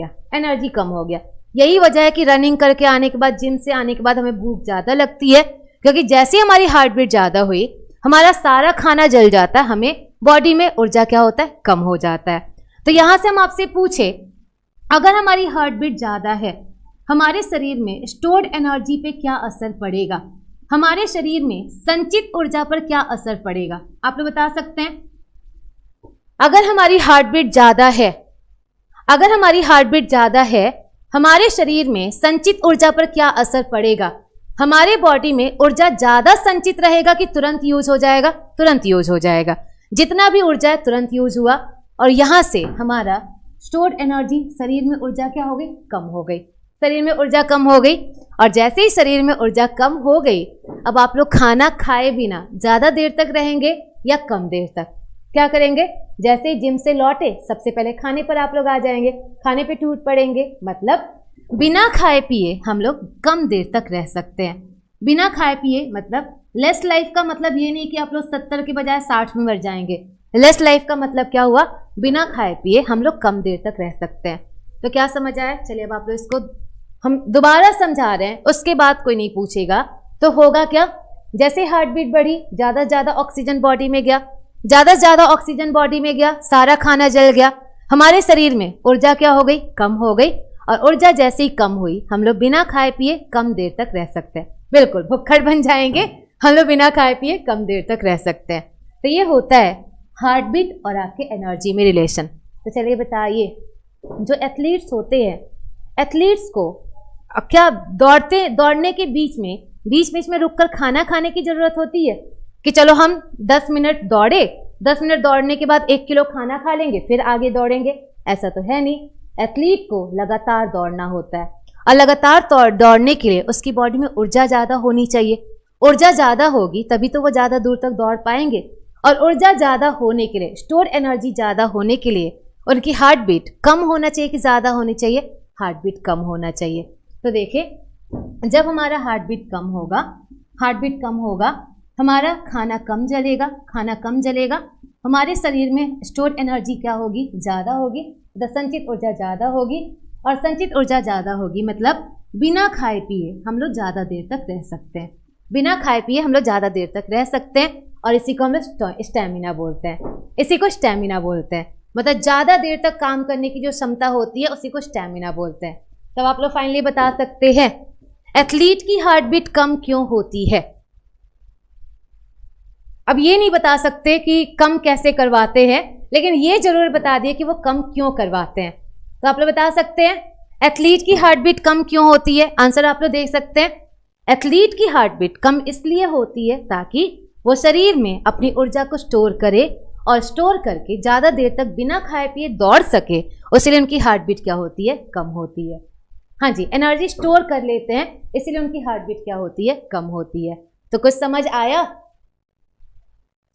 गया। यही वजह है कि रनिंग करके आने के बाद, जिम से आने के बाद हमें भूख ज़्यादा लगती है, क्योंकि जैसे ही हमारी हार्ट बीट ज़्यादा हुई, हमारा सारा खाना जल जाता है, हमें बॉडी में ऊर्जा क्या होता है, कम हो जाता है। तो यहाँ से हम आपसे पूछे, अगर हमारी हार्ट बीट ज़्यादा है, हमारे शरीर में स्टोर्ड एनर्जी पे क्या असर पड़ेगा, हमारे शरीर में संचित ऊर्जा पर क्या असर पड़ेगा, आप लोग बता सकते हैं। अगर हमारी हार्ट बीट ज़्यादा है, हमारे शरीर में संचित ऊर्जा पर क्या असर पड़ेगा, हमारे बॉडी में ऊर्जा ज़्यादा संचित रहेगा कि तुरंत यूज हो जाएगा, जितना भी ऊर्जा है तुरंत यूज हुआ, और यहाँ से हमारा स्टोर्ड एनर्जी, शरीर में ऊर्जा क्या हो गई, कम हो गई, शरीर में ऊर्जा कम हो गई। और जैसे ही शरीर में ऊर्जा कम हो गई, अब आप लोग खाना खाए बिना ज़्यादा देर तक रहेंगे या कम देर तक, क्या करेंगे, जैसे ही जिम से लौटे सबसे पहले खाने पर आप लोग आ जाएंगे, खाने पे टूट पड़ेंगे। मतलब बिना खाए पिए हम लोग कम देर तक रह सकते हैं। बिना खाए पिए मतलब लेस लाइफ का मतलब ये नहीं कि आप लोग 70 के बजाय 60 में मर जाएंगे। लेस लाइफ का मतलब क्या हुआ, बिना खाए पिए हम लोग कम देर तक रह सकते हैं। तो क्या समझ आया, चलिए अब आप लोग इसको हम दोबारा समझा रहे हैं, उसके बाद कोई नहीं पूछेगा। तो होगा क्या, जैसे हार्ट बीट बढ़ी, ज़्यादा से ज़्यादा ऑक्सीजन बॉडी में गया, सारा खाना जल गया, हमारे शरीर में ऊर्जा क्या हो गई, कम हो गई। और ऊर्जा जैसे ही कम हुई, हम लोग बिना खाए पिए कम देर तक रह सकते हैं। बिल्कुल भुक्खड़ बन जाएंगे, हम लोग बिना खाए पिए कम देर तक रह सकते हैं। तो ये होता है हार्ट बीट और आपके एनर्जी में रिलेशन। तो चलिए बताइए, जो एथलीट्स होते हैं, एथलीट्स को क्या दौड़ने के बीच में रुककर खाना खाने की ज़रूरत होती है कि चलो हम 10 मिनट दौड़े, 10 मिनट दौड़ने के बाद 1 किलो खाना खा लेंगे फिर आगे दौड़ेंगे, ऐसा तो है नहीं। एथलीट को लगातार दौड़ना होता है, और लगातार दौड़ने के लिए उसकी बॉडी में ऊर्जा ज़्यादा होनी चाहिए। ऊर्जा ज़्यादा होगी तभी तो वो ज़्यादा दूर तक दौड़ पाएंगे, और ऊर्जा ज़्यादा होने के लिए, स्टोर एनर्जी ज़्यादा होने के लिए उनकी हार्ट बीट कम होना चाहिए कि ज़्यादा होनी चाहिए, हार्ट बीट कम होना चाहिए। तो देखिए, जब हमारा हार्ट बीट कम होगा, हमारा खाना कम जलेगा, हमारे शरीर में स्टोर एनर्जी क्या होगी, ज़्यादा होगी, तो संचित ऊर्जा ज़्यादा होगी, और संचित ऊर्जा ज़्यादा होगी मतलब बिना खाए पिए हम लोग ज़्यादा देर तक रह सकते हैं, बिना खाए पिए हम लोग ज़्यादा देर तक रह सकते हैं, और इसी को हम लोग स्टैमिना बोलते हैं, इसी को स्टैमिना बोलते हैं, मतलब ज़्यादा देर तक काम करने की जो क्षमता होती है उसी को स्टैमिना बोलते हैं। तब आप लोग फाइनली बता सकते हैं एथलीट की हार्ट बीट कम क्यों होती है। अब ये नहीं बता सकते कि कम कैसे करवाते हैं, लेकिन ये जरूर बता दिए कि वो कम क्यों करवाते हैं। तो आप लोग बता सकते हैं एथलीट की हार्ट बीट कम क्यों होती है। आंसर आप लोग देख सकते हैं, एथलीट की हार्ट बीट कम इसलिए होती है ताकि वो शरीर में अपनी ऊर्जा को स्टोर करे, और स्टोर करके ज़्यादा देर तक बिना खाए पिए दौड़ सके, इसलिए उनकी हार्ट बीट क्या होती है, कम होती है। हाँ जी, एनर्जी स्टोर कर लेते हैं इसलिए उनकी हार्ट बीट क्या होती है, कम होती है। तो कुछ समझ आया?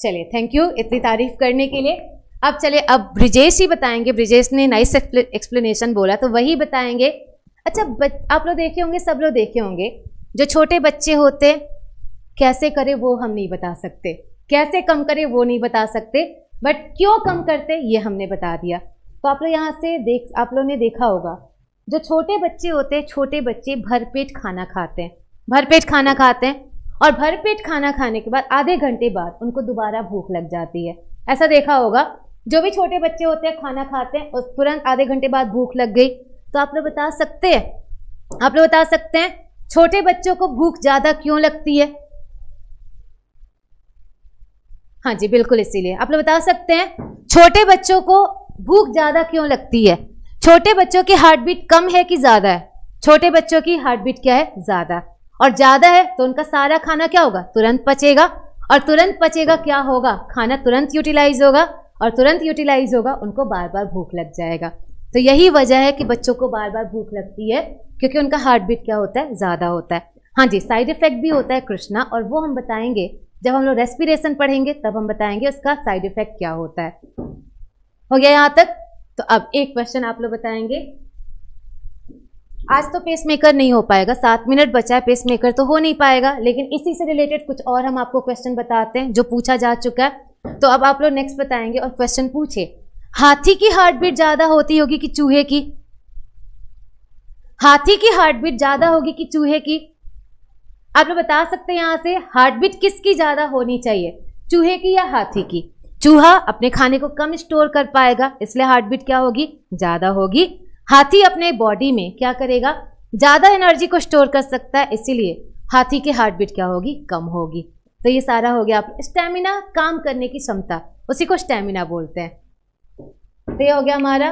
चलिए, थैंक यू इतनी तारीफ करने के लिए। अब चलिए, अब ब्रिजेश ही बताएंगे, ब्रिजेश ने नाइस एक्सप्लेनेशन बोला तो वही बताएंगे। अच्छा, आप लोग देखे होंगे, सब लोग देखे होंगे, जो छोटे बच्चे होते कैसे करे वो हम नहीं बता सकते, कैसे कम करे वो नहीं बता सकते, बट क्यों कम करते ये हमने बता दिया। तो आप लोग यहाँ से आप लोगों ने देखा होगा, जो छोटे बच्चे होते हैं, छोटे बच्चे भरपेट खाना खाते हैं, भरपेट खाना खाते हैं, और भरपेट खाना खाने के बाद आधे घंटे बाद उनको दोबारा भूख लग जाती है। ऐसा देखा होगा, जो भी छोटे बच्चे होते हैं खाना खाते हैं और तुरंत आधे घंटे बाद भूख लग गई। तो आप लोग बता सकते हैं, आप लोग बता सकते हैं छोटे बच्चों को भूख ज़्यादा क्यों लगती है? हाँ जी, बिल्कुल इसीलिए। आप लोग बता सकते हैं छोटे बच्चों को भूख ज़्यादा क्यों लगती है? छोटे बच्चों की हार्ट बीट कम है कि ज़्यादा है? छोटे बच्चों की हार्ट बीट क्या है, ज़्यादा, और ज़्यादा है तो उनका सारा खाना क्या होगा, तुरंत पचेगा, और तुरंत पचेगा क्या होगा, खाना तुरंत यूटिलाइज होगा, और तुरंत यूटिलाइज होगा, उनको बार बार भूख लग जाएगा। तो यही वजह है कि बच्चों को बार बार भूख लगती है, क्योंकि उनका हार्ट बीट क्या होता है, ज़्यादा होता है। हाँ जी, साइड इफेक्ट भी होता है कृष्णा, और वो हम बताएंगे जब हम लोग रेस्पिरेशन पढ़ेंगे, तब हम बताएंगे उसका साइड इफेक्ट क्या होता है। हो गया यहाँ तक? तो अब एक क्वेश्चन आप लोग बताएंगे। आज तो पेसमेकर नहीं हो पाएगा, 7 मिनट बचा है, पेसमेकर तो हो नहीं पाएगा, लेकिन इसी से रिलेटेड कुछ और हम आपको क्वेश्चन बताते हैं जो पूछा जा चुका है। तो अब आप लोग नेक्स्ट बताएंगे और क्वेश्चन पूछे, हाथी की हार्ट बीट ज्यादा होती होगी कि चूहे की? हाथी की हार्ट बीट ज्यादा होगी कि चूहे की? आप लोग बता सकते हैं यहाँ से हार्ट बीट किसकी ज्यादा होनी चाहिए, चूहे की या हाथी की? चूहा अपने खाने को कम स्टोर कर पाएगा, इसलिए हार्ट बीट क्या होगी, ज्यादा होगी। हाथी अपने बॉडी में क्या करेगा, ज्यादा एनर्जी को स्टोर कर सकता है, इसीलिए हाथी की हार्ट बीट क्या होगी, कम होगी। तो ये सारा हो गया। आप स्टैमिना, काम करने की क्षमता, उसी को स्टैमिना बोलते हैं। तो ये हो गया हमारा।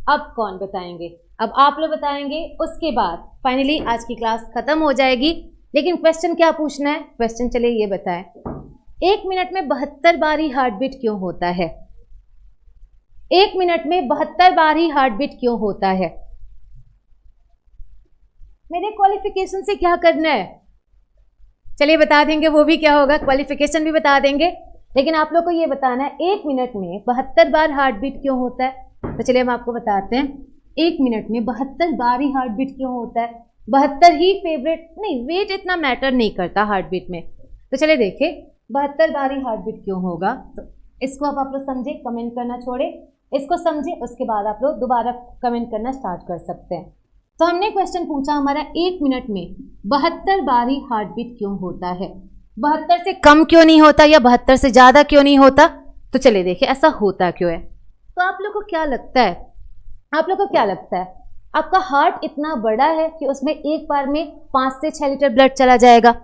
अब कौन बताएंगे? अब आप लोग बताएंगे, उसके बाद फाइनली आज की क्लास खत्म हो जाएगी। लेकिन क्वेश्चन क्या पूछना है? क्वेश्चन चलिए ये बताएं, 1 मिनट में 72 बार ही हार्ट बीट क्यों होता है? 1 मिनट में 72 बार ही हार्ट बीट क्यों होता है? मेरे क्वालिफिकेशन से क्या करना है? चलिए बता देंगे, वो भी क्या होगा, क्वालिफिकेशन भी बता देंगे, लेकिन आप लोग को ये बताना है 1 मिनट में 72 बार हार्ट बीट क्यों होता है। तो चलिए हम आपको बताते हैं, 1 मिनट में 72 बार ही हार्ट बीट क्यों होता है। 72 ही फेवरेट नहीं, वेट इतना मैटर नहीं करता हार्ट बीट में। तो चलिए देखिए 72 बार ही हार्ट बीट क्यों होगा। तो इसको आप लोग समझे, कमेंट करना छोड़े, इसको समझे, उसके बाद आप लोग दोबारा कमेंट करना स्टार्ट कर सकते हैं। तो हमने क्वेश्चन पूछा हमारा 1 मिनट में 72 बार ही हार्ट बीट क्यों होता है, 72 से कम क्यों नहीं होता या 72 से ज़्यादा क्यों नहीं होता। तो चलिए देखिए ऐसा होता क्यों है। तो आप लोग को क्या लगता है, आप लोग को क्या लगता है, आपका हार्ट इतना बड़ा है कि उसमें एक बार में 5 से 6 लीटर ब्लड चला जाएगा?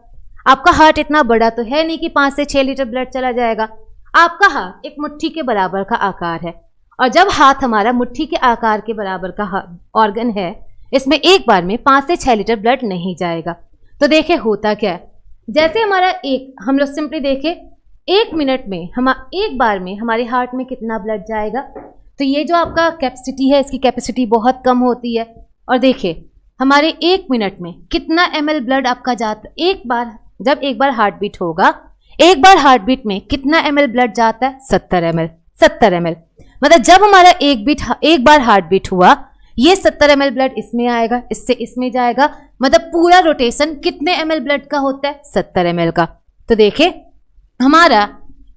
आपका हार्ट इतना बड़ा तो है नहीं कि 5 से 6 लीटर ब्लड चला जाएगा। आपका हार्ट एक मुट्ठी के बराबर का आकार है, और जब हाथ हमारा मुट्ठी के आकार के बराबर का ऑर्गन है, इसमें एक बार में 5 से 6 लीटर ब्लड नहीं जाएगा। तो देखिए होता क्या है, जैसे हमारा हम लोग सिंपली देखें 1 मिनट में हम एक बार में हमारे हार्ट में कितना ब्लड जाएगा। तो ये जो आपका कैपेसिटी है, इसकी कैपेसिटी बहुत कम होती है। और देखिए हमारे 1 मिनट में कितना ml ब्लड आपका जाता है। जब एक बार हार्ट बीट होगा, एक बार हार्ट बीट में कितना ml ब्लड जाता है, 70 ml। 70 ml मतलब जब हमारा एक बार हार्ट बीट हुआ, ये 70 ml ब्लड इसमें आएगा, इससे इसमें जाएगा, मतलब पूरा रोटेशन कितने ml ब्लड का होता है, 70 ml का। तो देखिए हमारा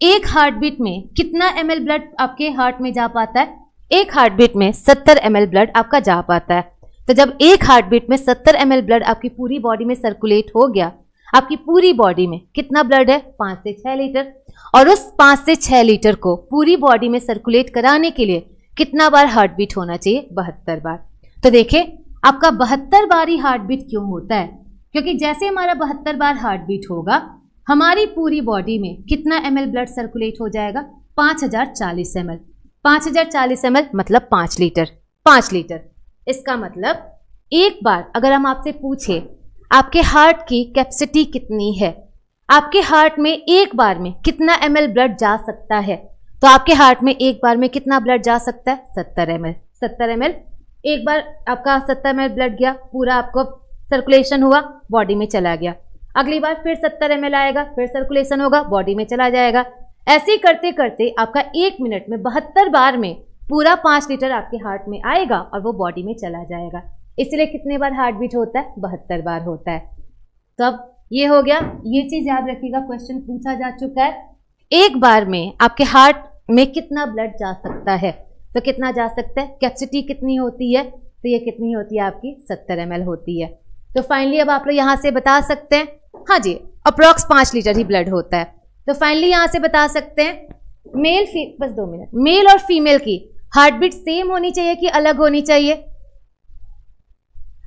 एक हार्ट बीट में कितना ml ब्लड आपके हार्ट में जा पाता है? एक हार्ट बीट में 70 ml ब्लड आपका जा पाता है। तो जब एक हार्ट बीट में 70 ml ब्लड आपकी पूरी बॉडी में सर्कुलेट हो गया, आपकी पूरी बॉडी में कितना ब्लड है? 5 से 6 लीटर। और उस 5 से 6 लीटर को पूरी बॉडी में सर्कुलेट कराने के लिए कितना बार हार्ट बीट होना चाहिए? 72 बार। तो देखिए आपका 72 बार ही हार्ट बीट क्यों होता है? क्योंकि जैसे हमारा 72 बार हार्ट बीट होगा, हमारी पूरी बॉडी में कितना ml ब्लड सर्कुलेट हो जाएगा? 5040 ml। 5040 ml मतलब 5 लीटर। 5 लीटर। इसका मतलब एक बार अगर हम आपसे पूछे आपके हार्ट की कैपेसिटी कितनी है, आपके हार्ट में एक बार में कितना ml ब्लड जा सकता है, तो आपके हार्ट में एक बार में कितना ब्लड जा सकता है? 70 ml। 70 ml। एक बार आपका 70 ml ब्लड गया, पूरा आपको सर्कुलेशन हुआ, बॉडी में चला गया। अगली बार फिर 70 ml आएगा, फिर सर्कुलेशन होगा, बॉडी में चला जाएगा। ऐसे ही करते करते आपका 1 मिनट में 72 बार में पूरा 5 लीटर आपके हार्ट में आएगा और वो बॉडी में चला जाएगा। इसलिए कितने बार हार्ट बीट होता है? 72 बार होता है। तो अब ये हो गया, ये चीज याद रखिएगा, क्वेश्चन पूछा जा चुका है। एक बार में आपके हार्ट में कितना ब्लड जा सकता है? तो कितना जा सकता है? कैपेसिटी कितनी होती है? तो ये कितनी होती है आपकी? 70 ml होती है। तो फाइनली अब आप लोग यहाँ से बता सकते हैं, हाँ जी, अप्रॉक्स 5 लीटर ही ब्लड होता है। तो फाइनली यहाँ से बता सकते हैं बस 2 मिनट, मेल और फीमेल की हार्ट बीट सेम होनी चाहिए कि अलग होनी चाहिए?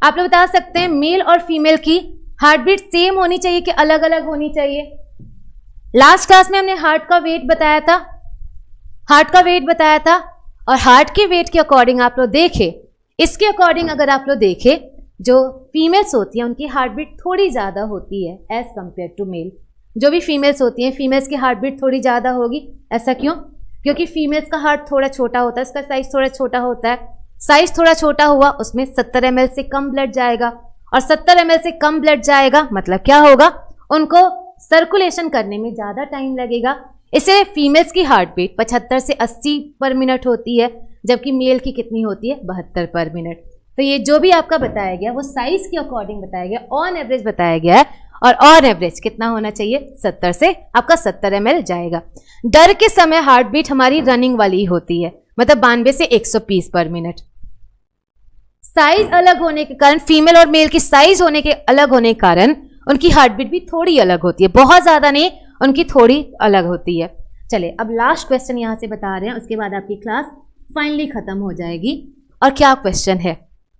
आप लोग बता सकते हैं मेल और फीमेल की हार्ट बीट सेम होनी चाहिए कि अलग अलग होनी चाहिए? लास्ट क्लास में हमने हार्ट का वेट बताया था, हार्ट का वेट बताया था, और हार्ट के वेट के अकॉर्डिंग आप लोग देखें, इसके अकॉर्डिंग अगर आप लोग देखें, जो फीमेल्स होती हैं उनकी हार्ट बीट थोड़ी ज़्यादा होती है एज कंपेयर टू मेल। जो भी फीमेल्स होती हैं, फीमेल्स की हार्ट बीट थोड़ी ज़्यादा होगी। ऐसा क्यों? क्योंकि फीमेल्स का हार्ट थोड़ा छोटा होता है, उसका साइज थोड़ा छोटा होता है। साइज थोड़ा छोटा हुआ, उसमें 70 ml से कम ब्लड जाएगा, और 70 ml से कम ब्लड जाएगा मतलब क्या होगा? उनको सर्कुलेशन करने में ज़्यादा टाइम लगेगा। इसलिए फीमेल्स की हार्ट बीट 75 से 80 पर मिनट होती है, जबकि मेल की कितनी होती है? 72 पर मिनट। तो ये जो भी आपका बताया गया वो साइज के अकॉर्डिंग बताया गया, ऑन एवरेज बताया गया है, और ऑन एवरेज कितना होना चाहिए? 70 से आपका 70 ml जाएगा। डर के समय हार्ट बीट हमारी रनिंग वाली होती है, मतलब 92 से 120 पर मिनट। साइज अलग होने के कारण, फीमेल और मेल की साइज होने के अलग होने के कारण उनकी हार्ट बीट भी थोड़ी अलग होती है, बहुत ज्यादा नहीं, उनकी थोड़ी अलग होती है। चलिए अब लास्ट क्वेश्चन यहां से बता रहे हैं, उसके बाद आपकी क्लास फाइनली खत्म हो जाएगी। और क्या क्वेश्चन है,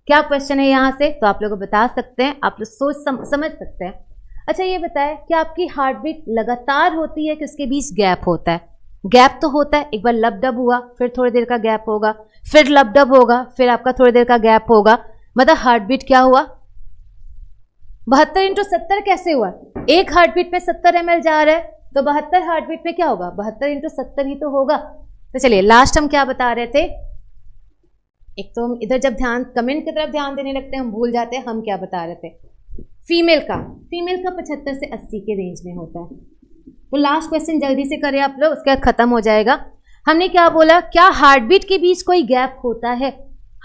क्या क्वेश्चन है यहाँ से, तो आप लोग बता सकते हैं, आप लोग सोच समझ सकते हैं। अच्छा ये बताएं कि आपकी हार्ट बीट लगातार होती है कि उसके बीच गैप होता है? गैप तो होता है, एक बार लब डब हुआ, फिर थोड़ी देर का गैप होगा, फिर लब डब होगा, फिर आपका थोड़ी देर का गैप होगा, मतलब हार्ट बीट क्या हुआ? 72 × 70 कैसे हुआ? एक हार्ट बीट में 70 ml जा रहा है, तो 72 हार्ट बीट में क्या होगा? 72 × 70 ही तो होगा। तो चलिए लास्ट हम क्या बता रहे थे, एक तो हम इधर जब ध्यान कमेंट की तरफ ध्यान देने लगते हैं हम भूल जाते हैं हम क्या बता रहे थे। फीमेल का 75 से 80 के रेंज में होता है। तो लास्ट क्वेश्चन जल्दी से करें आप लोग, उसके बाद खत्म हो जाएगा। हमने क्या बोला, क्या हार्ट बीट के बीच कोई गैप होता है?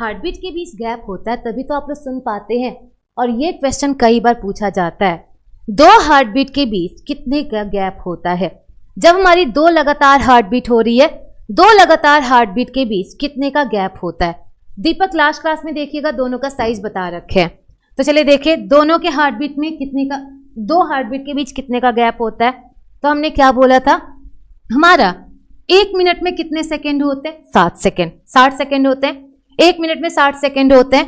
हार्ट बीट के बीच गैप होता है तभी तो आप लोग सुन पाते हैं, और ये क्वेश्चन कई बार पूछा जाता है। 2 हार्ट बीट के बीच कितने का गैप होता है? जब हमारी 2 लगातार हार्ट बीट हो रही है, 2 लगातार हार्ट बीट के बीच कितने का गैप होता है? दीपक लास्ट क्लास में देखिएगा दोनों का साइज बता रखे हैं। तो चलिए देखिए दोनों के हार्ट बीट में कितने का, 2 हार्ट बीट के बीच कितने का गैप होता है? तो हमने क्या बोला था, हमारा 1 मिनट में कितने सेकंड होते हैं? 7 सेकंड। 60 सेकंड होते हैं। 1 मिनट में 60 सेकंड होते हैं।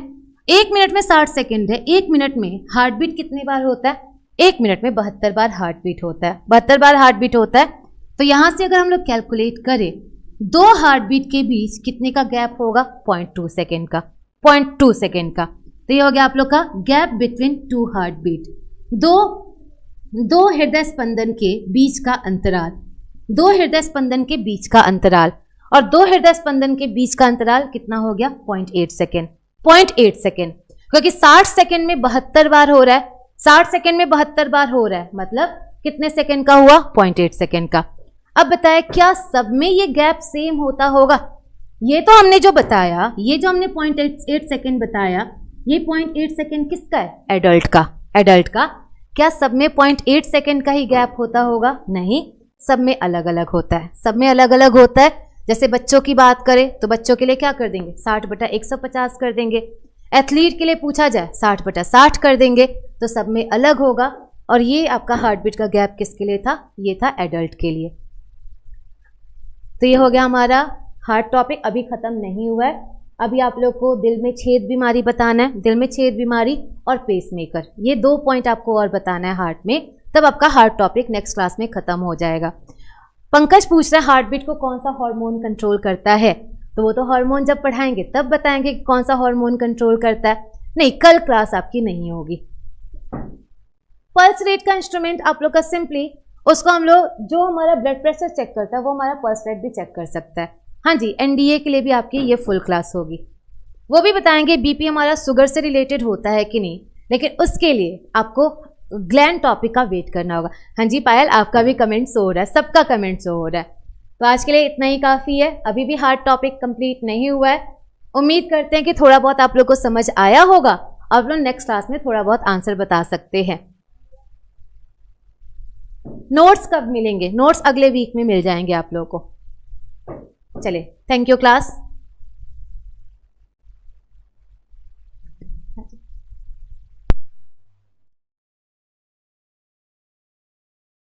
1 मिनट में 60 सेकंड है, 1 मिनट में हार्ट बीट कितने बार होता है? 1 मिनट में 72 बार हार्ट बीट होता है। 72 बार हार्ट बीट होता है। तो यहां से अगर हम लोग कैलकुलेट करें 2 हार्ट बीट के बीच कितने का गैप होगा? 0.2 सेकेंड का। 0.2 सेकेंड का। तो ये हो गया आप लोग का गैप बिटवीन 2 हार्ट बीट। दो हृदय स्पंदन के बीच का अंतराल, 2 हृदय स्पंदन के बीच का अंतराल, और 2 हृदय स्पंदन के बीच का अंतराल कितना हो गया? 0.8 सेकेंड। 0.8 सेकेंड, क्योंकि 60 सेकेंड में 72 बार हो रहा है, 60 सेकेंड में 72 बार हो रहा है, मतलब कितने सेकेंड का हुआ? 0.8 सेकेंड का। अब बताया क्या सब में ये गैप सेम होता होगा? ये तो हमने जो बताया, ये जो हमने 0.8 सेकेंड बताया, ये 0.8 सेकेंड किसका है? एडल्ट का। एडल्ट का। क्या सब में 0.8 सेकेंड का ही गैप होता होगा? नहीं, सब में अलग अलग होता है, सब में अलग अलग होता है। जैसे बच्चों की बात करें तो बच्चों के लिए क्या कर देंगे, 60/150 कर देंगे। एथलीट के लिए पूछा जाए 60/60 कर देंगे। तो सब में अलग होगा। और ये आपका हार्ट बीट का गैप किसके लिए था, ये था एडल्ट के लिए। तो ये हो गया हमारा हार्ट टॉपिक। अभी खत्म नहीं हुआ है, अभी आप लोग को दिल में छेद बीमारी बताना है, दिल में छेद बीमारी और पेसमेकर, ये 2 पॉइंट आपको और बताना है हार्ट में, तब आपका हार्ट टॉपिक नेक्स्ट क्लास में खत्म हो जाएगा। पंकज पूछ रहे हैं हार्ट बीट को कौन सा हार्मोन कंट्रोल करता है, तो वो तो हार्मोन जब पढ़ाएंगे तब बताएंगे कि कौन सा हार्मोन कंट्रोल करता है। नहीं, कल क्लास आपकी नहीं होगी। पल्स रेट का इंस्ट्रूमेंट आप लोग का सिंपली उसको हम लोग जो हमारा ब्लड प्रेशर चेक करता है वो हमारा पल्स रेट भी चेक कर सकता है। हाँ जी, एनडीए के लिए भी आपकी ये फुल क्लास होगी, वो भी बताएंगे बीपी हमारा शुगर से रिलेटेड होता है कि नहीं, लेकिन उसके लिए आपको ग्लैंड टॉपिक का वेट करना होगा। हाँ जी पायल, आपका भी कमेंट शो हो रहा है, सबका कमेंट शो हो रहा है। तो आज के लिए इतना ही काफ़ी है, अभी भी हार्ट टॉपिक कंप्लीट नहीं हुआ है। उम्मीद करते हैं कि थोड़ा बहुत आप लोग को समझ आया होगा, आप लोग नेक्स्ट क्लास में थोड़ा बहुत आंसर बता सकते हैं। नोट्स कब मिलेंगे, नोट्स अगले वीक में मिल जाएंगे आप लोगों को। चलिए, थैंक यू क्लास।